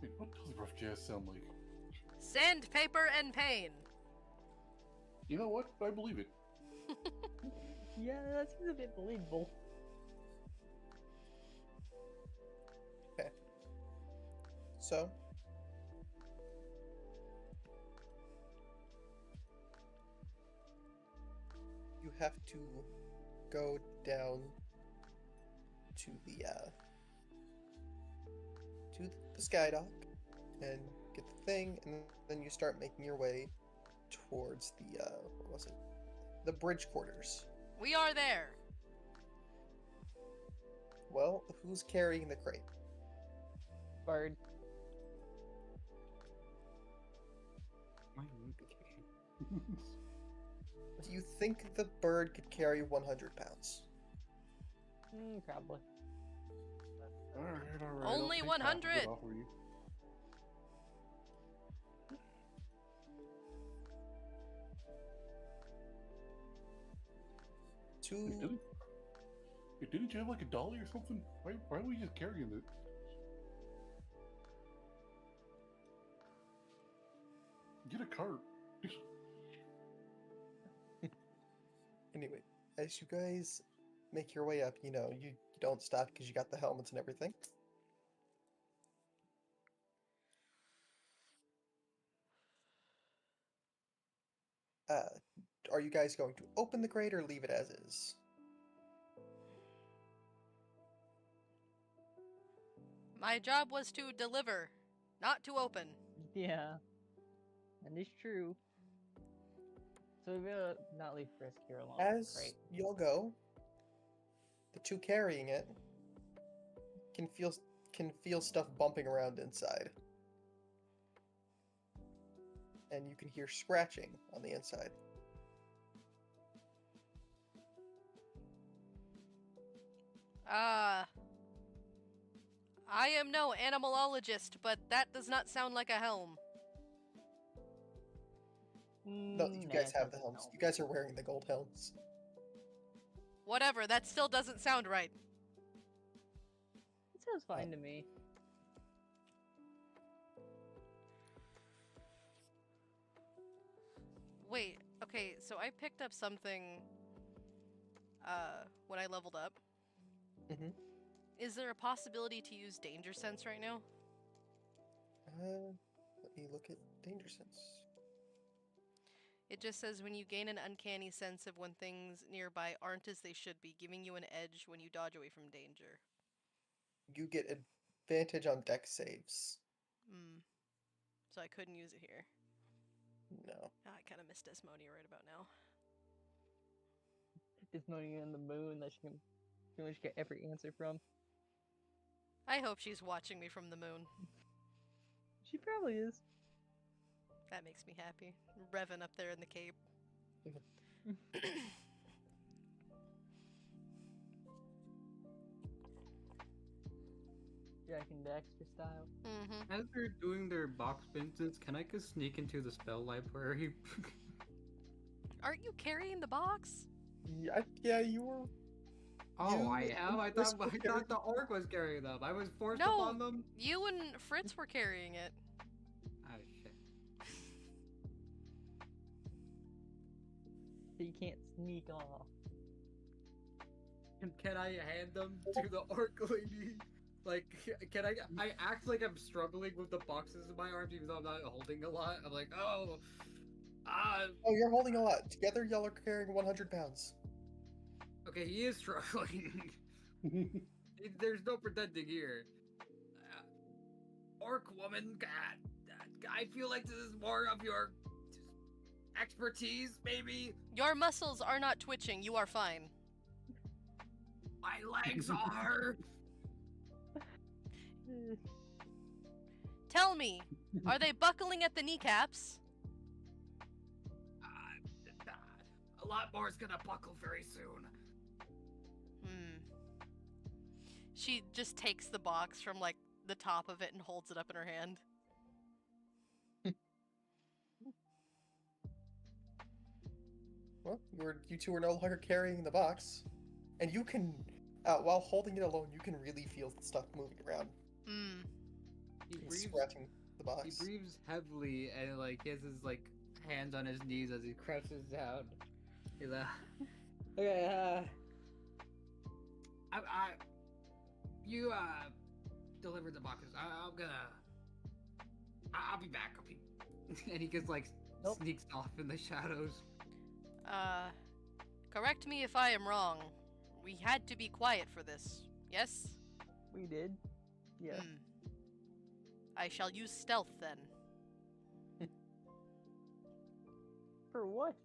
Wait, what does rough jazz sound like?
Sandpaper and pain.
You know what? I believe it.
Yeah, that seems a bit believable.
So, you have to go down to the skydock and get the thing, and then you start making your way towards the what was it? The bridge quarters.
We are there.
Well, who's carrying the crate?
Bird.
Do you think the bird could carry 100 pounds?
Probably.
Alright.
Only
I'll take half of
100.
it off of you.
Two.
Didn't you have like a dolly or something? Why are we just carrying it? Get a cart.
Anyway, as you guys make your way up, you don't stop because you got the helmets and everything. Are you guys going to open the crate or leave it as is?
My job was to deliver, not to open.
Yeah. And it's true. So we're gonna not leave Frisk here alone.
As
Right.
y'all go, the two carrying it can feel stuff bumping around inside. And you can hear scratching on the inside.
I am no animalologist, but that does not sound like a helm.
No, you guys have the helms. You guys are wearing the gold helms.
Whatever, that still doesn't sound right.
It sounds fine to me.
Wait, okay, so I picked up something when I leveled up.
Mhm.
Is there a possibility to use danger sense right now?
Let me look at danger sense.
It just says when you gain an uncanny sense of when things nearby aren't as they should be, giving you an edge when you dodge away from danger.
you get advantage on deck saves.
Hmm. So I couldn't use it here.
No.
I kind of miss Desmonia right about now.
It's not even the moon that she can pretty much get every answer from.
I hope she's watching me from the moon.
She probably is.
That makes me happy. Revving up there in the cape.
Jack and Daxter style.
Mm-hmm.
As they're doing their box business, can I just sneak into the spell library?
Aren't you carrying the box?
Yeah, you were.
Oh,
You
I am. I
Fritz
thought
were carrying-
the orc was carrying them. I was forced
No.
upon them.
You and Fritz were carrying it.
Oh shit.
So you can't sneak off.
Can I hand them to the orc lady? Like, can I? I act like I'm struggling with the boxes in my arms, even though I'm not holding a lot. I'm like, oh,
Oh, you're holding a lot. Together, y'all are carrying 100 pounds.
okay, he is struggling. There's no pretending here. Orc woman, God, I feel like this is more of your expertise, maybe.
Your muscles are not twitching. You are fine.
My legs are.
Tell me, are they buckling at the kneecaps?
A lot more is gonna buckle very soon.
Hmm. She just takes the box from like the top of it and holds it up in her hand.
Well, you two are no longer carrying the box, and you can, while holding it alone, you can really feel the stuff moving around.
Hmm.
He
and
breathes.
scratching the
He
box.
breathes heavily and like he has his like hands on his knees as he crouches down. He's like,
Okay,
you delivered the boxes. I'm gonna. I'll be back. And he just like
Nope.
sneaks off in the shadows.
Correct me if I am wrong. We had to be quiet for this. Yes?
we did. Yeah.
Hmm. I shall use stealth then.
For what?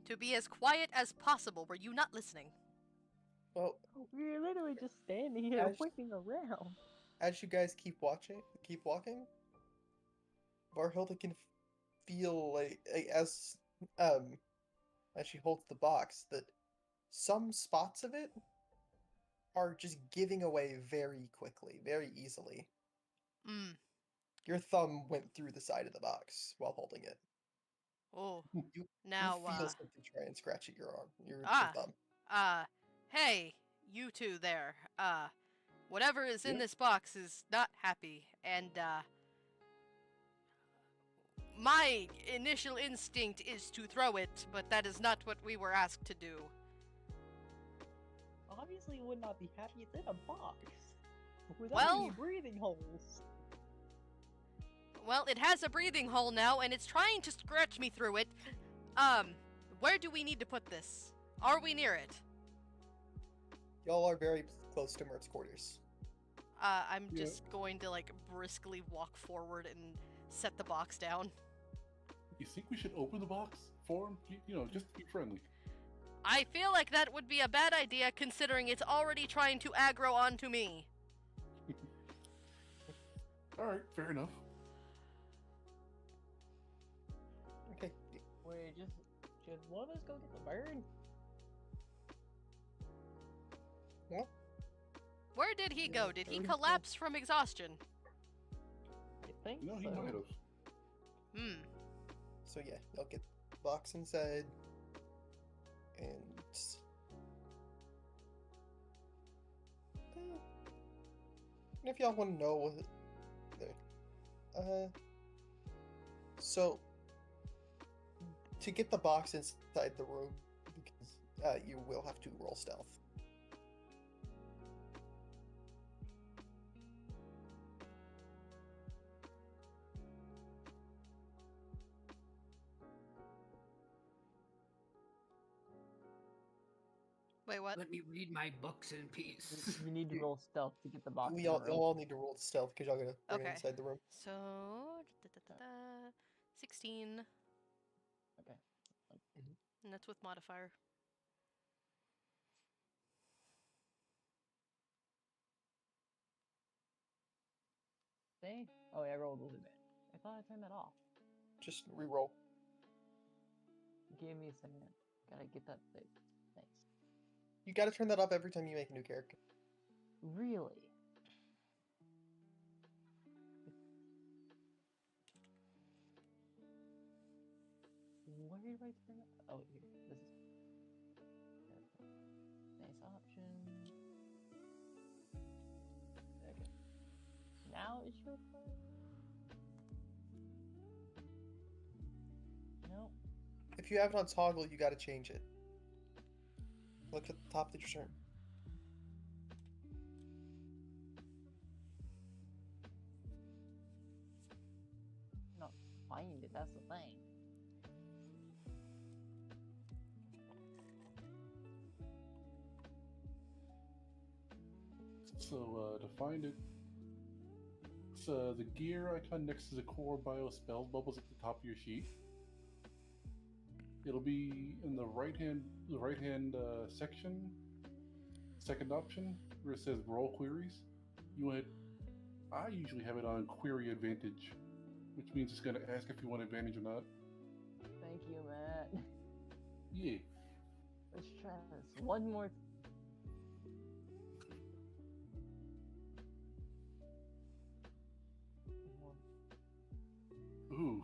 To be as quiet as possible. Were you not listening?
Well,
We were literally just standing here
Ash-
waiting around.
as you guys keep walking, Barhilda can feel like as she holds the box that some spots of it are just giving away very quickly, very easily.
Hmm.
Your thumb went through the side of the box while holding it.
Oh.
You,
Now,
you feel something try and scratch at your arm, your
Ah.
thumb.
Hey, you two there. Whatever is in
Yeah?
this box is not happy, and, my initial instinct is to throw it, but that is not what we were asked to do.
Obviously, it would not be happy. It's in a box. Without
Well-
any breathing holes.
Well, it has a breathing hole now, and it's trying to scratch me through it. Where do we need to put this? Are we near it?
Y'all are very close to Mert's quarters.
I'm
Yeah.
just going to, like, briskly walk forward and set the box down.
You think we should open the box for him? You know, just to be friendly.
I feel like that would be a bad idea considering it's already trying to aggro onto me.
All right, fair enough.
Okay.
Wait, should one of us go get the bird?
Where did he go?
Yeah,
Did he
very
collapse from exhaustion?
I think
You know, he
so.
might have.
Hmm.
So yeah, y'all get the box inside, and if y'all want to know what, so to get the box inside the room, because you will have to roll stealth.
Wait, what?
Let me read my books in peace.
You need to
You-
roll stealth to get the box.
We
in
all,
the room.
you'll all need to roll stealth because y'all gotta bring it
Okay.
inside the room.
So, 16,
Okay.
and that's with modifier.
See? Oh, yeah, I rolled with advantage. I thought I turned that off.
Just re-roll.
Give me a second. Gotta get that thing. Thanks.
You gotta turn that off every time you make a new character.
Really? Where do I turn it? Oh, here. This is. Okay. Nice option. Okay. Now it should play. No.
If you have it on toggle, you gotta change it. Look at the top of your screen.
Not find it. That's the thing.
So to find it, it's the gear icon next to the core bio spell bubbles at the top of your sheet. It'll be in the right hand section, second option where it says roll queries. You want it, I usually have it on query advantage, which means it's going to ask if you want advantage or not.
Thank you, Matt.
Yeah.
Let's try this one more.
Ooh.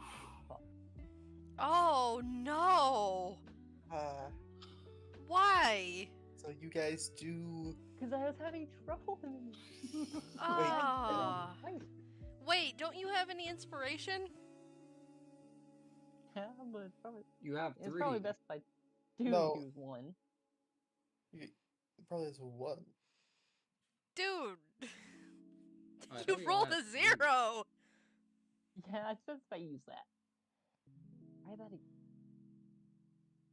Oh no! Why?
So you guys do.
Because I was having trouble.
Ah.
Thanks.
Wait, don't you have any inspiration?
Yeah, but it's probably,
You have
it's
3.
probably best if I do
No.
use one.
It probably has one.
Dude!
I
You
thought you
rolled
had
a
3.
0!
Yeah, it's best if I use that. Try that again.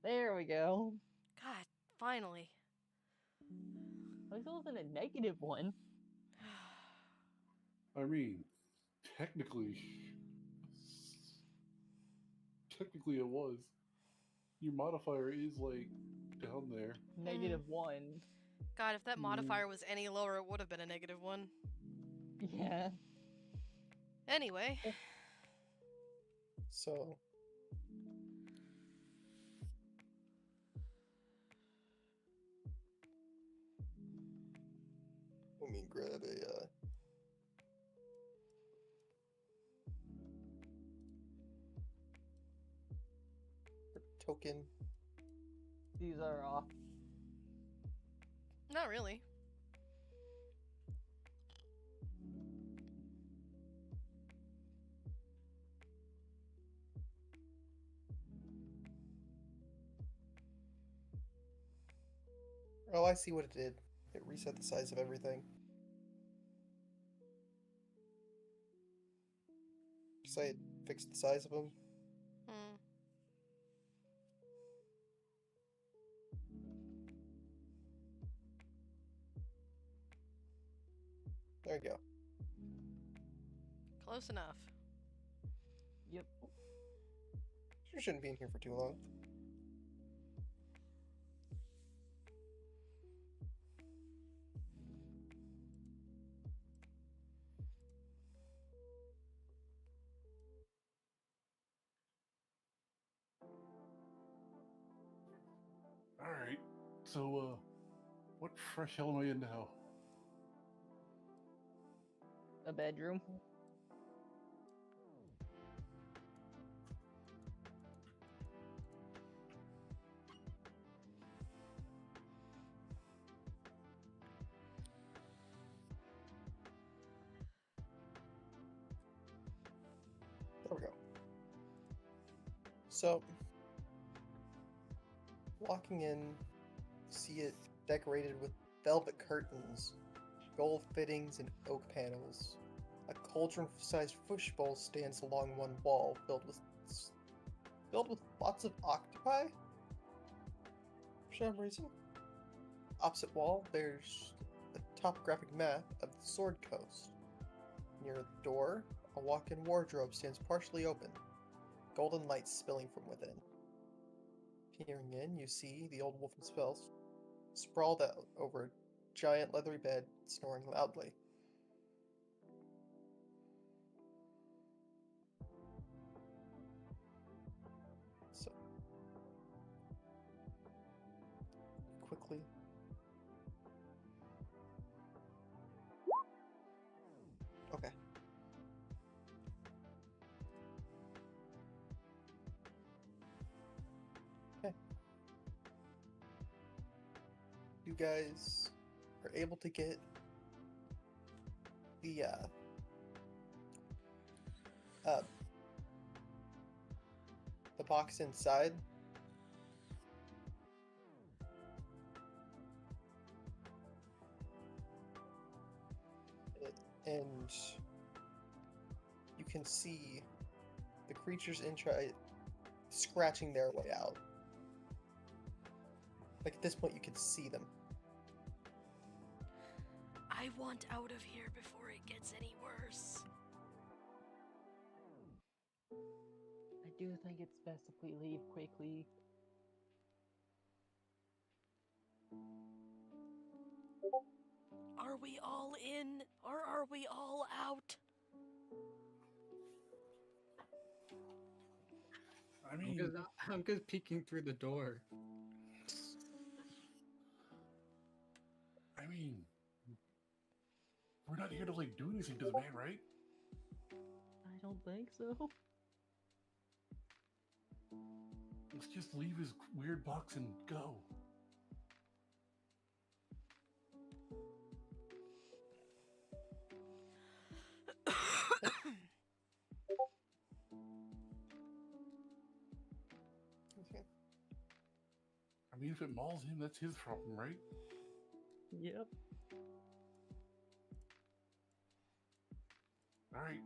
There we go.
God, finally.
At least it wasn't a negative one.
I mean, technically it was. Your modifier is like down there.
Negative one.
God, if that
Mm.
modifier was any lower, it would have been a negative 1.
Yeah.
Anyway.
So. Let me grab a. Token.
These are off.
Not really.
Oh, I see what it did. It reset the size of everything. So it fixed the size of them.
Hmm.
There you go.
Close enough.
Yep.
You shouldn't be in here for too long.
Alright. So, what fresh hell am I in now?
A bedroom.
There we go. So, walking in, see it decorated with velvet curtains, gold fittings, and oak panels. A cauldron-sized fishbowl stands along one wall, filled with lots of octopi. For some reason, opposite wall, there's a topographic map of the Sword Coast. Near the door, a walk-in wardrobe stands partially open, golden light spilling from within. Peering in, you see the old wolfen spells sprawled out over a giant leathery bed, snoring loudly. So, quickly. Okay. Okay. You guys are able to get the the box inside. And you can see the creatures scratching their way out. Like at this point, you can see them.
I want out of here before it gets any worse.
I do think it's best if we leave quickly.
Are we all in or are we all out?
I mean,
I'm just peeking through the door.
I mean, we're not here to like do anything to the man, right?
I don't think so.
Let's just leave his weird box and go.
Okay.
I mean, if it mauls him, that's his problem, right?
Yep.
All right.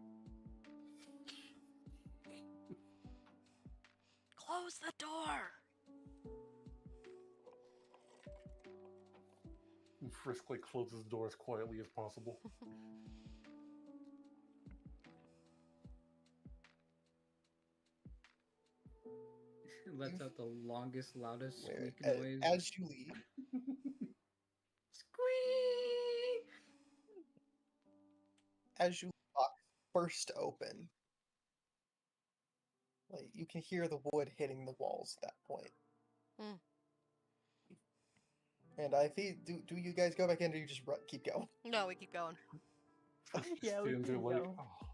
Close the door.
And Frisk like closes the door as quietly as possible.
Lets out the longest, loudest
Where,
squeak noise.
as you leave,
Squeak!
as you box burst open, like you can hear the wood hitting the walls at that point.
Hmm.
And I think, do you guys go back in or you just keep going?
No, we keep going.
Frisk
Yeah, we
stands there
can
like,
go.
oh.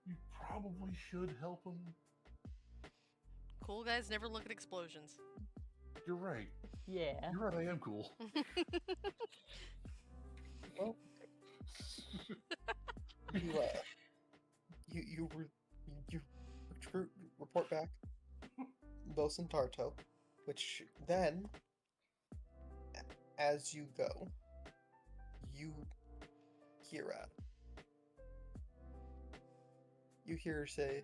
You probably should help him.
Cool guys never look at explosions.
You're right.
Yeah.
You're right, I am cool.
Well, you report back Bosun Tarto, which then, as you go, you hear her say,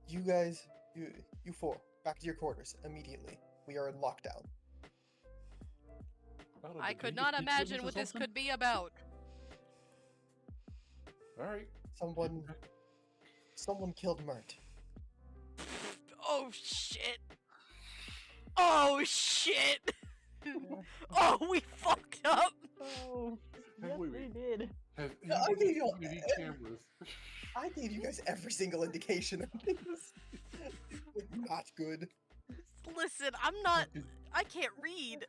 "You guys, you four, back to your quarters immediately. We are in lockdown."
Donald,
I
did
could
they
not
just keep
imagine
us or
what this
something?
could be about.
All right.
Someone killed Mert.
Oh shit. Oh shit. Oh, we fucked up.
Oh,
Hey,
yes,
wait,
we
wait.
did.
Has
No, I
anybody
gave you
seen any cameras?
I gave you guys every single indication of this. Not good.
Listen, I'm not. I can't read.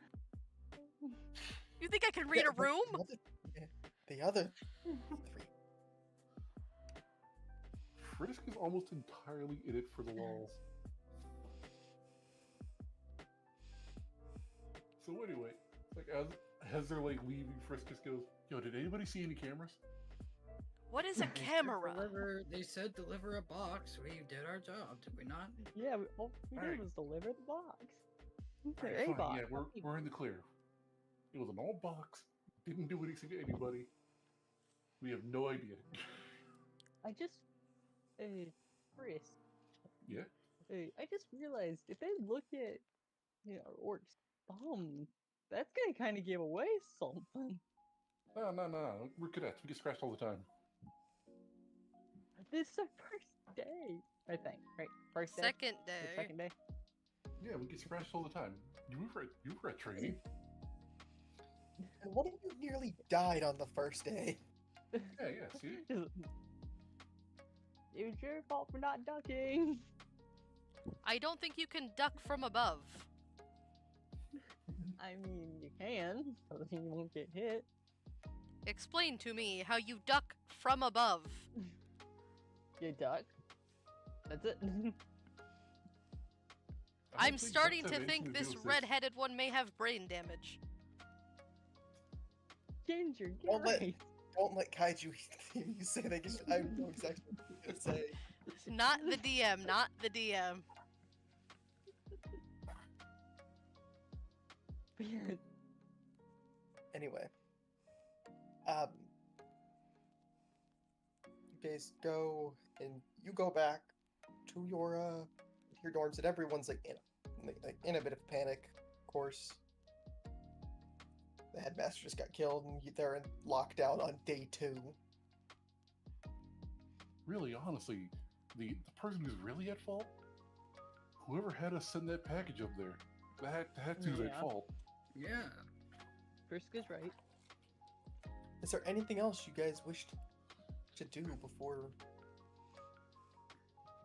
You think I can read
Yeah,
a
but
room?
The other three.
Frisk is almost entirely in it for the walls. So anyway, like as they're like leaving, Frisk just goes, "Yo, did anybody see any cameras?"
What is a
They said
camera?
They said deliver a box. We did our job, did we not?
Yeah, all we did
Alright.
was deliver the box.
Alright,
A
fine,
box.
yeah, we're in the clear. It was an old box. Didn't do anything to anybody. We have no idea.
I just, Chris,
Yeah.
I just realized if they look at Yeah, orcs bum. That's gonna kind of give away something.
No. We're cadets. We get scratched all the time.
This is our first day, I think. Right, first day.
Second
The
day.
second day.
Yeah, we get scratched all the time. You were at training.
And one of you nearly died on the first day.
Yeah. See.
It was your fault for not ducking.
I don't think you can duck from above.
I mean, you can, so that you won't get hit.
Explain to me how you duck from above.
You duck. That's it.
I
I'm
don't think
starting
ducks
to
have
think
anything to do
this
with
red-headed one may have brain damage.
Ginger, get
Don't let-
right.
Don't let Kaiju hear you say that. 'Cause I know exactly what you're gonna say.
Not the DM, not the DM.
Anyway, you guys go and you go back to your dorms, and everyone's like in a bit of panic, of course. The headmaster just got killed, and they're in lockdown on day 2.
Really, honestly, the person who's really at fault, whoever had us send that package up there, that dude's
Yeah.
at fault.
Yeah.
Friska's right.
Is there anything else you guys wish to do before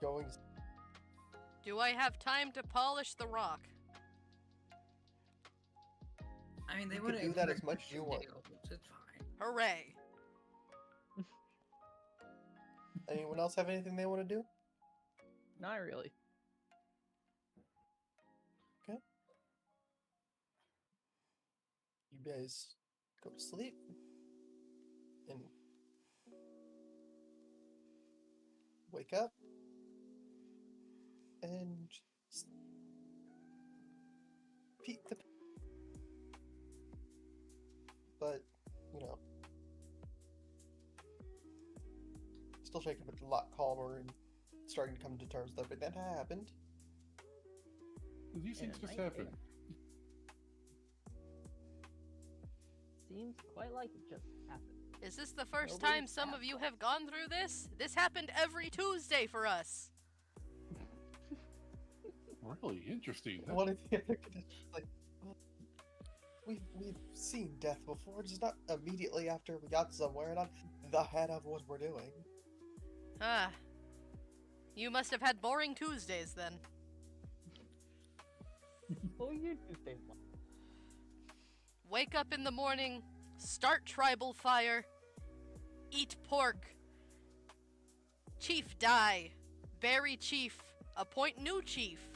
going?
Do I have time to polish the rock?
I mean, they
You
would
can do that as much as you want.
It's fine.
Hooray.
Anyone else have anything they want to do?
Not really.
You guys go to sleep and wake up and repeat the. But still shaking, but a lot calmer and starting to come to terms with everything that happened.
These things
Yeah,
just
I
happen.
think- Seems quite like it just happened.
Is this the first
Nobody
time some of you
asked.
have gone through this? This happened every Tuesday for us.
Really interesting. That-
One of the other cadets was like, "Well, we've seen death before, just not immediately after we got somewhere, and I'm the head of what we're doing."
Ah. You must have had boring Tuesdays then.
Oh, you do things like
Wake up in the morning, start tribal fire, eat pork, chief die, bury chief, appoint new chief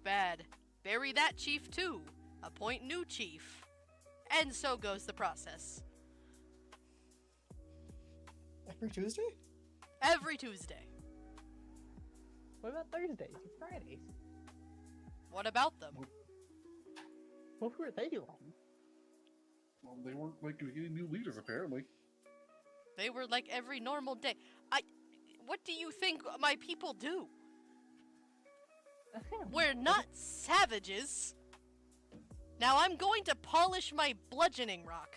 bad, bury that chief too, appoint new chief, and so goes the process.
Every Tuesday?
Every Tuesday.
What about Thursdays or Fridays?
What about them?
What were they like?
Well, they weren't like getting new leaders apparently.
They were like every normal day. What do you think my people do? We're not savages. Now I'm going to polish my bludgeoning rock.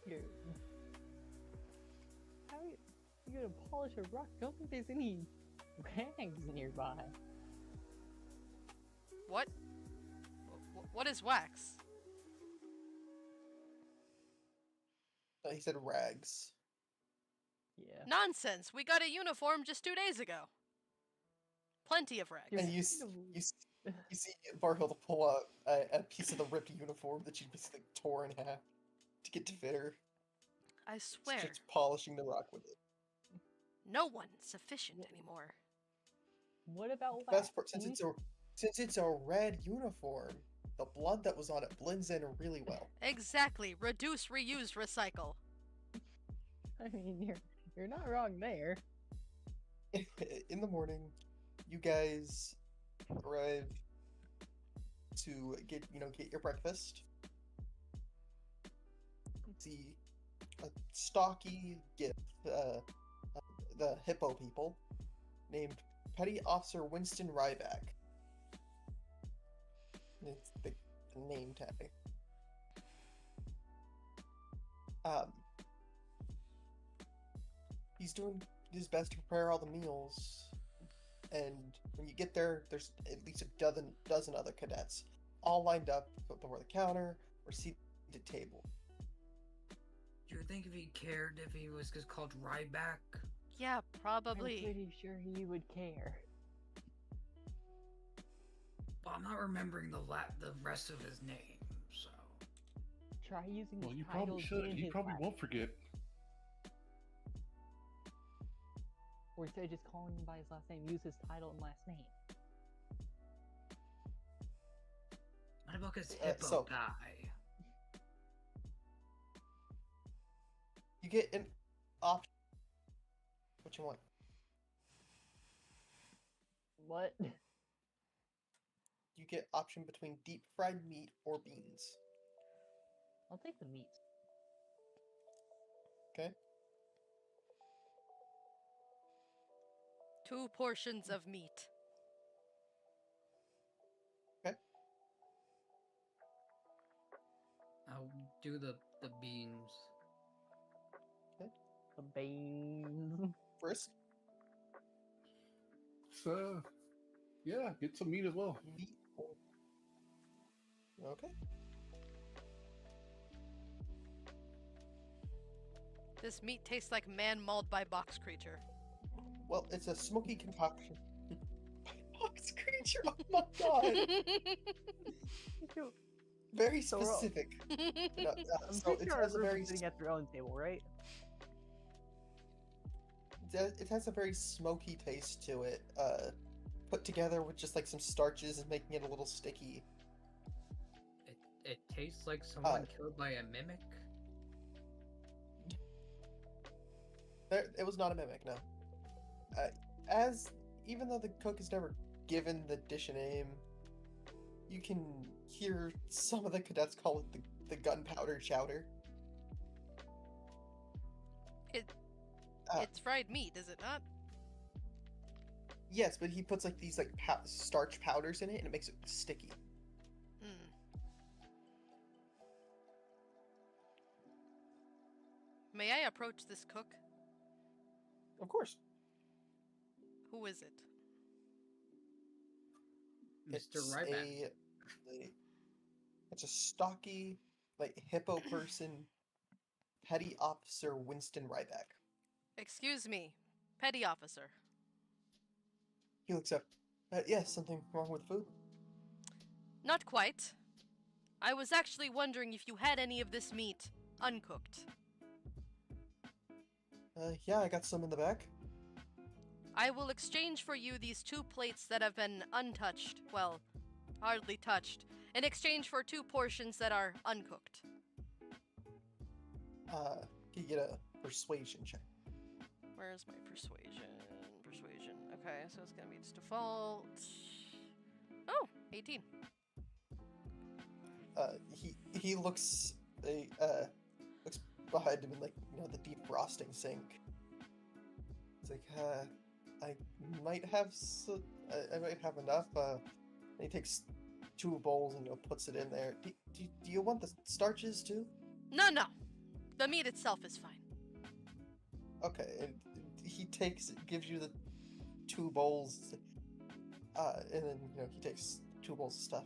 Here. How are you gonna polish a rock? I don't think there's any rags nearby.
What? What is wax?
He said rags.
Yeah.
Nonsense. We got a uniform just 2 days ago. Plenty of rags.
And you see Barhill pull out a piece of the ripped uniform that she basically tore in half to get to fit her.
I swear,
She's polishing the rock with it.
no one's sufficient anymore.
What about
Best part,
wax?
since it's a red uniform, the blood that was on it blends in really well.
Exactly. Reduce, reuse, recycle.
I mean, you're not wrong there.
In the morning, you guys arrive to get your breakfast. See a stocky gift. The the hippo people named Petty Officer Winston Ryback. It's the name tag. He's doing his best to prepare all the meals, and when you get there, there's at least a dozen other cadets, all lined up before the counter or seated at table.
Do you think if he cared if he was just called Ryback?
Yeah,
I'm
probably.
pretty sure he would care.
Well, I'm not remembering the rest of his name, so.
Try using
Well,
his
you
titles
probably should.
in
He
his
probably
last
won't forget.
Or instead of just calling him by his last name, use his title and last name.
What about this hippo
so-
guy?
You get an option. What you want?
What?
You get option between deep fried meat or beans.
I'll take the meat.
Okay.
2 portions of meat.
I'll do the beans.
The beans.
First,
So, yeah, get some meat as well.
meat. Okay.
This meat tastes like man mauled by box creature.
Well, it's a smoky concoction. Box creature. Oh my god. Very
So we're all-
specific. No,
I'm
so
pretty
it
sure our
has a
group
very
is sitting at their own table, right?
it has a very smoky taste to it. Put together with just like some starches and making it a little sticky.
It tastes like someone killed by a mimic.
It was not a mimic, no. Even though the cook has never given the dish a name, you can hear some of the cadets call it the gunpowder chowder.
It's fried meat, is it not?
Yes, but he puts like these like starch powders in it, and it makes it sticky.
Hmm. May I approach this cook?
Of course,
Who is it?
Mr.
it's
Ryback.
it's a stocky, like hippo person, Petty Officer Winston Ryback.
Excuse me, petty officer.
He looks up. Yes, something wrong with the food?
Not quite. I was actually wondering if you had any of this meat uncooked.
Yeah, I got some in the back.
I will exchange for you these 2 plates that have been untouched, well, hardly touched, in exchange for 2 portions that are uncooked.
Can you get a persuasion check?
Where's my persuasion? Persuasion. Okay, so it's gonna be its default. Oh, 18.
He looks looks behind him in like the deep frosting sink. It's like I might have I might have enough. And he takes 2 bowls and puts it in there. Do you want the starches too?
No, no. The meat itself is fine.
Okay, and he gives you the 2 bowls, and then he takes 2 bowls of stuff.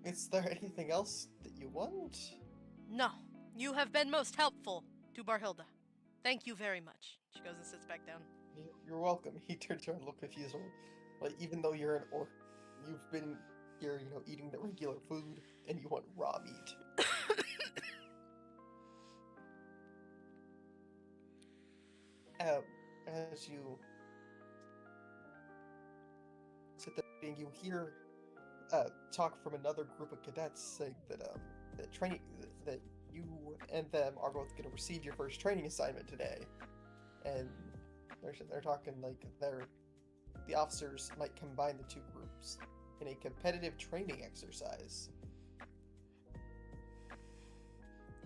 Is there anything else that you want?
No. You have been most helpful to Barhilda. Thank you very much. She goes and sits back down.
You're welcome. He turns around, a little confused. Like even though you're an orc, you've been here, eating the regular food, and you want raw meat. As you sit there, and you hear talk from another group of cadets saying that that you and them are both going to receive your first training assignment today, and they're talking like the officers might combine the 2 groups in a competitive training exercise.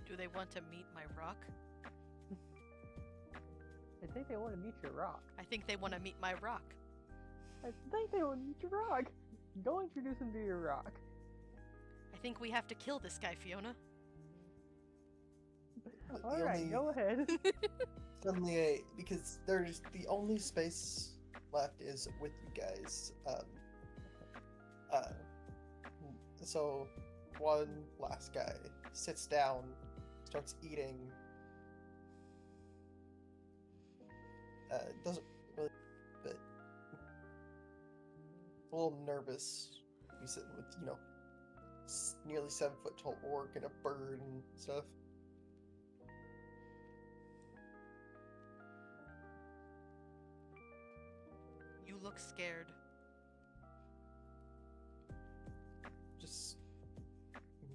Do they want to meet my rock?
It's think they want to meet your rock.
I think they want to meet my rock.
I think they want to meet your rock. Go introduce them to your rock.
I think we have to kill this guy, Fiona.
The
Alright,
only-
go ahead.
Suddenly, because there's the only space left is with you guys. So one last guy sits down, starts eating. Doesn't really, but a little nervous. He's sitting with, you know, nearly 7 foot tall orc and a bird and stuff.
You look scared.
Just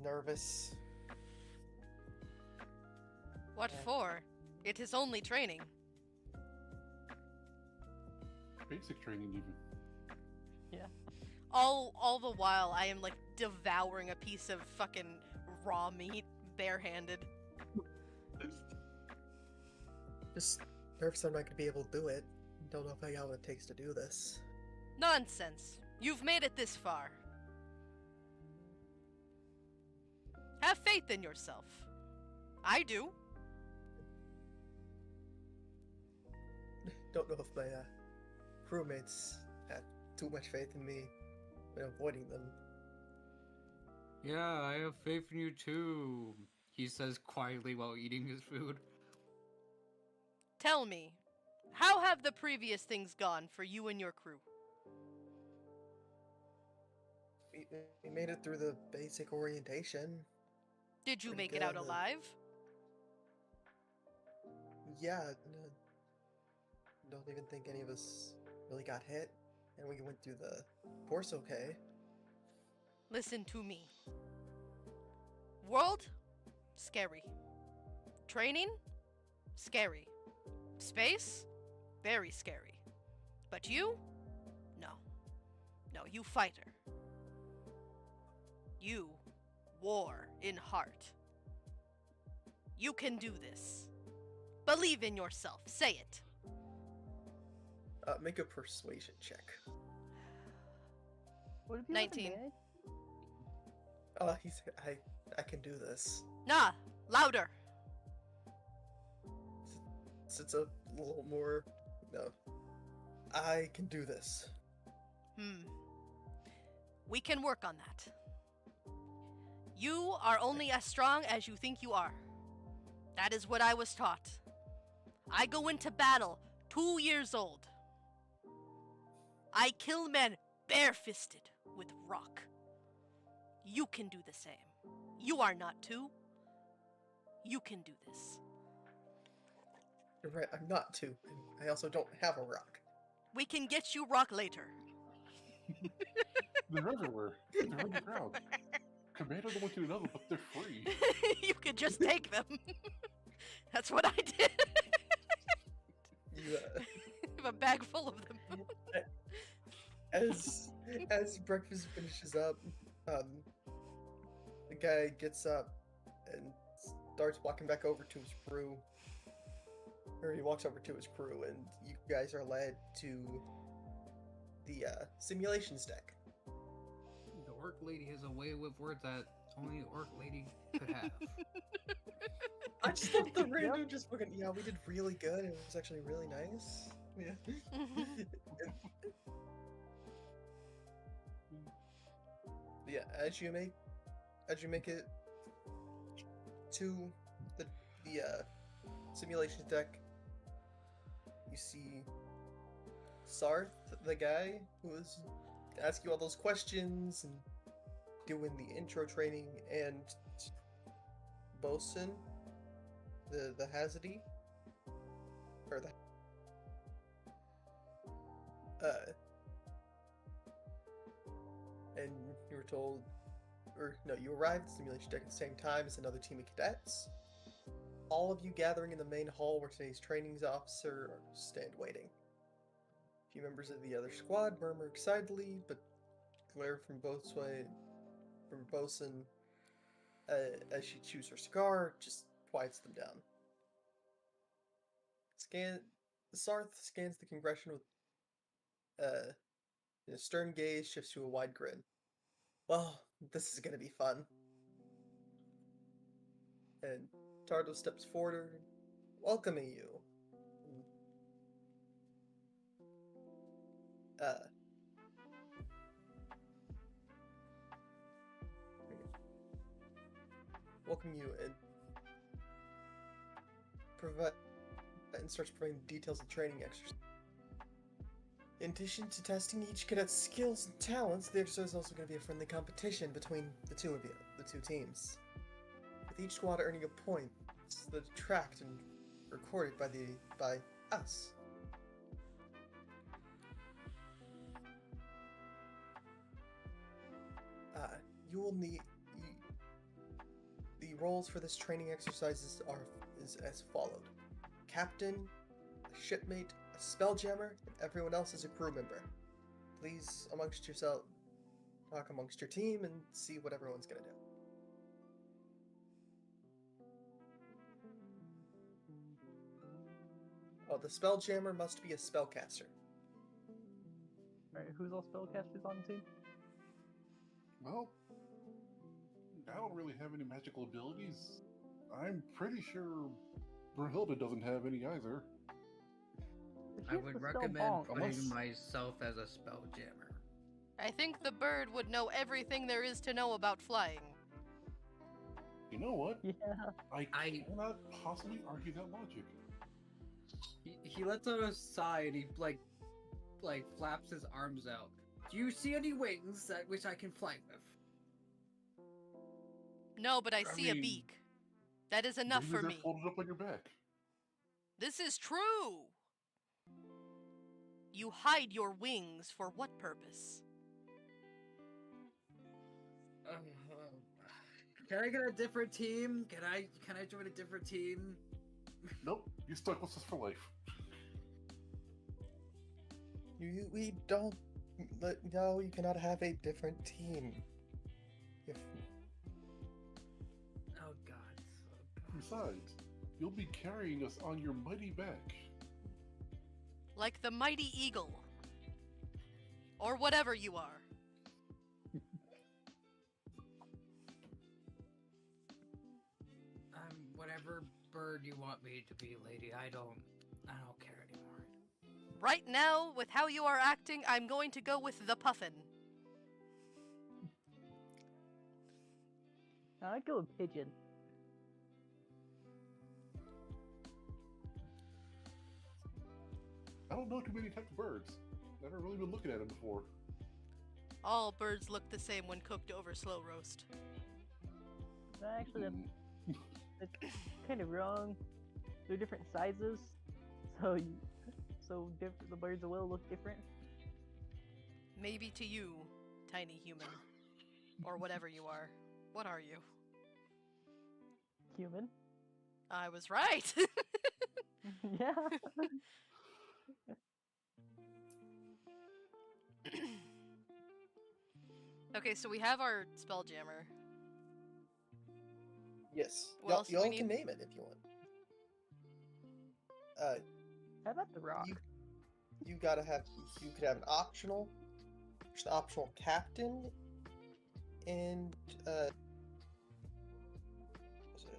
nervous.
What
Yeah.
for? It is only training.
Basic training, even.
All the while, I am like devouring a piece of fucking raw meat barehanded.
Just nervous I'm not gonna be able to do it. Don't know if I got what it takes to do this.
Nonsense. You've made it this far. Have faith in yourself. I do.
Don't know if my crewmates have too much faith in me when avoiding them.
Yeah, I have faith in you too, he says quietly while eating his food.
Tell me, how have the previous things gone for you and your crew?
We made it through the basic orientation.
Did you
Pretty
make it out
good.
alive?
Yeah, don't even think any of us really got hit, and we went through the course okay.
Listen to me. World? Scary. Training? Scary. Space? Very scary. But you? No. No, you fighter. You war in heart. You can do this. Believe in yourself. Say it.
Make a persuasion check.
What if you have
19.
advantage?
I can do this.
Nah, louder.
It's a little more. No, I can do this.
We can work on that. You are only as strong as you think you are. That is what I was taught. I go into battle 2 years old. I kill men bare-fisted with rock. You can do the same. You are not two. You can do this.
You're right, I'm not two. And I also don't have a rock.
We can get you rock later.
They're everywhere. They're on the ground. Commander don't want you to know, but they're free.
You could just take them. That's what I did.
You,
I have a bag full of them.
as breakfast finishes up, the guy gets up and starts walking back over to his crew. Or he walks over to his crew, and you guys are led to the simulations deck.
The orc lady has a way with words that only an orc lady could have.
I just love the random just fucking, yeah, we did really good. It was actually really nice. Yeah. Yeah, as you make it to the simulation deck, you see Sarth, the guy who was asking you all those questions and doing the intro training, and Bosun, the Hazadi, or the and you were told, or no, you arrived at the simulation deck at the same time as another team of cadets. All of you gathering in the main hall where today's trainings officer stand waiting. A few members of the other squad murmur excitedly, but glare from Bosun as she chews her cigar just quiets them down. Sarth scans the congression with a stern gaze shifts to a wide grin. Well, this is gonna be fun. And Tardo steps forward, welcoming you. Welcome you and starts providing details of training exercise. In addition to testing each cadet's skills and talents, the exercise is also going to be a friendly competition between the two of you, the two teams. With each squad earning a point that's tracked and recorded by us. You will need the roles for this training exercise is as followed: captain, a shipmate, a spelljammer, and everyone else is a crew member. Please, amongst yourself, talk amongst your team and see what everyone's gonna do. Oh, the spelljammer must be a spellcaster.
Alright, who's all spellcasters on the team?
Well, I don't really have any magical abilities. I'm pretty sure Brunhilde doesn't have any either.
But she
I
has
would
the spell
recommend
bonk.
putting
Unless-
myself as a spelljammer.
I think the bird would know everything there is to know about flying.
You know what?
Yeah.
I
I-
cannot possibly argue that logic.
He lets out a sigh and he like flaps his arms out.
Do you see any wings that which I can fly with?
No, but I
I
see a
mean,
beak. That is enough
Maybe
for
they're
me.
folded up on your back.
This is true! You hide your wings for what purpose?
Can I get a different team? Can I join a different team?
Nope, you're stuck with us for life.
We don't. No, you cannot have a different team. If
Oh god.
Besides, you'll be carrying us on your mighty back.
Like the mighty eagle. Or whatever you are.
Whatever bird you want me to be, lady. I don't care anymore.
Right now, with how you are acting, I'm going to go with the puffin.
I'd go with pigeon.
I don't know too many types of birds. Never really been looking at them before.
All birds look the same when cooked over slow roast.
Actually,
Hmm.
that's kind of wrong. They're different sizes, so the birds will look different.
Maybe to you, tiny human. Or whatever you are. What are you?
Human.
I was right!
Yeah.
Okay, so we have our spelljammer.
yes,
What else do
y'all
we
can
need?
name it if you want.
How about the rock?
You gotta have. You could have an optional, just an optional captain, and what's it?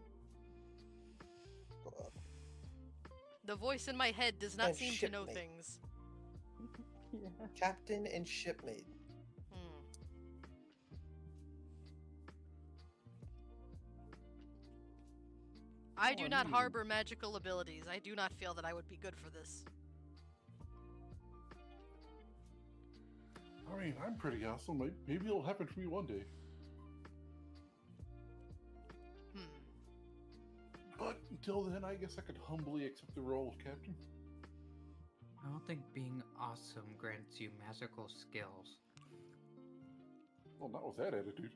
The voice in my head does not
And
seem to know
shipmate.
things.
Yeah.
Captain and shipmate.
Hmm. I do
I
not
mean-
harbor magical abilities. I do not feel that I would be good for this.
I mean, I'm pretty awesome. Maybe it'll happen for me one day.
Hmm.
But until then, I guess I could humbly accept the role of captain.
I don't think being awesome grants you magical skills.
Well, not with that attitude.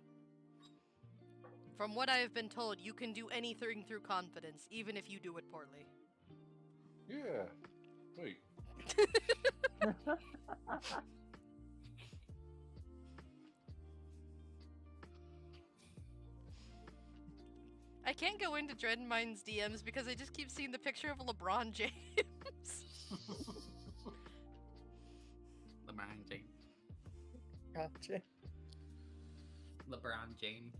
From what I have been told, you can do anything through confidence, even if you do it poorly.
Yeah. Wait.
I can't go into Dreadmine's DMs because I just keep seeing the picture of LeBron James.
LeBron James.
Gotcha.
LeBron James.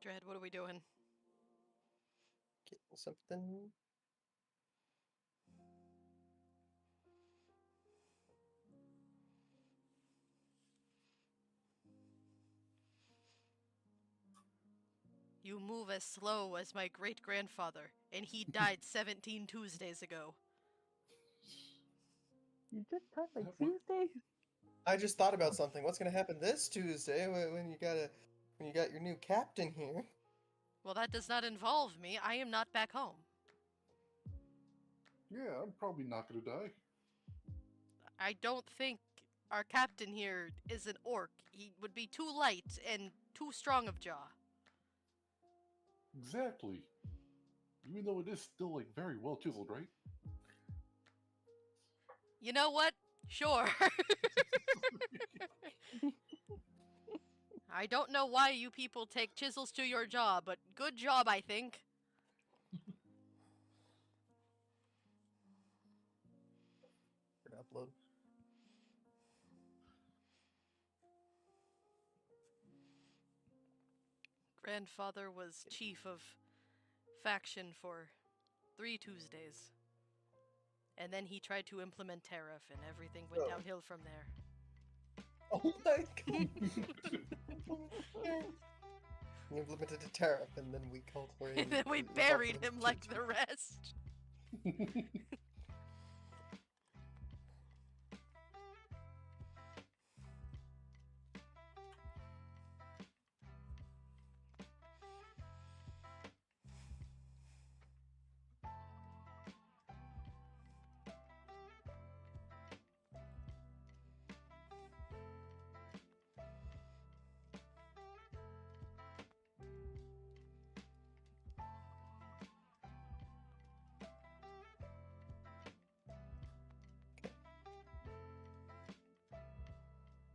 Dread, what are we doing?
Get something.
You move as slow as my great grandfather, and he died 17 Tuesdays ago.
You just turned like
That work-
Tuesday.
I just thought about something. What's gonna happen this Tuesday when you got your new captain here?
Well, that does not involve me. I am not back home.
Yeah, I'm probably not gonna die.
I don't think our captain here is an orc. He would be too light and too strong of jaw.
Exactly. Even though it is still like very well chiseled, right?
You know what? Sure. I don't know why you people take chisels to your jaw, but good job, I think.
For upload.
Grandfather was chief of faction for 3 Tuesdays. And then he tried to implement tariff, and everything went
Oh.
downhill from there.
Oh my god! We implemented a tariff, and then we called for a.
And then we
a
buried
Republican
him like
change.
the rest.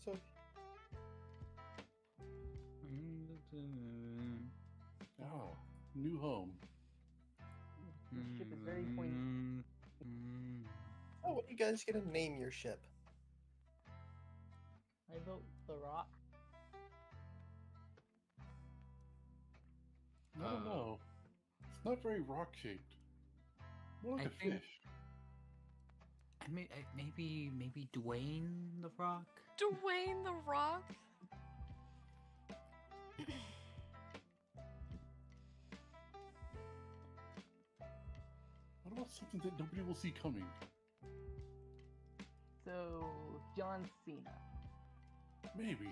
So
Oh, new home.
This ship is very pointy.
Oh, what are you guys gonna name your ship?
I built the rock.
I don't know. It's not very rock shaped. More like
I
a
think-
fish.
Maybe Dwayne the Rock.
Dwayne the Rock?
What about something that nobody will see coming?
So John Cena.
Maybe.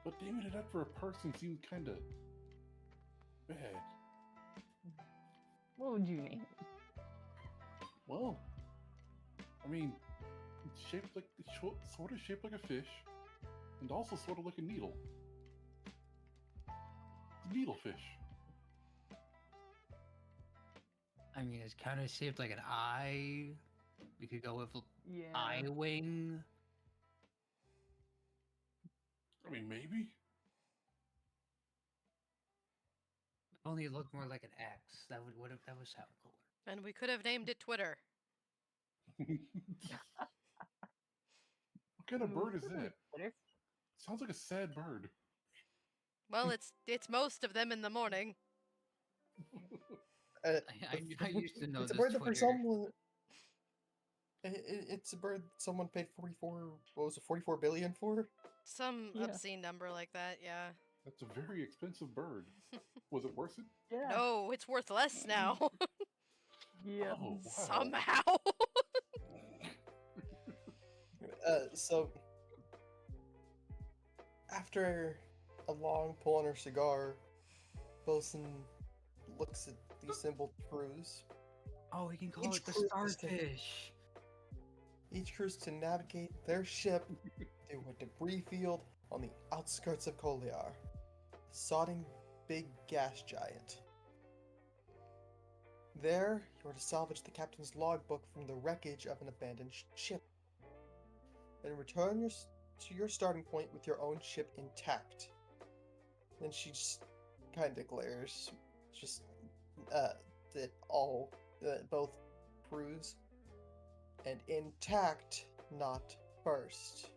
But naming it after a person seems kind of bad.
What would you name it?
Well, I mean, it's shaped like sort of shaped like a fish, and also sort of like a needle. Needlefish.
I mean, it's kind of shaped like an eye. We could go with
Yeah.
eye wing.
I mean, maybe.
If only it looked more like an X. That was sound cooler.
And we could have named it Twitter.
What kind of bird is that?
Twitter?
Sounds like a sad bird.
Well, it's most of them in the morning.
I used to know
It's a
this
bird that for
Twitter.
someone. It's a bird that someone paid 44. What was it? 44 billion for?
Some
Yeah.
obscene number like that, yeah.
That's a very expensive bird. Was it worth it?
Yeah.
No, it's worth less now.
Yeah.
Oh, wow.
Somehow.
So after a long pull on her cigar, Wilson looks at the assembled crews.
Oh, we can call
Each
it the
crew is to-
starfish.
Each crew's to navigate their ship to a debris field on the outskirts of Koliar. The sodding big gas giant. There, you are to salvage the captain's logbook from the wreckage of an abandoned ship. Then return to your starting point with your own ship intact. Then she just kind of glares, just that both crews, and intact, not first.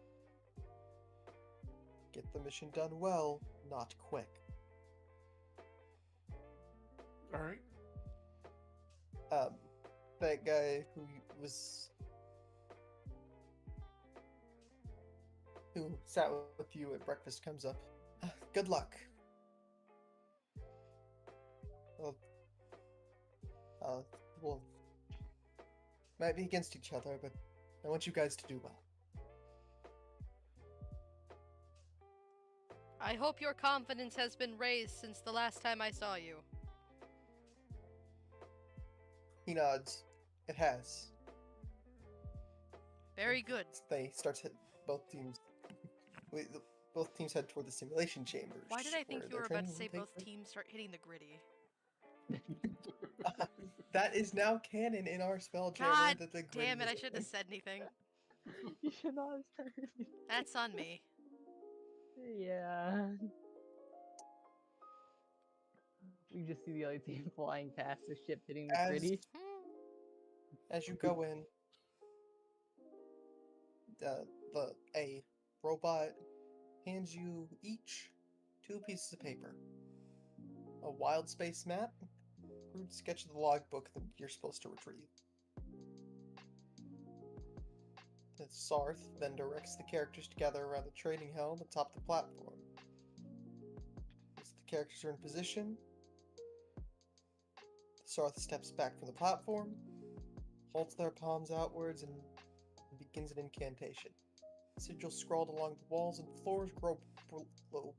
Get the mission done well, not quick.
All right.
That guy who sat with you at breakfast comes up. Good luck. We'll might be against each other, but I want you guys to do well.
I hope your confidence has been raised since the last time I saw you.
He nods. It has.
Very good.
They start to both teams. Both teams head toward the simulation chambers.
Why did I think
where
you were
their
about to
training
say
will take
both
place.
teams start hitting the gritty?
That is now canon in our spell jammer.
God
that the
damn it,
gritty
I
is
shouldn't have said anything.
You should not have said anything.
That's on me.
Yeah. We just see the other team flying past the ship hitting the
As-
gritty.
As you go in, a robot hands you each 2 pieces of paper. A wild space map, crude sketch of the logbook that you're supposed to retrieve. The Sarth then directs the characters to gather around the trading helm atop the platform. As the characters are in position, the Sarth steps back from the platform, holds their palms outwards, and begins an incantation. Sigils scrawled along the walls and floors grow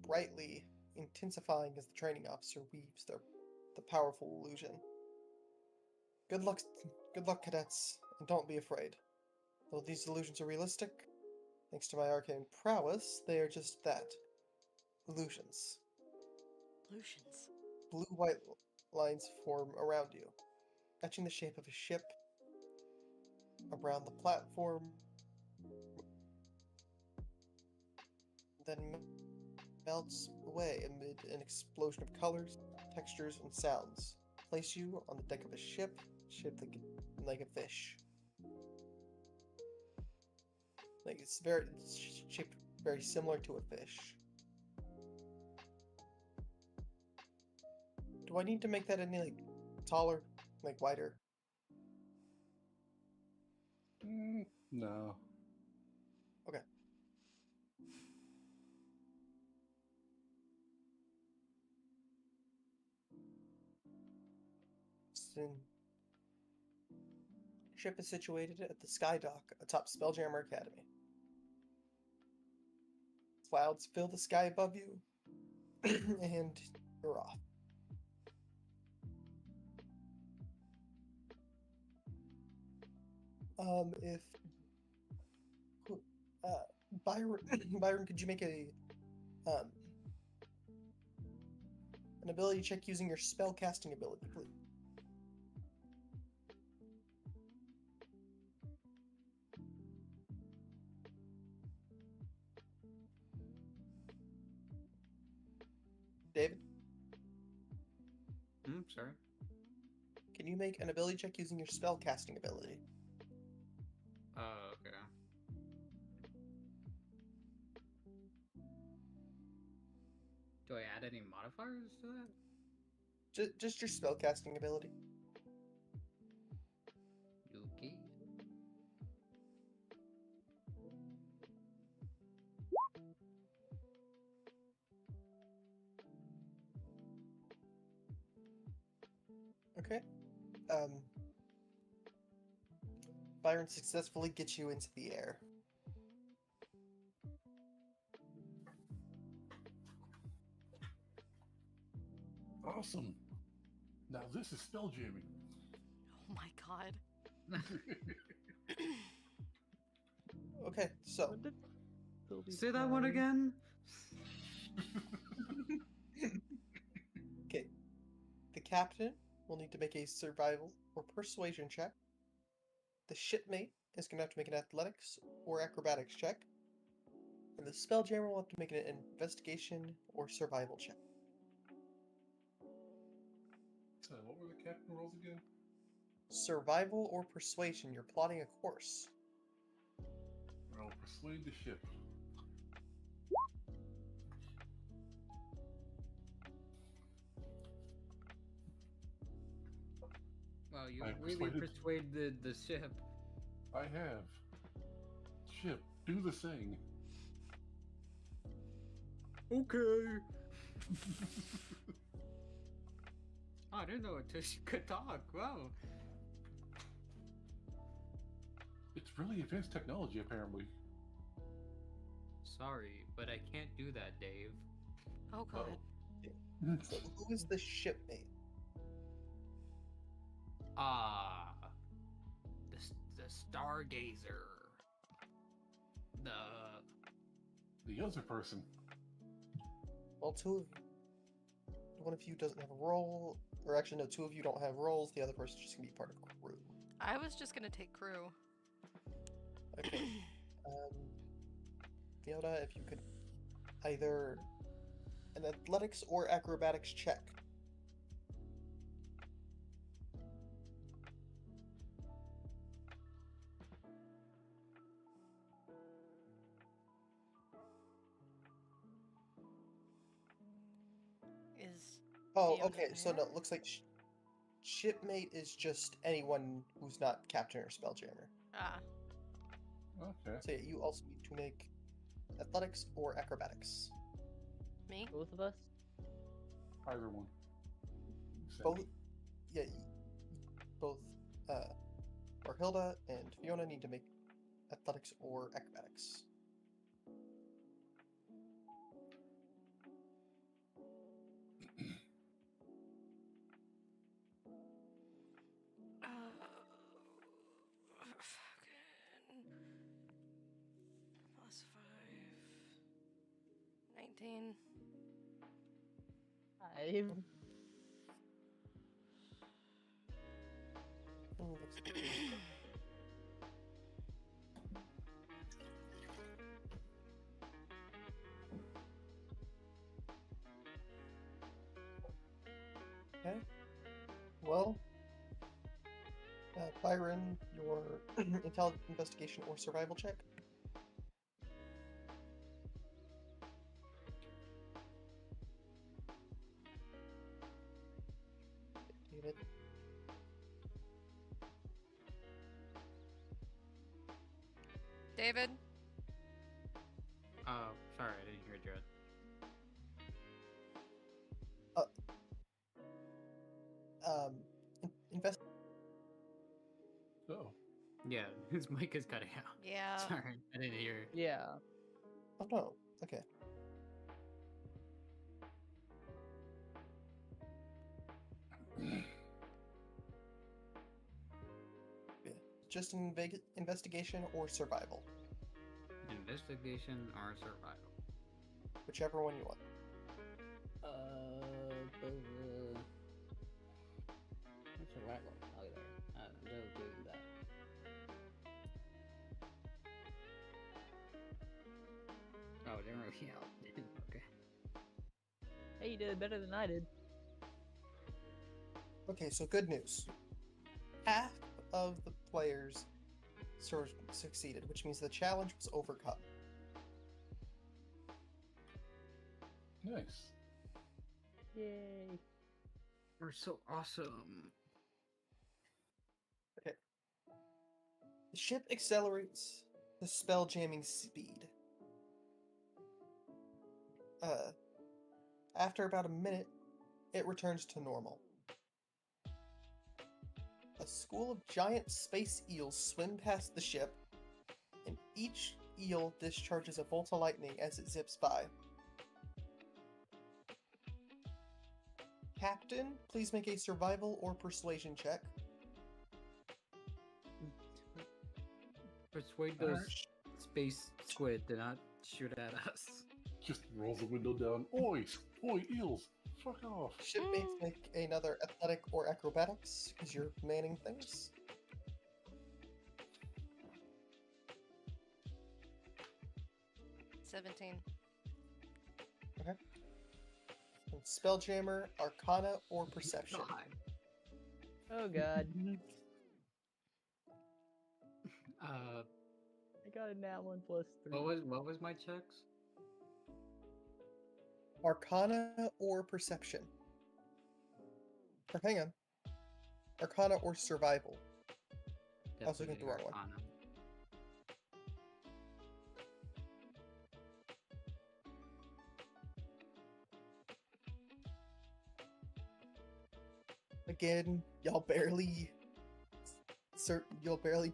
brightly, intensifying as the training officer weaves the powerful illusion. Good luck, cadets, and don't be afraid. Though these illusions are realistic, thanks to my arcane prowess, they are just that. Illusions.
Illusions.
Blue-white lines form around you, etching the shape of a ship around the platform, then melts away amid an explosion of colors, textures, and sounds. Place you on the deck of a ship shaped like a fish. It's shaped very similar to a fish. Do I need to make that any taller, wider?
No.
Okay. Soon. Ship is situated at the Sky Dock atop Spelljammer Academy. Clouds fill the sky above you, and you're off. If Byron, could you make an ability check using your spell casting ability, please? David,
Sorry.
can you make an ability check using your spell casting ability?
Okay. Do I add any modifiers to that?
Just your spell casting ability.
Okay.
Okay. Byron successfully gets you into the air.
Awesome. Now this is spell jamming.
Oh my god.
Okay, so
What did Phil be
Say that one
crying?
again.
captain will need to make a survival or persuasion check. The shipmate is going to have to make an athletics or acrobatics check. And the spelljammer will have to make an investigation or survival check.
So, what were the captain rolls again?
Survival or persuasion, you're plotting a course.
I'll persuade the ship.
Wow, you
I
really
persuaded-
persuaded the ship.
I have. Ship, do the thing.
Okay. Oh, I didn't know it could talk. Wow.
It's really advanced technology, apparently.
Sorry, but I can't do that, Dave.
Oh god.
So who is the shipmate?
Ah, the Stargazer.
The other person.
Well, one of you doesn't have a role, or actually no, two of you don't have roles. The other person's just gonna be part of crew.
I was just gonna take crew.
Okay. Fiona, if you could either an athletics or acrobatics check.
Is
Oh,
Fiona
okay. So no,
there?
it looks like shipmate is just anyone who's not captain or spelljammer.
ah
Okay.
So yeah, you also need to make athletics or acrobatics.
me?
Both of us?
Either one. Same.
Both, yeah, both, or Hilda and Fiona need to make athletics or acrobatics.
Fucking plus 5. 19.
5.
Okay. Well, Byron, your intelligence investigation or survival check. David.
David?
Oh, sorry, I didn't hear Dread.
Invest.
Oh.
Yeah, his mic is cutting out.
Yeah.
Sorry, I didn't hear.
Yeah.
Oh no. Okay. Yeah. Just an investigation or survival,
Investigation or survival?
whichever one you want.
What's the right one? Oh, there. Go do that.
Oh, it didn't really help. Okay.
Hey, you did better than I did.
Okay, so good news. Half of the players succeeded, which means the challenge was overcome.
Nice.
Yay.
We're so awesome.
The ship accelerates the spell jamming speed. After about a minute, it returns to normal. A school of giant space eels swim past the ship, and each eel discharges a bolt of lightning as it zips by. Captain, please make a survival or persuasion check.
Persuade
Alright.
those space squid to not shoot at us.
Just rolls the window down. Oi, oi, eels, fuck off.
Shipmates make another athletic or acrobatics because you're manning things.
$17.
And Spelljammer, Arcana, or Perception.
God.
Oh god. I got a nat 1 plus 3.
What was my checks?
Arcana or Perception. Or hang on. Arcana or Survival. I was looking at the wrong one.
Arcana.
Again, y'all barely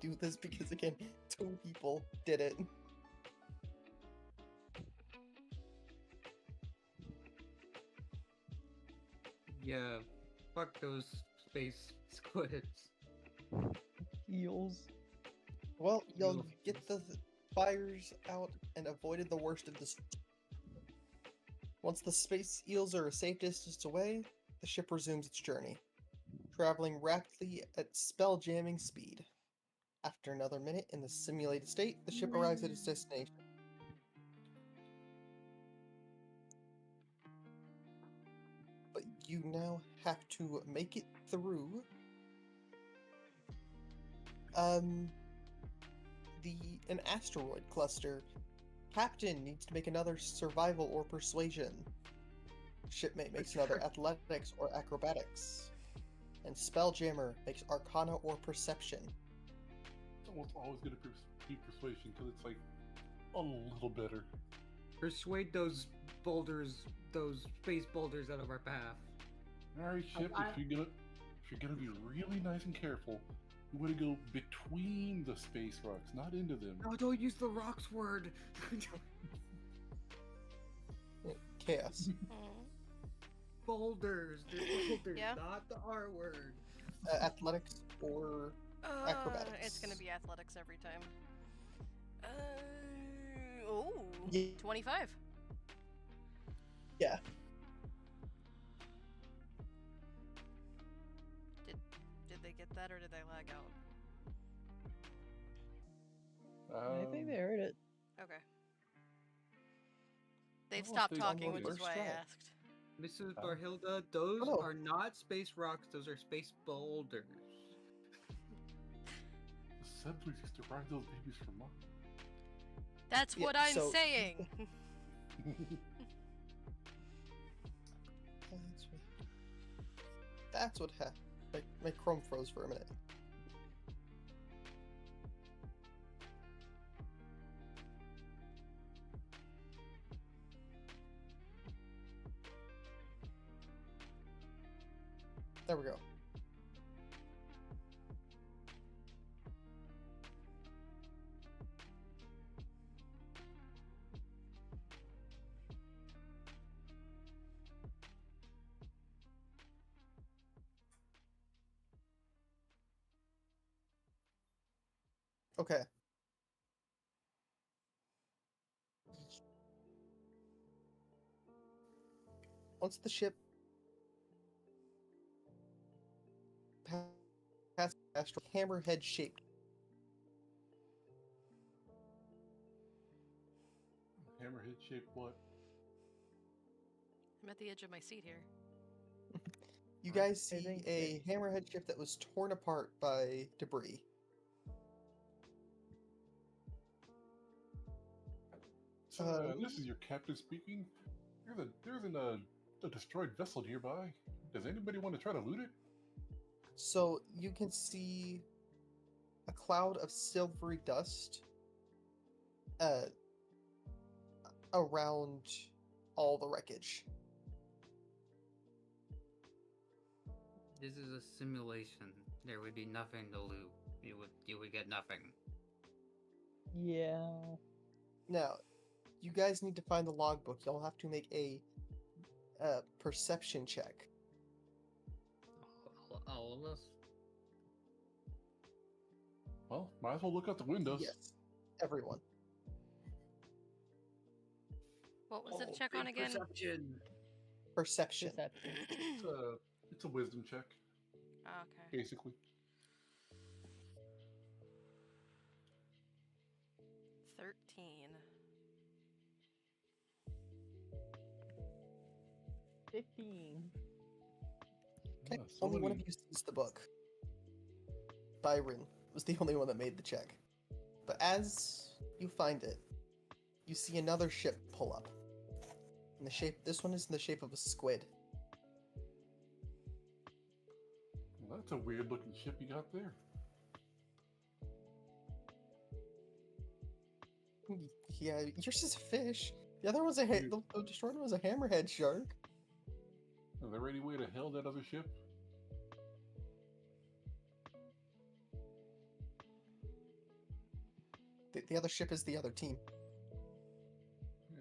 do this because again, 2 people did it.
Yeah, fuck those space squids.
Eels.
Well, y'all
Beautiful.
get the fires out and avoided the worst of the. Once the space eels are a safe distance away, the ship resumes its journey, traveling rapidly at spell jamming speed. After another minute in the simulated state, the ship arrives at its destination. But you now have to make it through an asteroid cluster. Captain needs to make another survival or persuasion. Shipmate makes another athletics or acrobatics. And Spelljammer makes arcana or perception.
It's almost always gonna be persuasion because it's like a little better.
Persuade those boulders, those space boulders out of our path.
Alright, ship, if you're gonna be really nice and careful, you wanna go between the space rocks, not into them.
No, don't use the rocks word.
Chaos.
Boulders, they're boulders,
Yeah.
not the R word.
Athletics or acrobatics.
It's gonna be athletics every time. Oh,
Yeah.
25.
Yeah.
Did they get that or did they lag out?
I think they heard it.
Okay. They've
Oh,
stopped
they
talking,
downloaded
which is
first
why I
try.
asked.
Mrs.
Oh.
Barhilda, those
Oh.
are not space rocks, those are space boulders.
The settlers used to ride those babies from Mars.
That's
Yeah,
what I'm
so-
saying.
That's what happened. My Chrome froze for a minute. There we go. Okay. Once the ship passes astral hammerhead shaped,
Hammerhead shaped what?
I'm at the edge of my seat here.
you guys
I
see
think
a hammerhead ship that was torn apart by debris.
So, this is your captain speaking. There's a destroyed vessel nearby. Does anybody want to try to loot it?
So you can see a cloud of silvery dust around all the wreckage.
This is a simulation. There would be nothing to loot. You would get nothing.
Yeah.
Now, you guys need to find the logbook. You'll have to make a perception check.
All of us?
Well, might as well look out the windows.
Yes, everyone.
What was it
Oh,
a check
big
on again?
Perception.
Perception.
Perception.
It's a wisdom check,
Okay.
basically.
13.
15.
Okay,
So
only one of
many-
you sees the book. Byron was the only one that made the check. But as you find it, you see another ship pull up. In the shape, this one is in the shape of a squid.
Well, that's a weird looking ship you got there.
Yeah, yours is a fish. The other one's a the destroyed one was a hammerhead shark.
Is there any way to hail that other ship?
The other ship is the other team.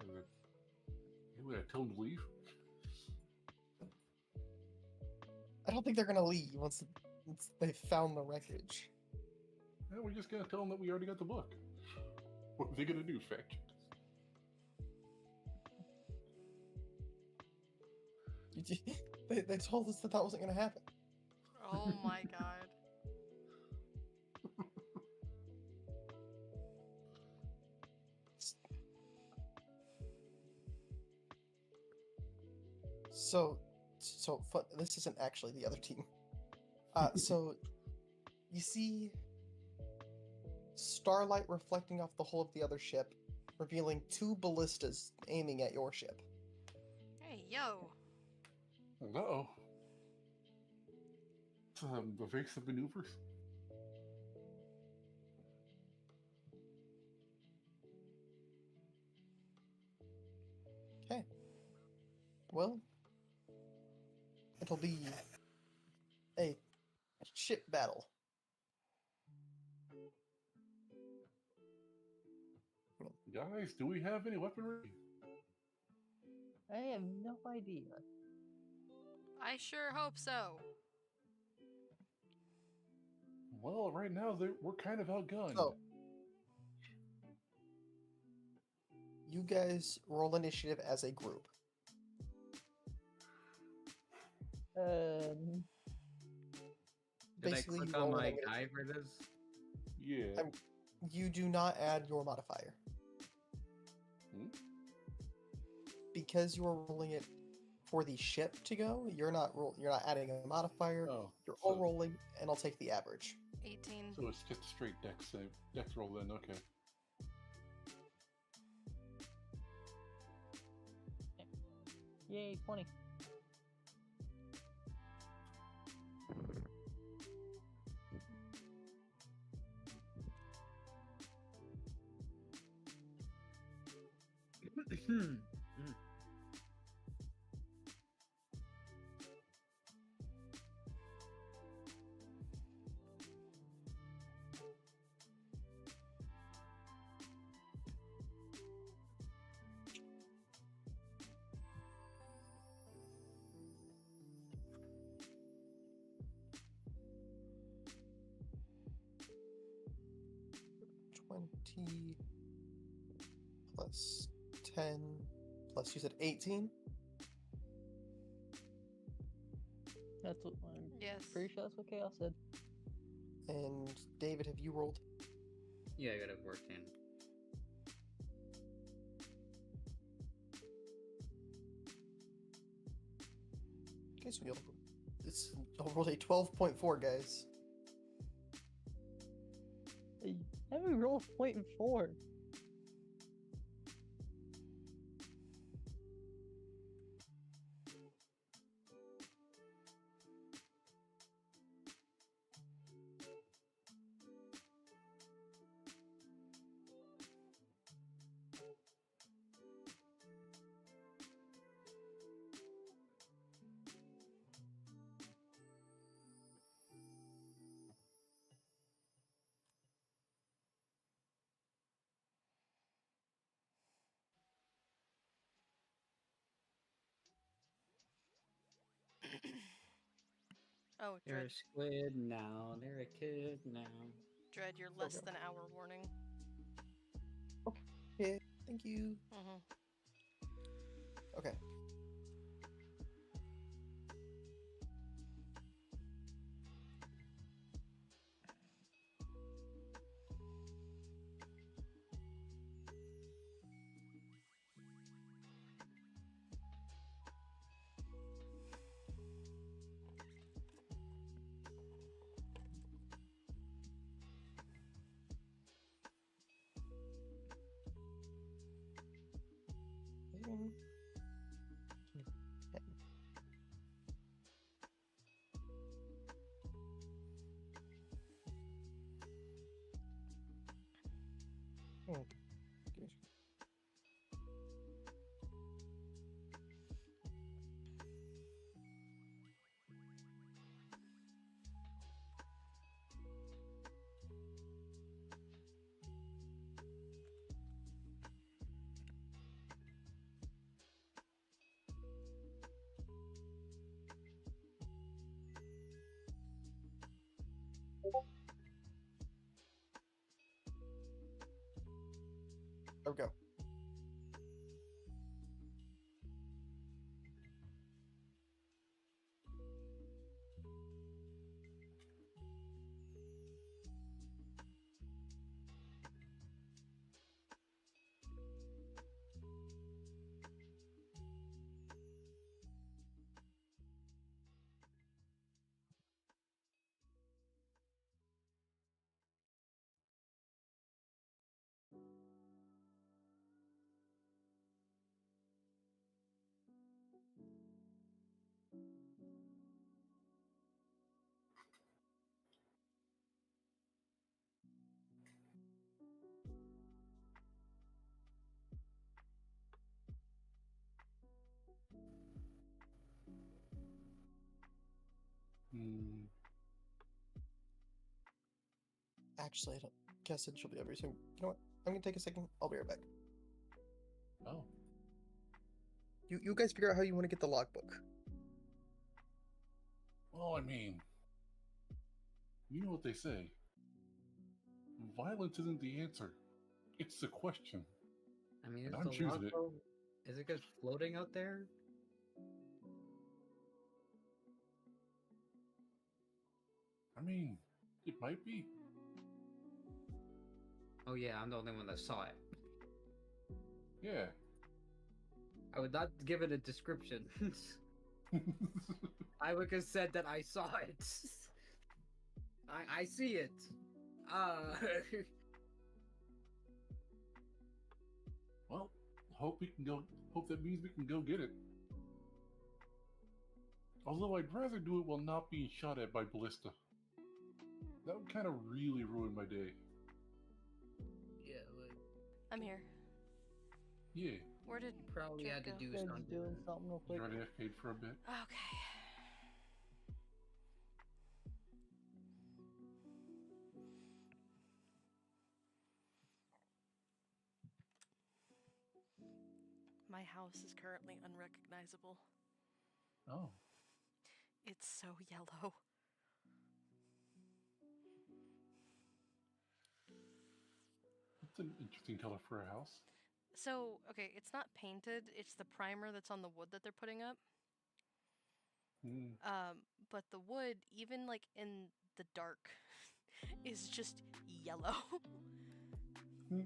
Yeah, any way to tell them to leave?
I don't think they're gonna leave once they've found the wreckage.
Yeah, we're just gonna tell them that we already got the book. What are they gonna do, Fetch?
They told us that that wasn't gonna happen.
Oh my god. This isn't actually the other team. So you see starlight reflecting off the hull of the other ship, revealing two ballistas aiming at your ship. Hey, yo.
Uh-oh. Evasive maneuvers.
Okay. Well, it'll be a ship battle.
Guys, do we have any weaponry?
I have no idea.
I sure hope so.
Well, right now we're kind of outgunned.
So, you guys roll initiative as a group.
Did
Basically,
I
you
click on
roll
my
whatever-
guy for this?
Yeah.
You do not add your modifier.
Hmm?
Because you are rolling it for the ship to go, you're not adding a modifier.
Oh,
You're all
so-
rolling, and I'll take the average.
18.
So it's just a straight dex save. Dex roll then, okay.
Yay, 20.
Hmm.
20 plus 10 plus, you said 18?
That's what I'm
Yes.
pretty sure that's what Chaos said.
And David, have you rolled?
Yeah, I got a 14.
Okay, so you'll roll a 12.4, guys.
Hey, how do we roll 0.4?
Oh,
They're
Dread,
a squid now. They're a kid now.
Dread, you're less than hour warning.
Okay, thank you.
Mm-hmm.
Okay. There we go.
Hmm.
Actually, I don't guess it should be every single. You know what? I'm gonna take a second. I'll be right back.
Oh.
You guys figure out how you want to get the logbook.
Well, I mean, you know what they say. Violence isn't the answer. It's the question.
I mean,
And
is
I'm
the
choosing it.
logbook, is it just floating out there?
I mean, it might be.
Oh yeah, I'm the only one that saw it.
Yeah.
I would not give it a description. I would have said that I saw it. I see it.
Well, hope we can go. Hope that means we can go get it. Although I'd rather do it while not being shot at by ballista. That would kind of really ruin my day.
Yeah, like,
I'm here.
Yeah,
Where did
probably had to
Draco?
do
Yeah, just
something.
doing something real quick.
try to FK'd for a bit.
Okay. My house is currently unrecognizable.
Oh,
It's so yellow.
that's an interesting color for a house.
So, okay, it's not painted, it's the primer that's on the wood that they're putting up.
Hmm.
But the wood, even like in the dark, is just yellow.
Hmm.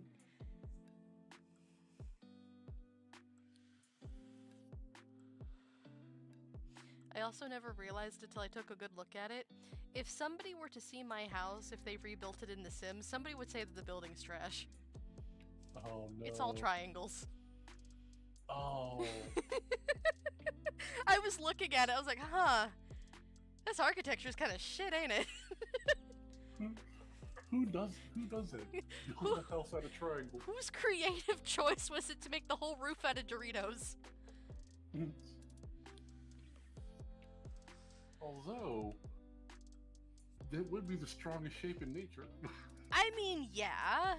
I also never realized until I took a good look at it. If somebody were to see my house, if they rebuilt it in The Sims, somebody would say that the building's trash.
Oh no.
It's all triangles.
Oh.
I was looking at it, I was like, huh, this architecture's kind of shit, ain't it?
Who does it? Build a house out of triangles.
Whose creative choice was it to make the whole roof out of Doritos?
Although, that would be the strongest shape in nature.
I mean, yeah,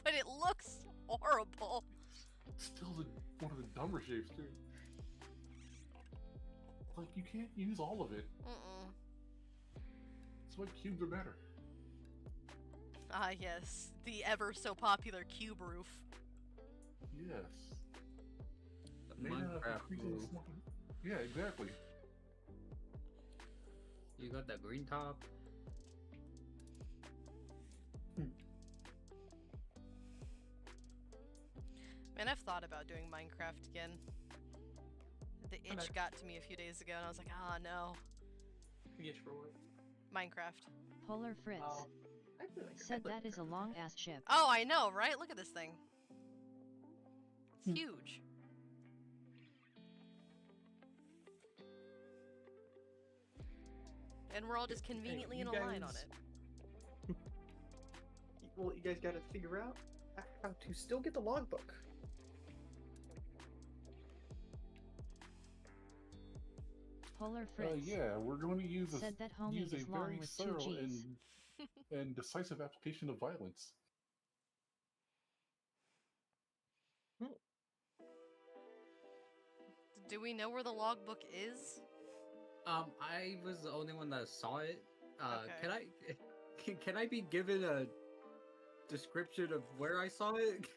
but it looks horrible.
It's still one of the dumber shapes too. Like, you can't use all of it.
Mm-mm.
That's why cubes are better.
Ah, yes, the ever so popular cube roof.
Yes. Made out of
Minecraft
increasing
roof.
small- Yeah, exactly.
You got the green top.
Man, I've thought about doing Minecraft again. The itch got to me a few days ago, and I was like, ah, no.
Yes, for what?
Minecraft.
Polar Fritz
I feel like
said that is a long ass ship.
Oh, I know, right? Look at this thing. It's huge. And we're all just conveniently in a line on it.
Well, you guys got to figure out how to still get the logbook.
Polar Fritz
Yeah, we're going to use
said that homie
use a
is long
very
with 2
thorough
G's.
and decisive application of violence.
Do we know where the logbook is?
I was the only one that saw it.
Okay.
Can I can I be given a description of where I saw it?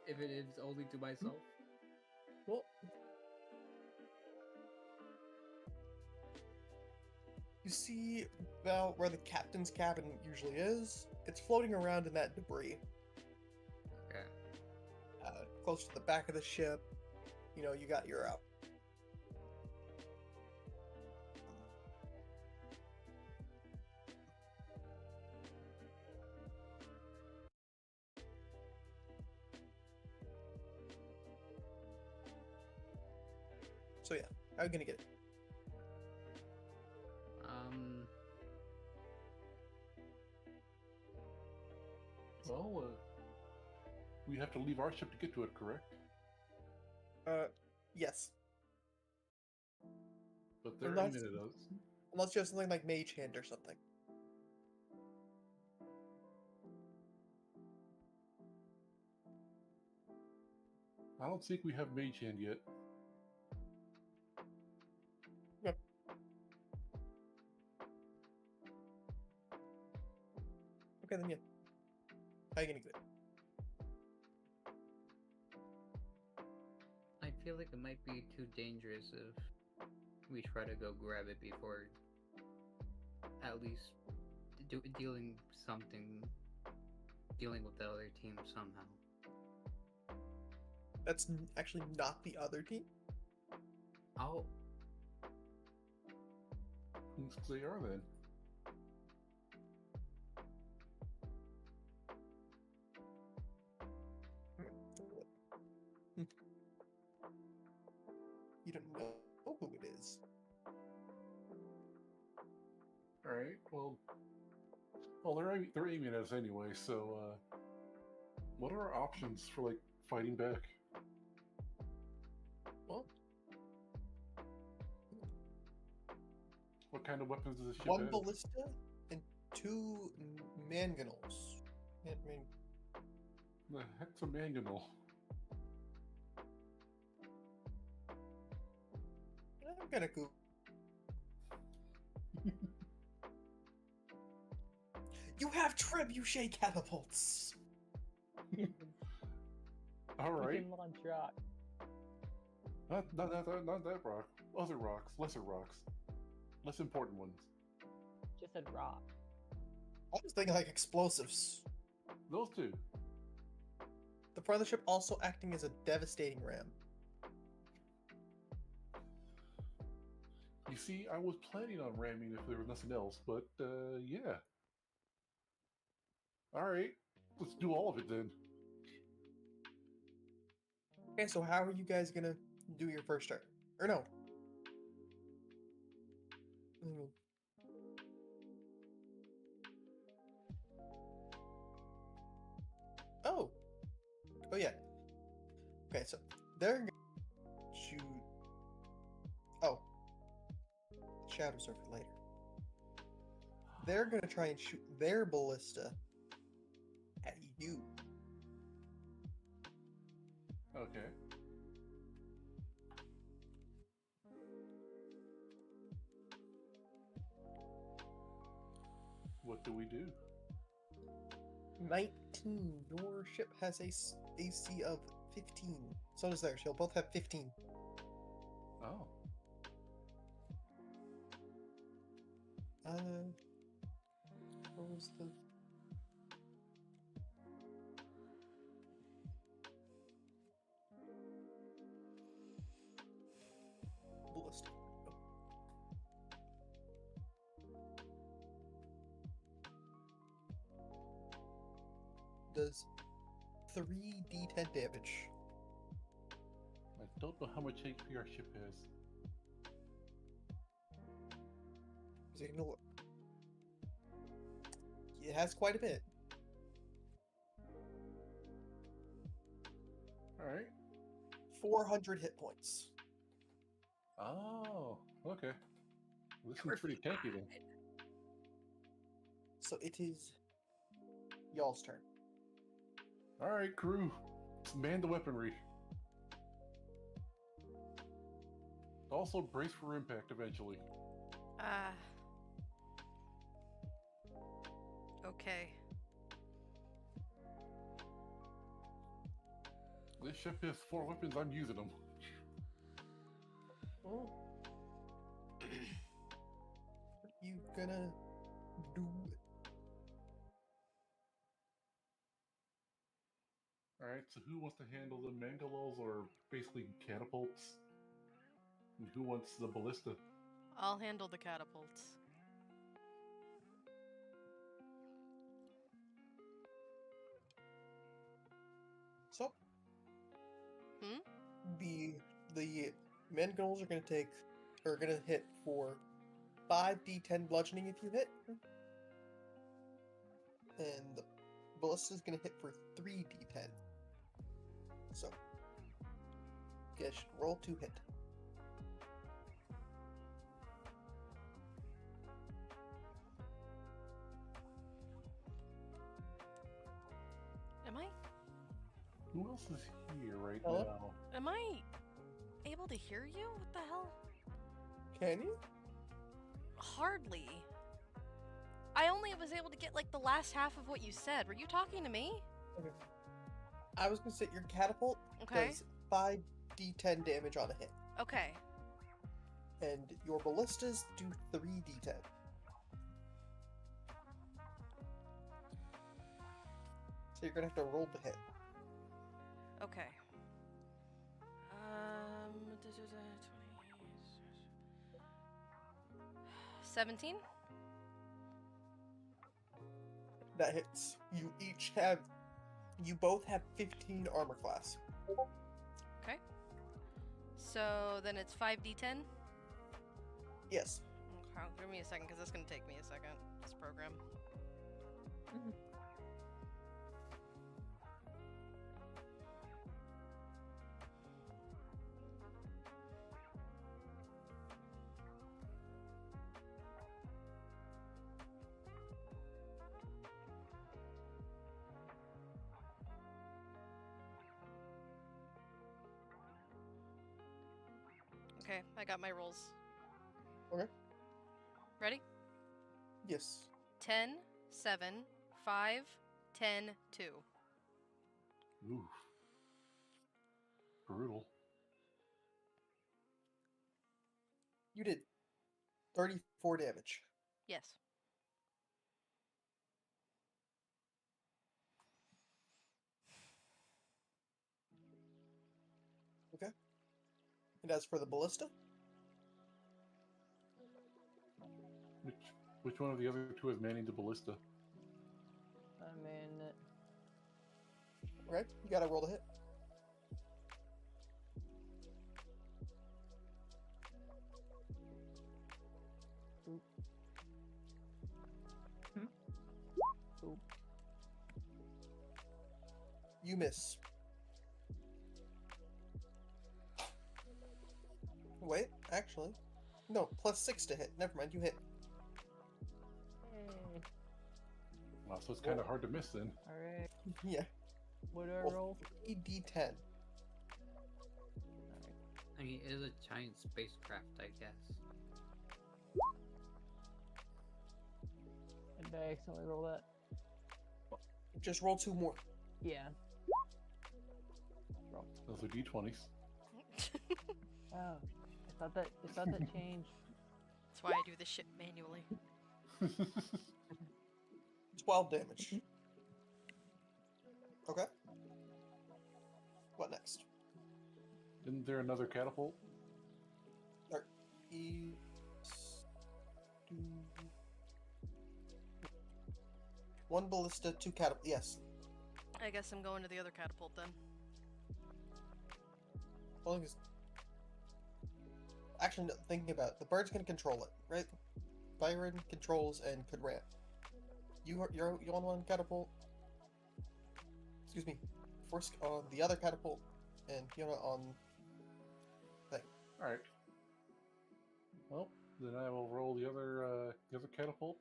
If it is only to myself.
Well, you see about where the captain's cabin usually is? It's floating around in that debris.
Okay.
Close to the back of the ship. You know, you got your So yeah, how are you gonna get it?
Well, we have to leave our ship to get to it, correct?
Yes.
But they're
Unless-
aiming at us.
Unless you have something like Mage Hand or something.
I don't think we have Mage Hand yet.
Okay, then yeah. How are you gonna get it?
I feel like it might be too dangerous if we try to go grab it before at least dealing with the other team somehow.
That's actually not the other team.
Oh,
Whose they are then?
You don't know who it is.
Alright, well, they're aiming at us anyway, so, what are our options for, like, fighting back?
Well,
What kind of weapons does this ship
one
have?
ballista and 2 mangonels.
The heck's a mangonel?
I'm gonna go. You have trebuchet catapults.
Alright.
Freaking launch rock.
Not that rock. Other rocks. Lesser rocks. Less important ones.
Just said rock.
I was thinking like explosives.
Those two.
The front of the ship also acting as a devastating ram.
You see, I was planning on ramming if there was nothing else, but, yeah. Alright. Let's do all of it then.
Okay, so how are you guys gonna do your first turn? Or no? Mm. Oh. Oh yeah. Okay, so they're gonna shoot. Oh. Shadows are for later. They're gonna try and shoot their ballista at you.
Okay. What do we do?
19. Your ship has a AC of 15. So does theirs. You'll both have 15.
Oh.
What was the... Ballista. Does 3d10 damage.
I don't know how much HP our ship has.
So you can look. It has quite a bit.
Alright.
400 hit points.
Oh, okay. Well, this one's pretty tanky then.
So it is y'all's turn.
Alright, crew. Let's man the weaponry. Also brace for impact eventually.
Okay.
This ship has 4 weapons, I'm using them.
Oh. What are you gonna do?
Alright, so who wants to handle the mangalos or basically catapults? And who wants the ballista?
I'll handle the catapults.
So
Hmm?
the mangonels are gonna hit for 5d10 bludgeoning if you hit. And the ballista is gonna hit for 3d10. So you guys should roll to hit.
Am I
Who else is here right
Hello?
now?
am I able to hear you? What the hell?
Can you?
Hardly. I only was able to get like the last half of what you said. Were you talking to me?
I was gonna say your catapult
Okay.
does 5d10 damage on a hit,
Okay.
and your ballistas do 3d10. So you're gonna have to roll to hit.
Okay. 17?
That hits. You both have 15 armor class.
Okay. So then it's 5d10?
Yes.
Okay, give me a second because it's going to take me a second, this program. Okay, I got my rolls.
Okay.
Ready?
Yes.
10, 7, 5, 10, 2.
Ooh. Brutal.
You did 34 damage.
Yes.
Okay. And as for the ballista,
Which one of the other two is manning the ballista?
I mean,
right? You gotta roll to hit.
Oop.
You miss. Wait, actually. No, +6 to hit. Never mind, you hit.
hey,
Wow, so it's kind of hard to miss then.
alright.
Yeah.
What do I
Roll
roll?
3d10.
Alright.
I mean, it is a giant spacecraft, I guess.
And I accidentally roll that.
Just roll 2 more.
Yeah.
Those are d20s.
Oh, I thought that changed.
That's why I do this shit manually.
12 damage. Okay. What next?
Isn't there another catapult?
One ballista, 2 catapult. Yes.
I guess I'm going to the other catapult then.
Well, actually, no, thinking about it, the bird's gonna control it, right? Byron controls and could ramp. You on one catapult. Excuse me. Force on the other catapult, and Fiona on thing.
All right. Well, then I will roll the other catapult.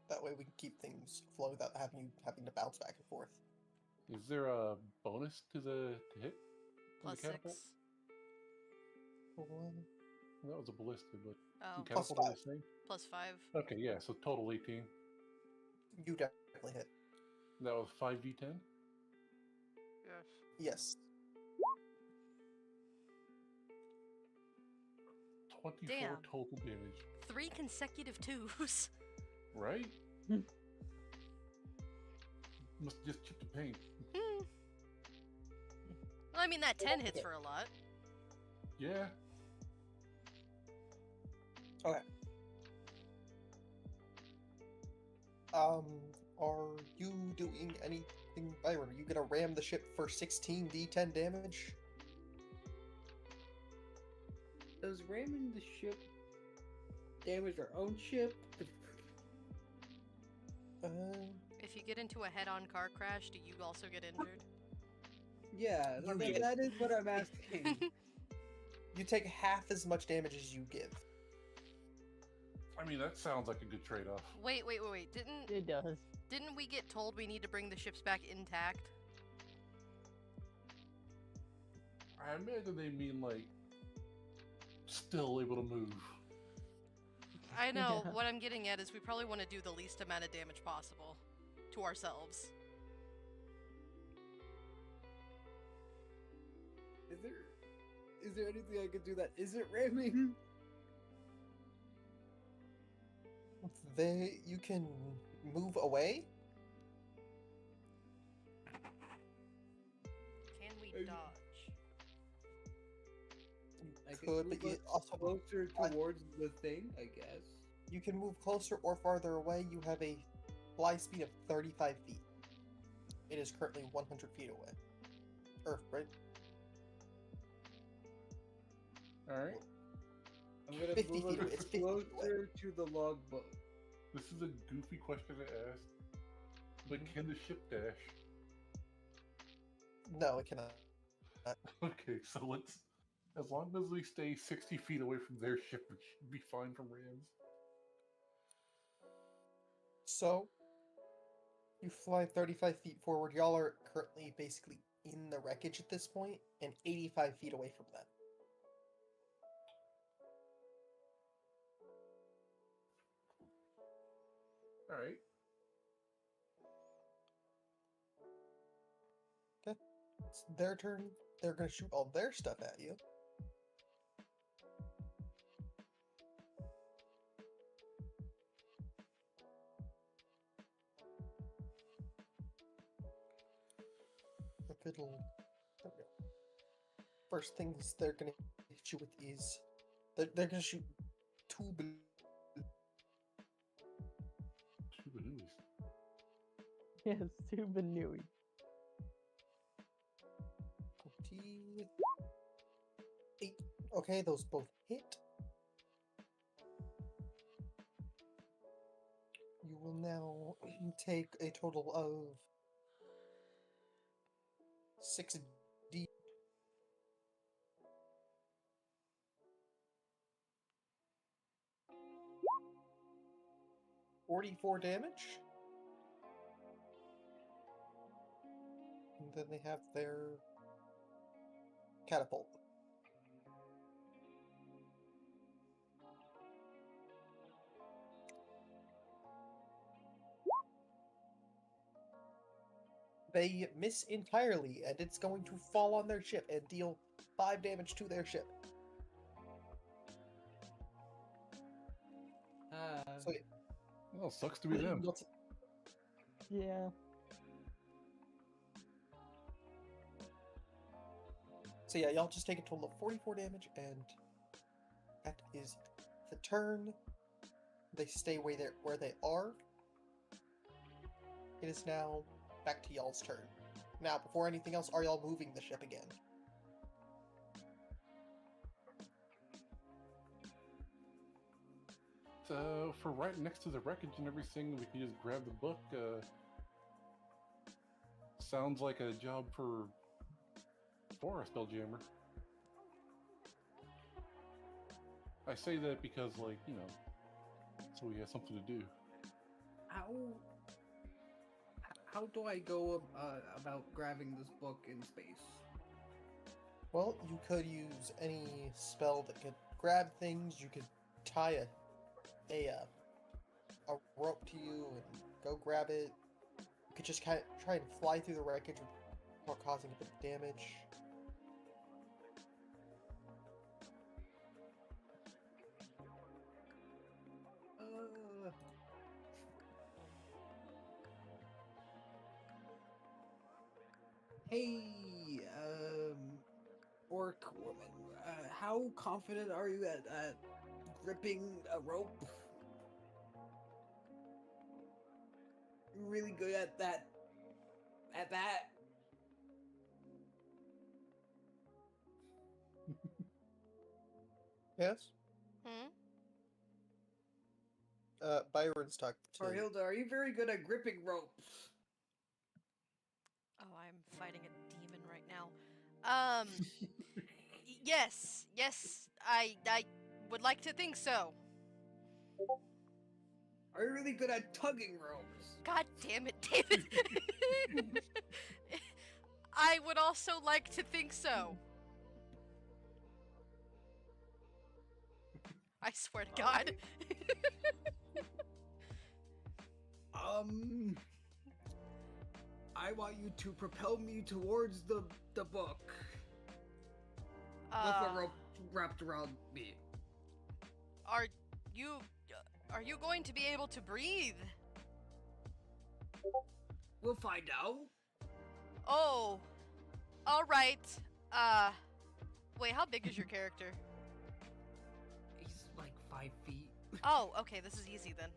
That way we can keep things flowing without having to bounce back and forth.
Is there a bonus to hit? on
Plus
the catapult?
6.
That was a ballista, but
Oh,
the
Plus
catapult are
5.
the same.
plus 5.
Okay, yeah, so total 18.
You definitely hit.
That was 5d10.
Yes.
Yes.
24
Damn.
total damage.
3 consecutive 2s.
Right? Must just chip the paint.
Well, I mean, that 10 hits for a lot.
Yeah.
Okay. Are you doing anything, Byron? Are you gonna ram the ship for 16 d10 damage?
Does ramming the ship damage our own ship?
If you get into a head-on car crash, do you also get injured?
Yeah,
You get-
that is what I'm asking.
You take half as much damage as you give.
I mean, that sounds like a good trade-off.
Wait.
It does.
Didn't we get told we need to bring the ships back intact?
I imagine they mean, like, still able to move.
I know. What I'm getting at is we probably want to do the least amount of damage possible to ourselves.
Is there anything I could do that isn't ramming?
You can move away.
Can we
Are you-
dodge?
I
Could, but
move
you
us
also
closer
I-
towards the thing, I guess.
you can move closer or farther away. You have a fly speed of 35 feet. It is currently 100 feet away. Earth, right?
Alright.
I'm gonna
50
move
feet away. It's 50 feet
closer to the logboat.
This is a goofy question to ask, but can the ship dash?
No, it cannot.
Okay, so let's... As long as we stay 60 feet away from their ship, we should be fine from rams.
So, you fly 35 feet forward. Y'all are currently basically in the wreckage at this point, and 85 feet away from them.
Alright.
It's their turn. They're gonna shoot all their stuff at you. If it'll... There we go. First things they're gonna hit you with is... They're gonna shoot 2
Two Banuis.
Yes, too Benui.
28. Okay, those both hit. You will now take a total of 6d. 44 damage. And then they have their catapult. they miss entirely, and it's going to fall on their ship and deal 5 damage to their ship. So
Well, sucks to be them.
you'll t-
Yeah.
so yeah, y'all just take a total of 44 damage, and that is the turn. They stay where they are. It is now back to y'all's turn. Now, before anything else, are y'all moving the ship again?
So, for right next to the wreckage and everything, we can just grab the book. Sounds like a job for a Spelljammer. I say that because, like, you know, so we have something to do.
How do I go about grabbing this book in space?
Well, you could use any spell that could grab things. You could tie a rope to you and go grab it. You could just kind of try and fly through the wreckage without causing a bit of damage.
Hey, orc woman, how confident are you at gripping a rope? You really good at that? At that?
Yes?
Hmm?
Byron's talking to
Arhilda, are you very good at gripping ropes?
Oh, I'm fighting a demon right now. Yes, I would like to think so.
Are you really good at tugging ropes?
God damn it, David. I would also like to think so. I swear to God.
I want you to propel me towards the book with
Uh,
a rope wrapped around me.
are you going to be able to breathe?
We'll find out.
Oh, all right. Wait, how big is your character?
He's like 5 feet.
Oh, okay, this is easy then.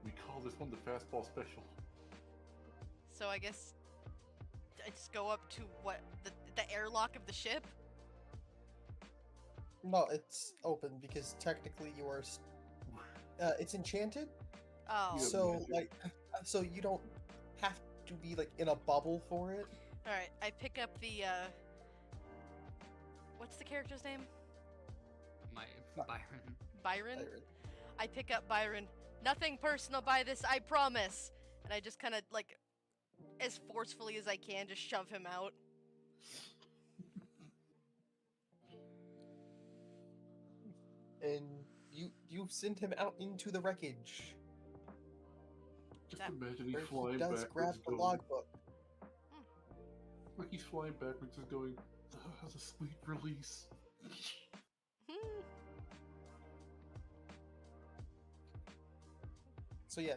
We call this one the fastball special.
So I guess I just go up to what the airlock of the ship.
No, it's open because technically you are. It's enchanted,
Oh,
Yeah.
so like, so you don't have to be like in a bubble for it.
all right. I pick up the what's the character's name?
Byron.
Byron.
Byron.
I pick up Byron. Nothing personal by this, I promise. And I just kind of like, as forcefully as I can, just shove him out.
And you send him out into the wreckage,
Just
That-
imagine he
where
flying
he does grab
backwards,
the
going,
logbook.
like he's flying backwards, just going, "Has a sweet release."
Hmm.
So yeah,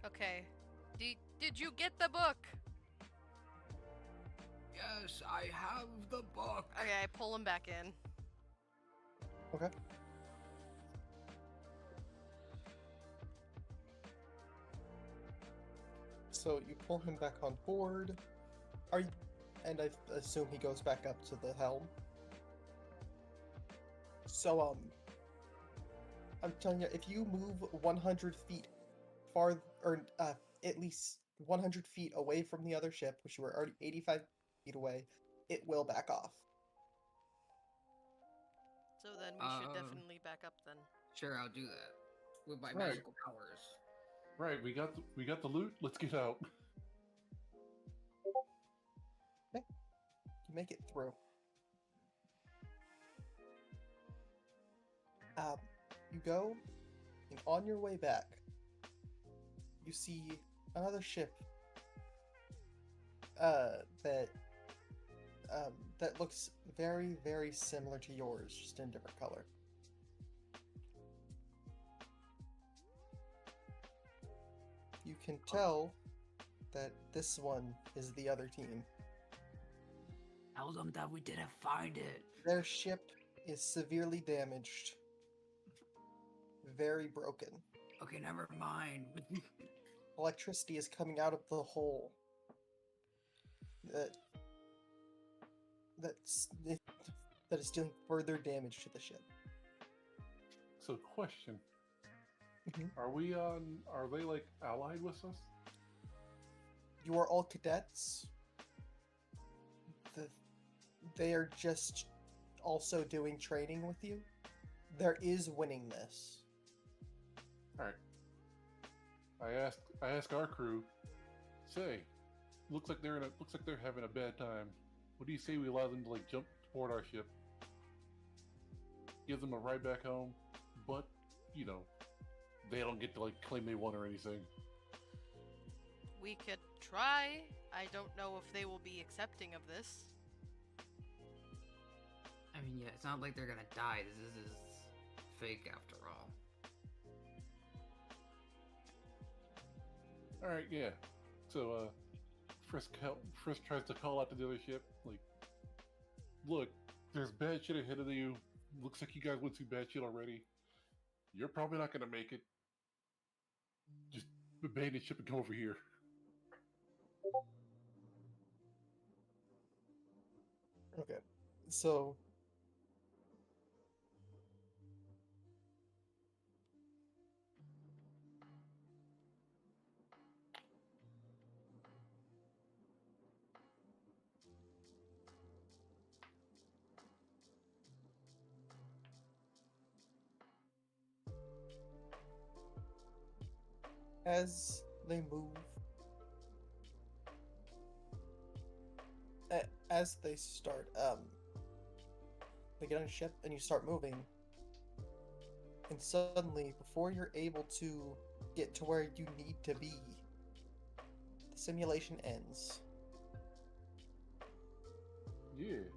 Okay. Did you get the book?
Yes, I have the book.
Okay, I pull him back in.
Okay. So you pull him back on board. Are you, and I assume he goes back up to the helm. So I'm telling you, if you move 100 feet far, or at least 100 feet away from the other ship, which you were already 85 feet away, it will back off.
So then we should
Uh,
definitely back up then.
Sure, I'll do that with my
Right.
magical powers.
Right, we got the loot. Let's get out.
You make it through. You go, and on your way back, you see another ship that that looks very, very similar to yours, just in different color. You can tell that this one is the other team.
Tell them that we didn't find it.
Their ship is severely damaged, very broken.
Okay, never mind.
Electricity is coming out of the hole. That is dealing further damage to the ship.
So, question:
Mhm.
Are they like allied with us?
You are all cadets. They are just also doing training with you. There is winning this.
All right. I ask our crew. Say, looks like they're having a bad time. What do you say we allow them to like jump toward our ship? Give them a ride back home, but you know, they don't get to like claim they won or anything.
We could try. I don't know if they will be accepting of this.
I mean, yeah, it's not like they're gonna die. This is fake after all.
All right, yeah. So, Frisk tries to call out to the other ship, like, look, there's bad shit ahead of you. Looks like you guys went through bad shit already. You're probably not gonna make it. Just abandon ship and come over here.
Okay, so as they move, as they start, they get on a ship and you start moving, and suddenly, before you're able to get to where you need to be, the simulation ends.
Yeah.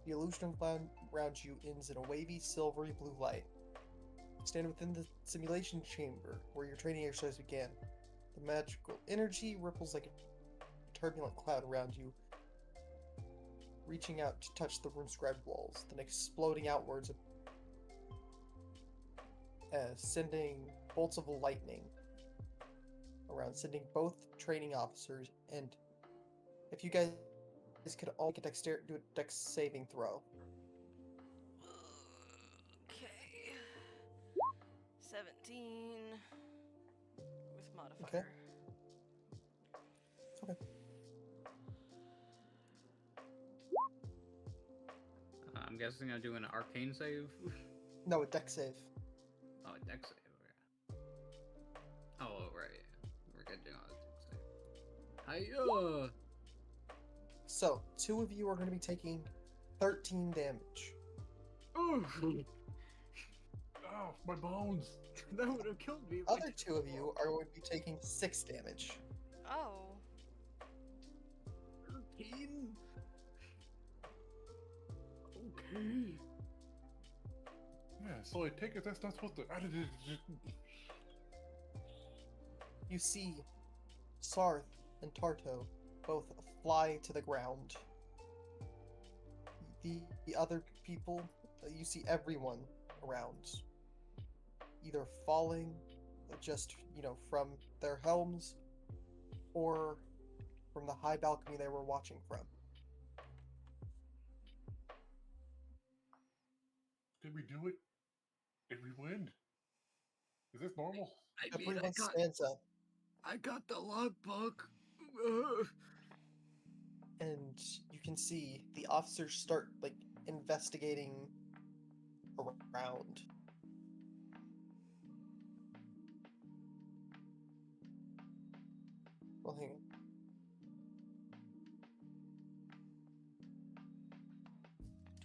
The illusion of land around you ends in a wavy, silvery blue light. You stand within the simulation chamber where your training exercise began. The magical energy ripples like a turbulent cloud around you, reaching out to touch the rune-scribed walls, then exploding outwards, sending bolts of lightning around, sending both training officers, and if you guys could all do a dex saving throw.
Okay. 17 with modifier.
Okay. Okay.
I'm guessing I'm doing an arcane save.
No, a dex save.
Oh, a dex save. Okay. Oh, right. We're good doing a dex save. Hiya!
So, two of you are going to be taking 13 damage.
Ooh!
Oh, my bones!
That would have killed me.
Other two of you are going to be taking 6 damage.
Oh.
13? Okay.
Yeah, so I take it that's not supposed to.
You see Sarth and Tarto both fly to the ground. The other people, you see everyone around, either falling just, from their helms, or from the high balcony they were watching from.
Did we do it? Did we win? Is this normal?
I mean,
Everyone stands up,
I got the logbook.
and you can see the officers start, investigating around. Well, hang on.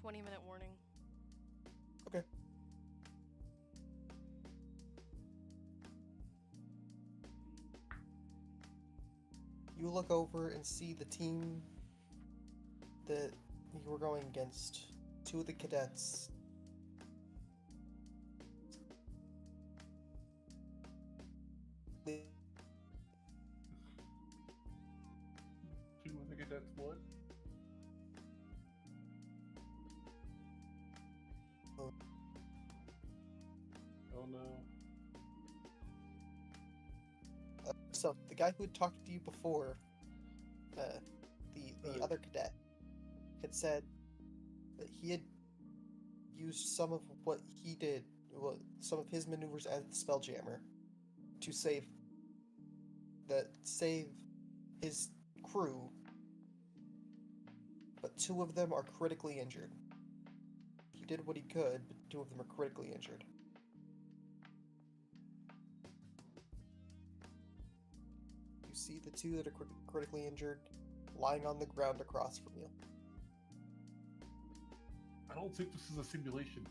20-minute warning.
Okay. You look over and see the team that you were going against. Two of the cadets.
Two of the cadets what? Oh no.
So the guy who had talked to you before, the other cadet, had said that he had used some of what he did, some of his maneuvers as the Spelljammer, to save his crew, but two of them are critically injured. He did what he could, but two of them are critically injured. You see the two that are critically injured lying on the ground across from you.
I don't think this is a simulation.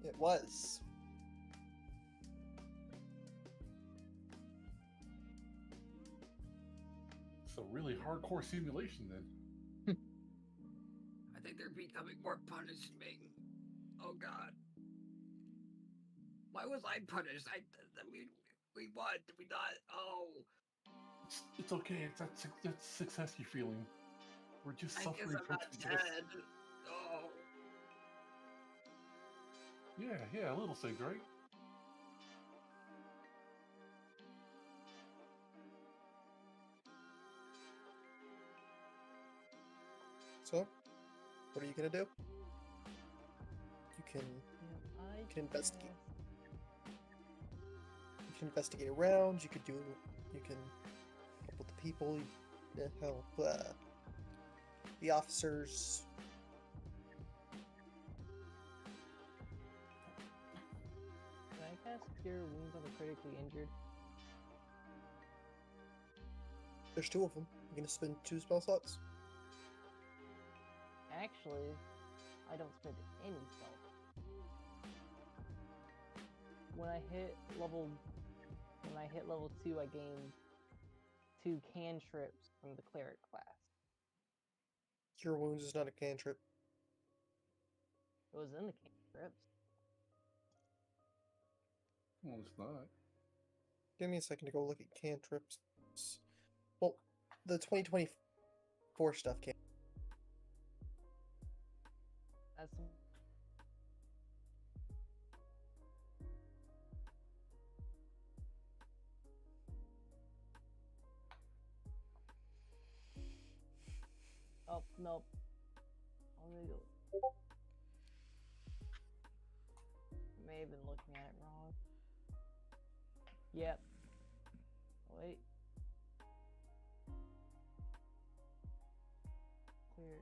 It was.
It's a really hardcore simulation then.
I think they're becoming more punishing. Oh God. Why was I punished? We won. Did we not? Oh.
It's okay. It's that success you're feeling. We're just
I guess
suffering
I'm
from
not
success.
dead. Oh.
Yeah, little things, right?
So, what are you gonna do? You can investigate. You can investigate around. You can help with the people. You can help the officers.
Can I cast Cure Wounds on the critically injured?
There's two of them. You're gonna spend 2 spell slots.
Actually, I don't spend any spell. When I hit level 2, I gain 2 cantrips from the cleric class.
Cure wounds is not a cantrip.
It was in the cantrips.
Well, it's not.
Give me a second to go look at cantrips. Well, the 2024 stuff can.
That's oh nope. May have been looking at it wrong. Yep. Wait. Clear.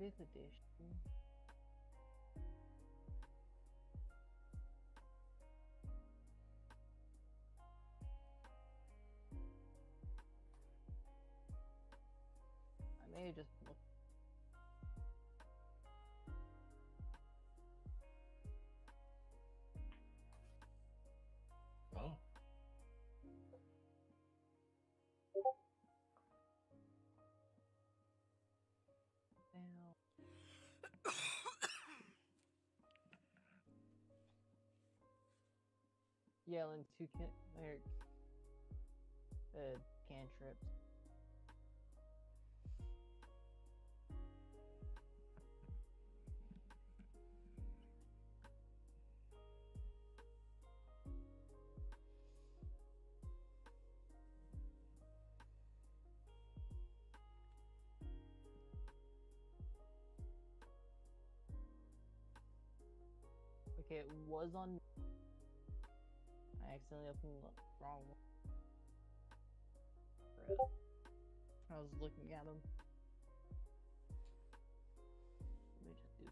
5th edition. I may have just looked.
Oh.
Now. Yelling 2 cantrips. Okay, it was on. I accidentally opened the wrong one. Crap. I was looking at them. Let me just do.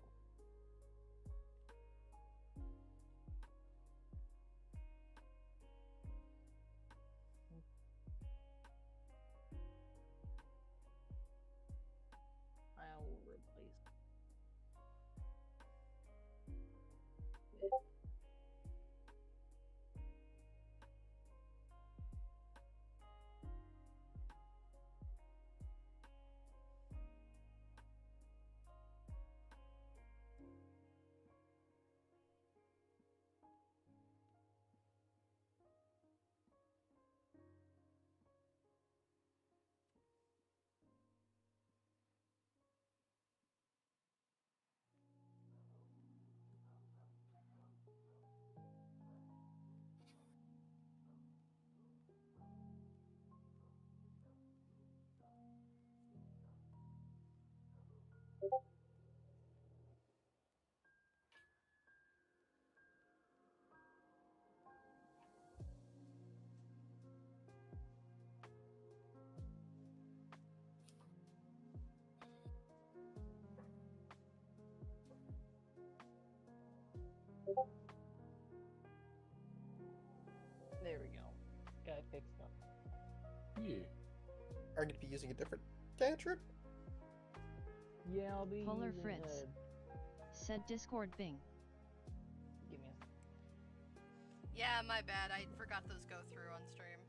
There we go. Got it fixed up.
Yeah.
Are you going to be using a different cantrip?
Yeah, I'll be
Polar
using
Fritz. Said Discord Bing.
Give me a
Yeah, my bad. I forgot those go through on stream.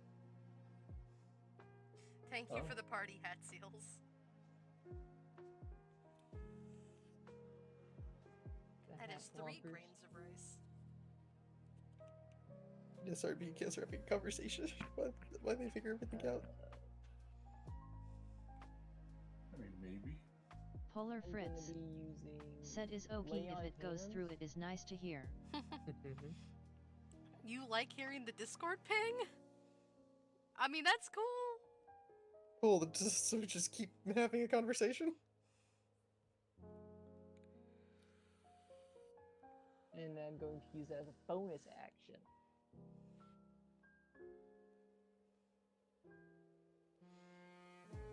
Thank you
Oh.
for the party hat seals.
the
That
hat
is 3
blockers.
grains of rice.
Yeah, sorry, but you can't start having a conversation while they figure everything out.
I mean, maybe.
Polar
I'm
Fritz.
gonna be using
Said is okay
lay
if
on
it goes
hands.
through, it is nice to hear.
You like hearing the Discord ping? I mean, that's cool.
Cool, so we just keep having a conversation?
And I'm going to use that as a bonus action.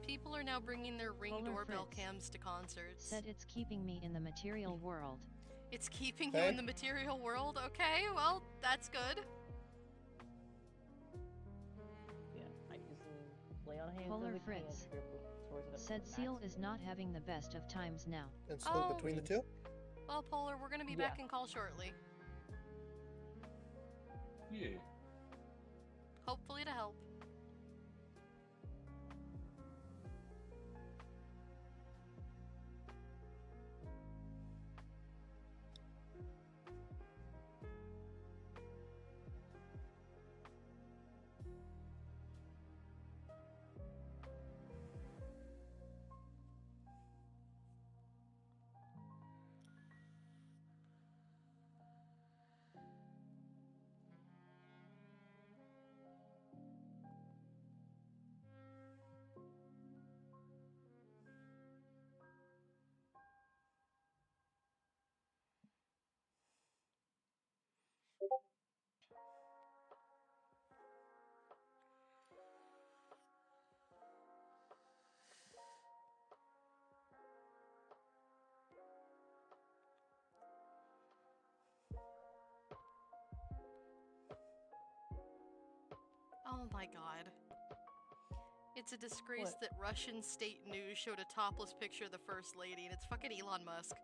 People are now bringing their Ring
Polar
doorbell
Fritz.
cams to concerts.
Said it's keeping me in the material world.
It's keeping you
Okay.
in the material world? Okay, well, that's good.
Yeah, I'm using lay on hands
Polar
as a
Fritz.
cantrip with swords at a
Said Seal
max
is not having the best of times now.
And split
Oh.
between the two?
Well, Polar, we're gonna be
Yeah.
back in call shortly.
Yeah.
Hopefully to help. Oh my god. It's a disgrace
What?
that Russian state news showed a topless picture of the First Lady, and it's fucking Elon Musk.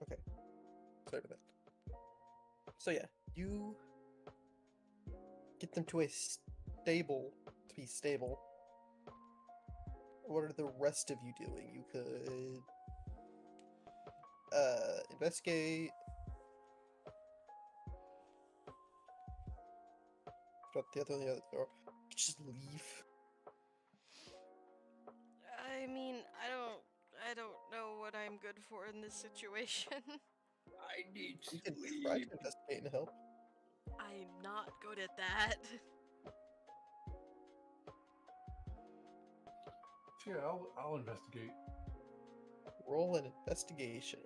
Okay. Sorry about that. So yeah, you get them to a stable to be stable. What are the rest of you doing? You could investigate. But the other door. You could just leave.
I mean, I don't know what I'm good for in this situation.
I need
You
to
can try
leave.
to investigate and help.
I'm not good at that.
Yeah, I'll investigate.
Roll an investigation.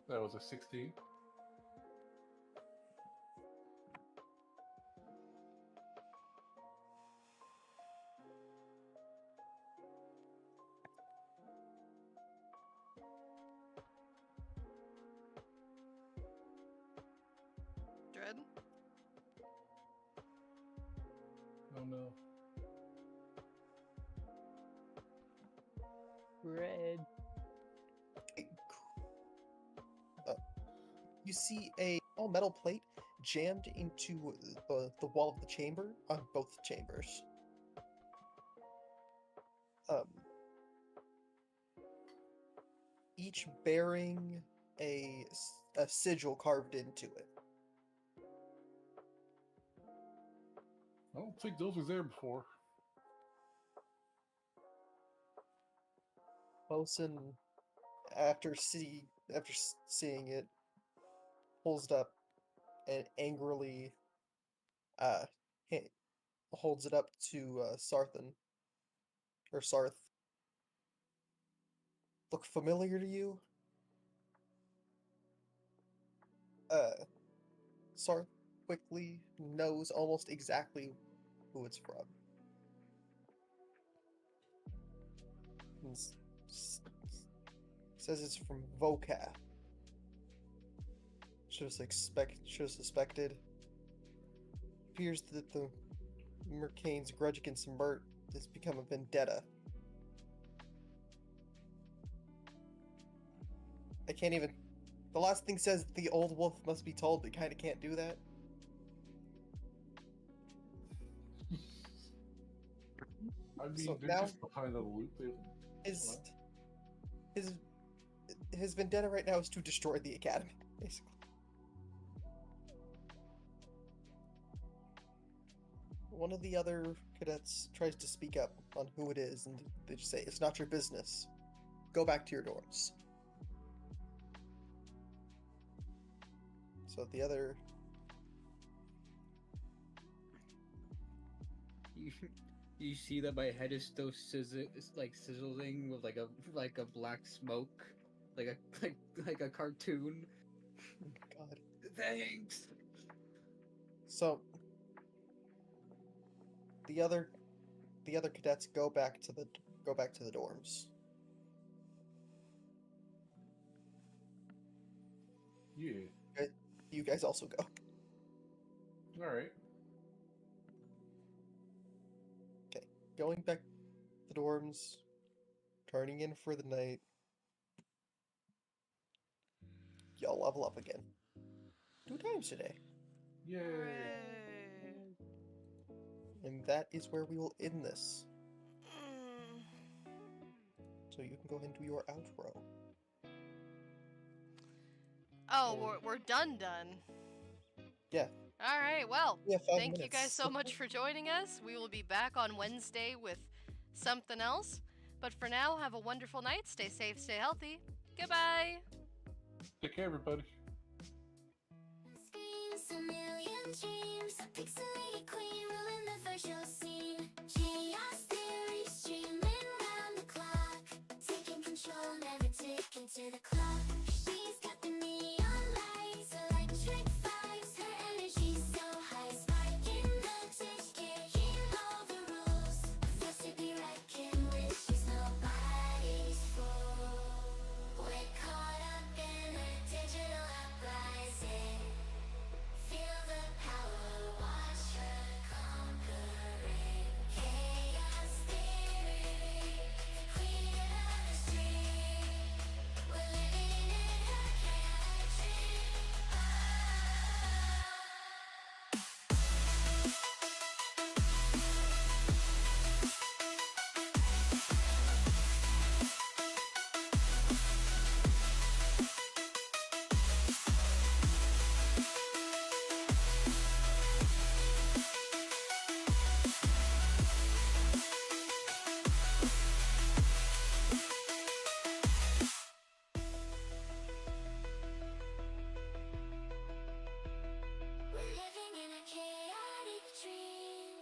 That was a 16.
Dread?
Oh no.
Red.
You see a small metal plate jammed into the wall of the chamber on both chambers. Each bearing a sigil carved into it.
I don't think those were there before.
Bosun, after seeing it, pulls it up and angrily ha- holds it up to Sarthan. Or Sarth. Look familiar to you? Sarth quickly knows almost exactly who it's from. And says it's from Vocath. Should have suspected. Appears that the Mercane's grudge against Mert has become a vendetta. I can't even. The last thing says the old wolf must be told, but kind of can't do that.
I mean,
So
they're
now-
just behind the loop.
His his vendetta right now is to destroy the academy, basically. One of the other cadets tries to speak up on who it is, and they just say, "It's not your business. Go back to your dorms." So the other
You see that my head is still sizzling with like a black smoke, like a cartoon.
God.
Thanks.
So the other cadets go back to the dorms.
Yeah.
You guys also go.
All right.
Going back to the dorms, turning in for the night. Y'all level up again. 2 times today.
Yay.
And that is where we will end this.
Mm.
So you can go ahead and do your outro.
Oh, we're done.
Yeah.
All right. Well,
We have 5
thank you guys
minutes.
so much for joining us. We will be back on Wednesday with something else. But for now, have a wonderful night. Stay safe, stay healthy. Goodbye.
Take care, everybody.
Screams a million dreams, a pixelated queen ruling the virtual scene. Chaos theory streaming round the clock, taking control, never taking to the clock. She's got the neon lights, electric vibes, her energy so high, sparking vintage, kicking all the rules. Feels to be reckoned with, she's nobody's fool. We're caught up in her digital uprising. Feel the power, watch her conquering. Chaos theory, queen of the street. We're living in her chaotic dream. We're living in a chaotic dream.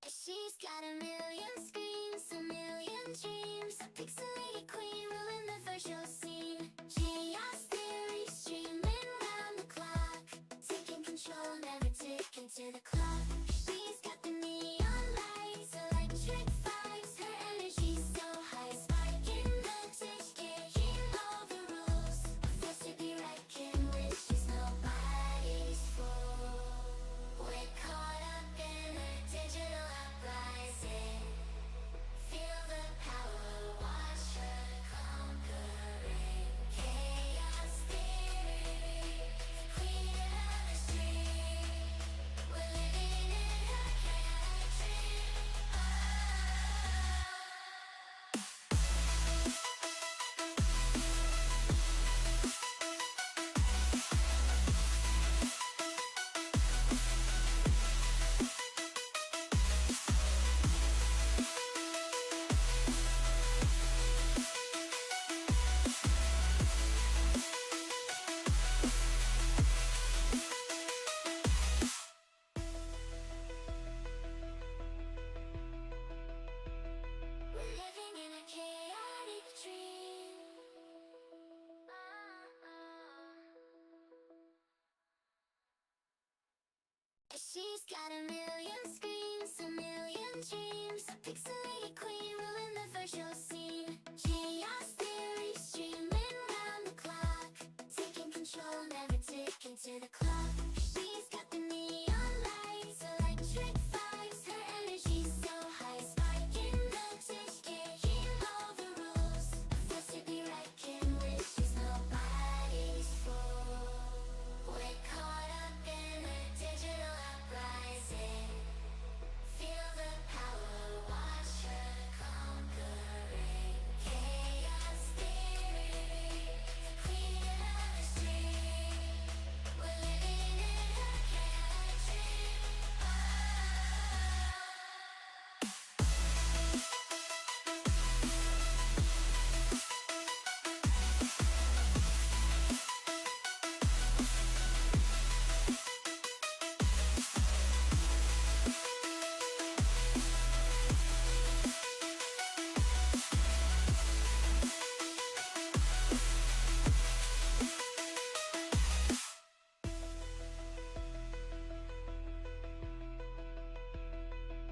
She's got a million screams, a million dreams, a pixelated queen ruling the virtual scene. Chaos theory streaming round the clock, taking control, never taking to the clock. She's got the neon lights, electric vibes, her energy so high, sparking vintage, kicking all the rules. Feels to be reckoned with, she's nobody's fool. We're caught up in her digital uprising. Feel the power, watch her conquering. Chaos theory, queen of the street. We're living virtual scene. Chaos theory streaming round the clock. Taking control, never ticking to the clock. She's got the neon lights, electric vibes. Her energy's so high, sparking voltage, kicking all the rules. Feels to be right, can wish she's nobody's fool. We're caught up in her digital uprising. Feel the power, watch her conquering. Chaos theory, queen of the street. We're living in her chaotic dream.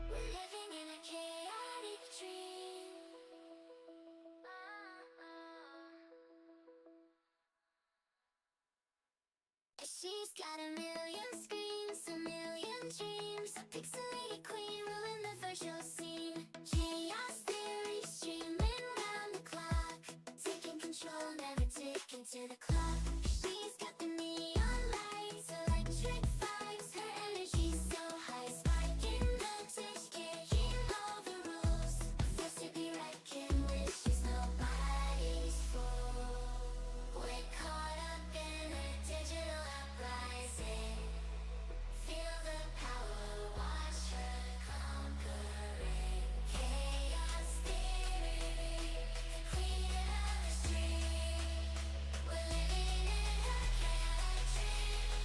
We're living in a chaotic dream. She's got a million screens, a million dreams. A pixelated queen ruling the virtual scene. Chaos theory streaming round the clock. Taking control, never ticking to the clock. She's got the neon lights, electric vibes. Her energy's so high, sparking voltage, kicking all the rules. Feels to be right, can wish she's nobody's fool. We're caught up in her digital uprising. Feel the power, watch her conquering. Chaos theory, queen of the street. We're living in her chaotic dream.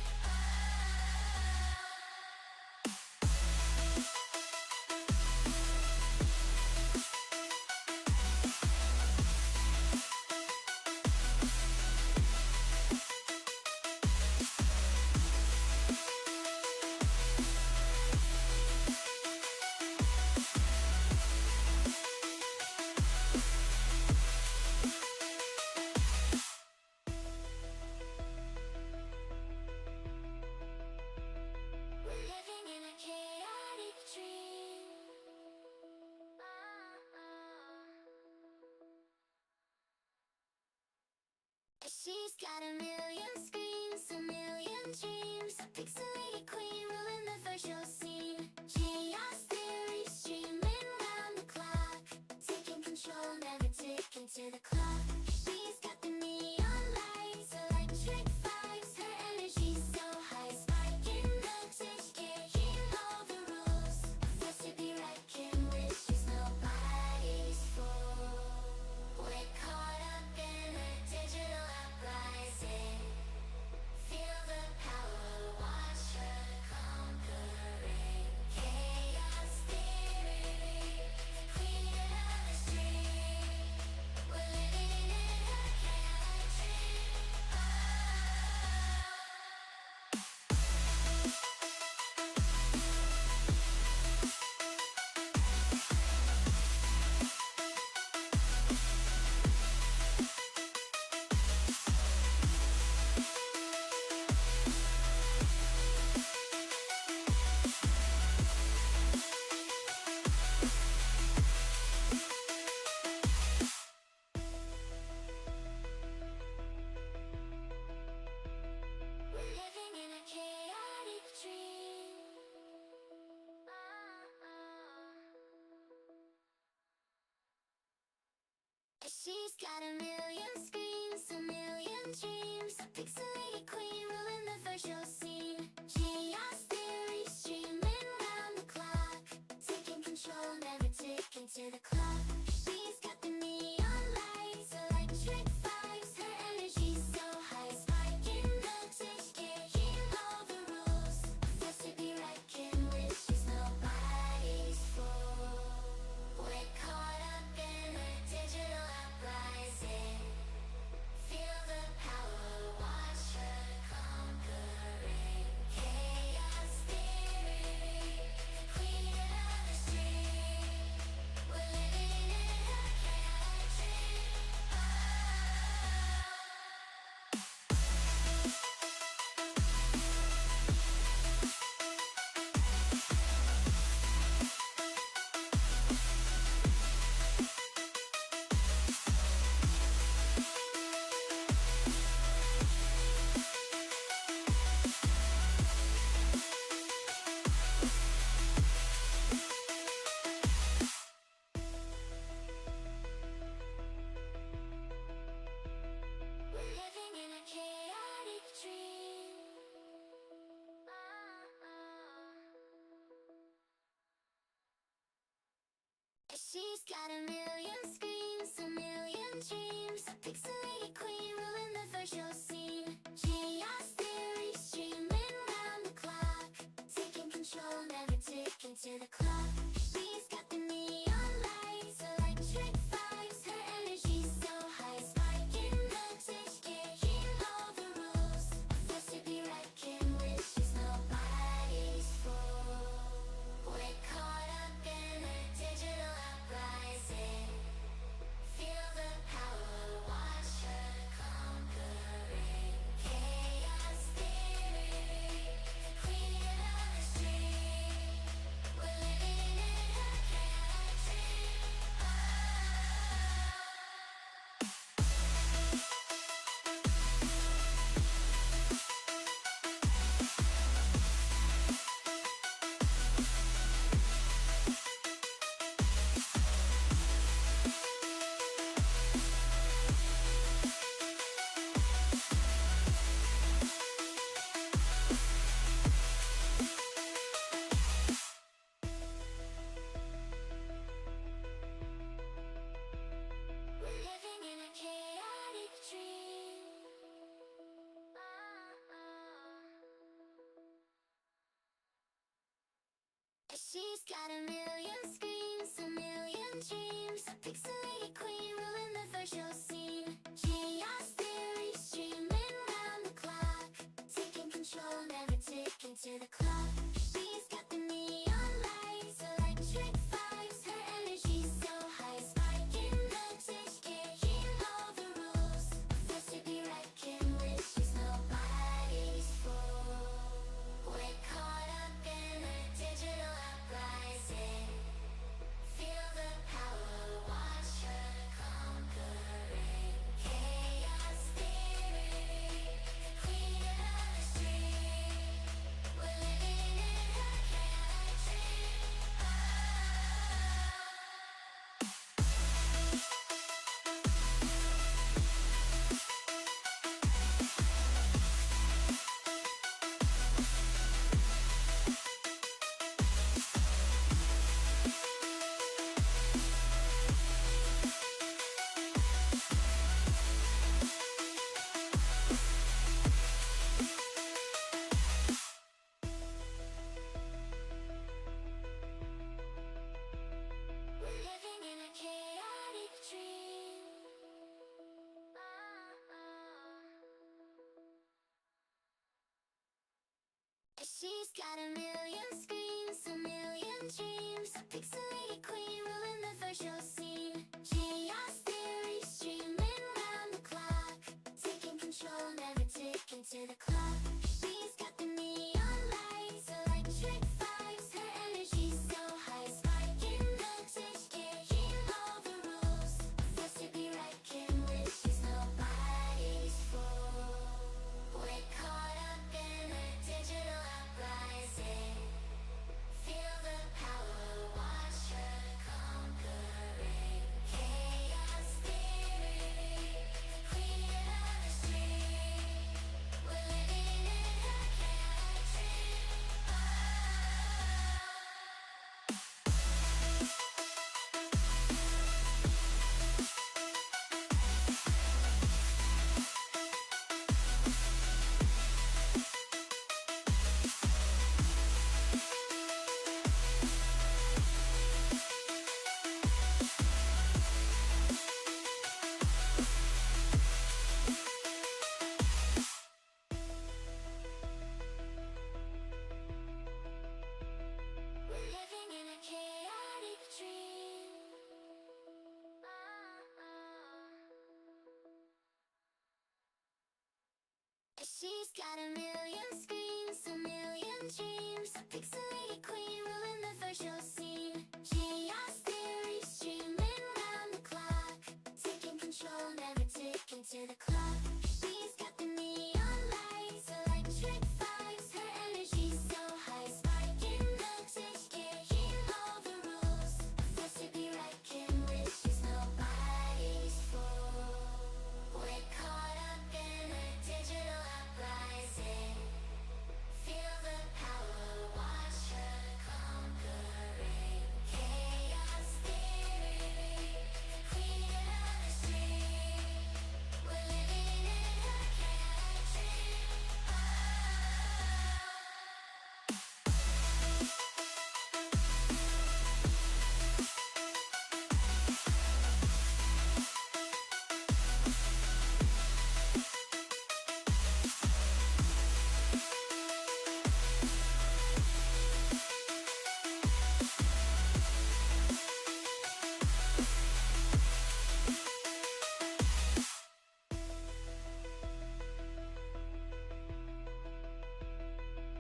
We're living in a chaotic dream. She's got a million screens, a million dreams. A pixelated queen ruling the virtual scene. Chaos theory streaming round the clock. Taking control, never ticking to the clock. She's got the neon lights, electric vibes. Her energy's so high, sparking voltage, kicking all the rules. Feels to be right, can wish she's nobody's fool. We're caught up in her digital uprising. Feel the power, watch her conquering. Chaos theory, queen of the street. We're living in her chaotic dream. We're living in a chaotic dream. She's got a million screens, a million dreams. A pixelated queen ruling the virtual scene. Chaos theory streaming round the clock. Taking control, never ticking to the clock. She's got the neon lights, electric vibes. Her energy's so high, sparking voltage, kicking all the rules. Feels to be right, can wish she's nobody's fool. We're caught up in her digital uprising. Feel the power, watch her conquering. Chaos theory, queen of the street. We're living pixelated queen ruling the virtual scene. Chaos theory streaming round the clock, taking control, never ticking to the clock. She's got the neon lights, electric vibes, her energy's so high, sparking voltage, kicking all the rules. Forced to be right, can wish she's nobody's fool. We're caught up in a digital uprising. Feel the power, watch her conquering. Chaos theory, queen of the street. We're living in her chaotic dream. We're living in a chaotic dream. She's got a million screens, a million dreams. A pixelated queen ruling the virtual scene. Chaos theory streaming round the clock, taking control, never ticking to the clock. She's got the neon lights, electric vibes, her energy's so high, sparking voltage, kicking all the rules. Forced to be right, can wish she's nobody's fool. We're caught up in a digital uprising. Feel the power, watch her conquering. Chaos theory, queen of the street. We're living in her chaotic dream.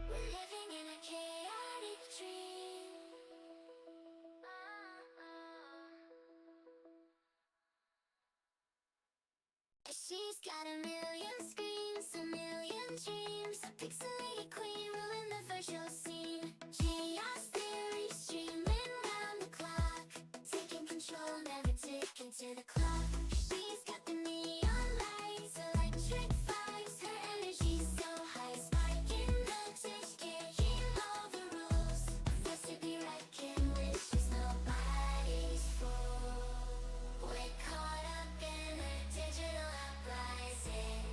We're living in a chaotic dream. She's got a million screens, a million dreams. A pixelated queen ruling the virtual scene. Chaos theory streaming round the clock, taking control, never ticking to the clock. She's got the neon lights, electric vibes, her energy's so high, sparking voltage, kicking all the rules. Forced to be right, can wish she's nobody's fool. We're caught up in a digital uprising.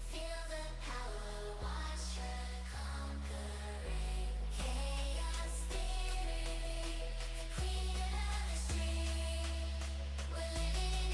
Feel the power, watch her conquering. Chaos theory, queen of the street. We're living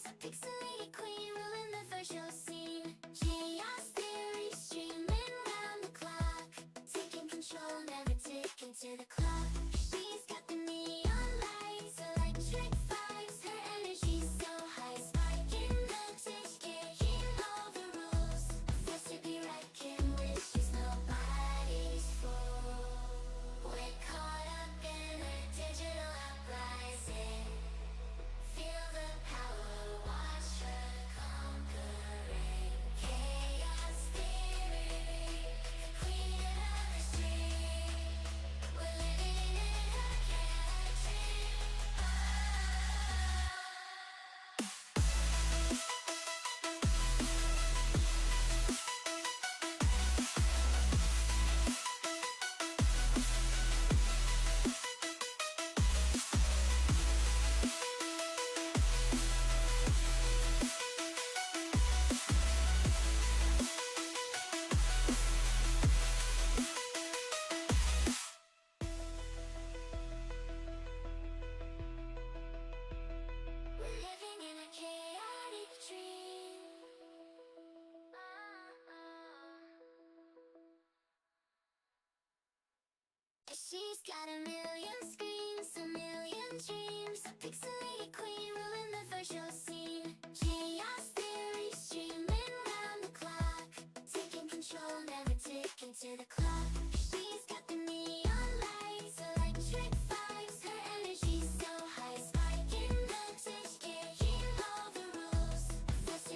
a pixelated queen ruling the virtual scene. Chaos theory streaming round the clock, taking control, never taking to the clock.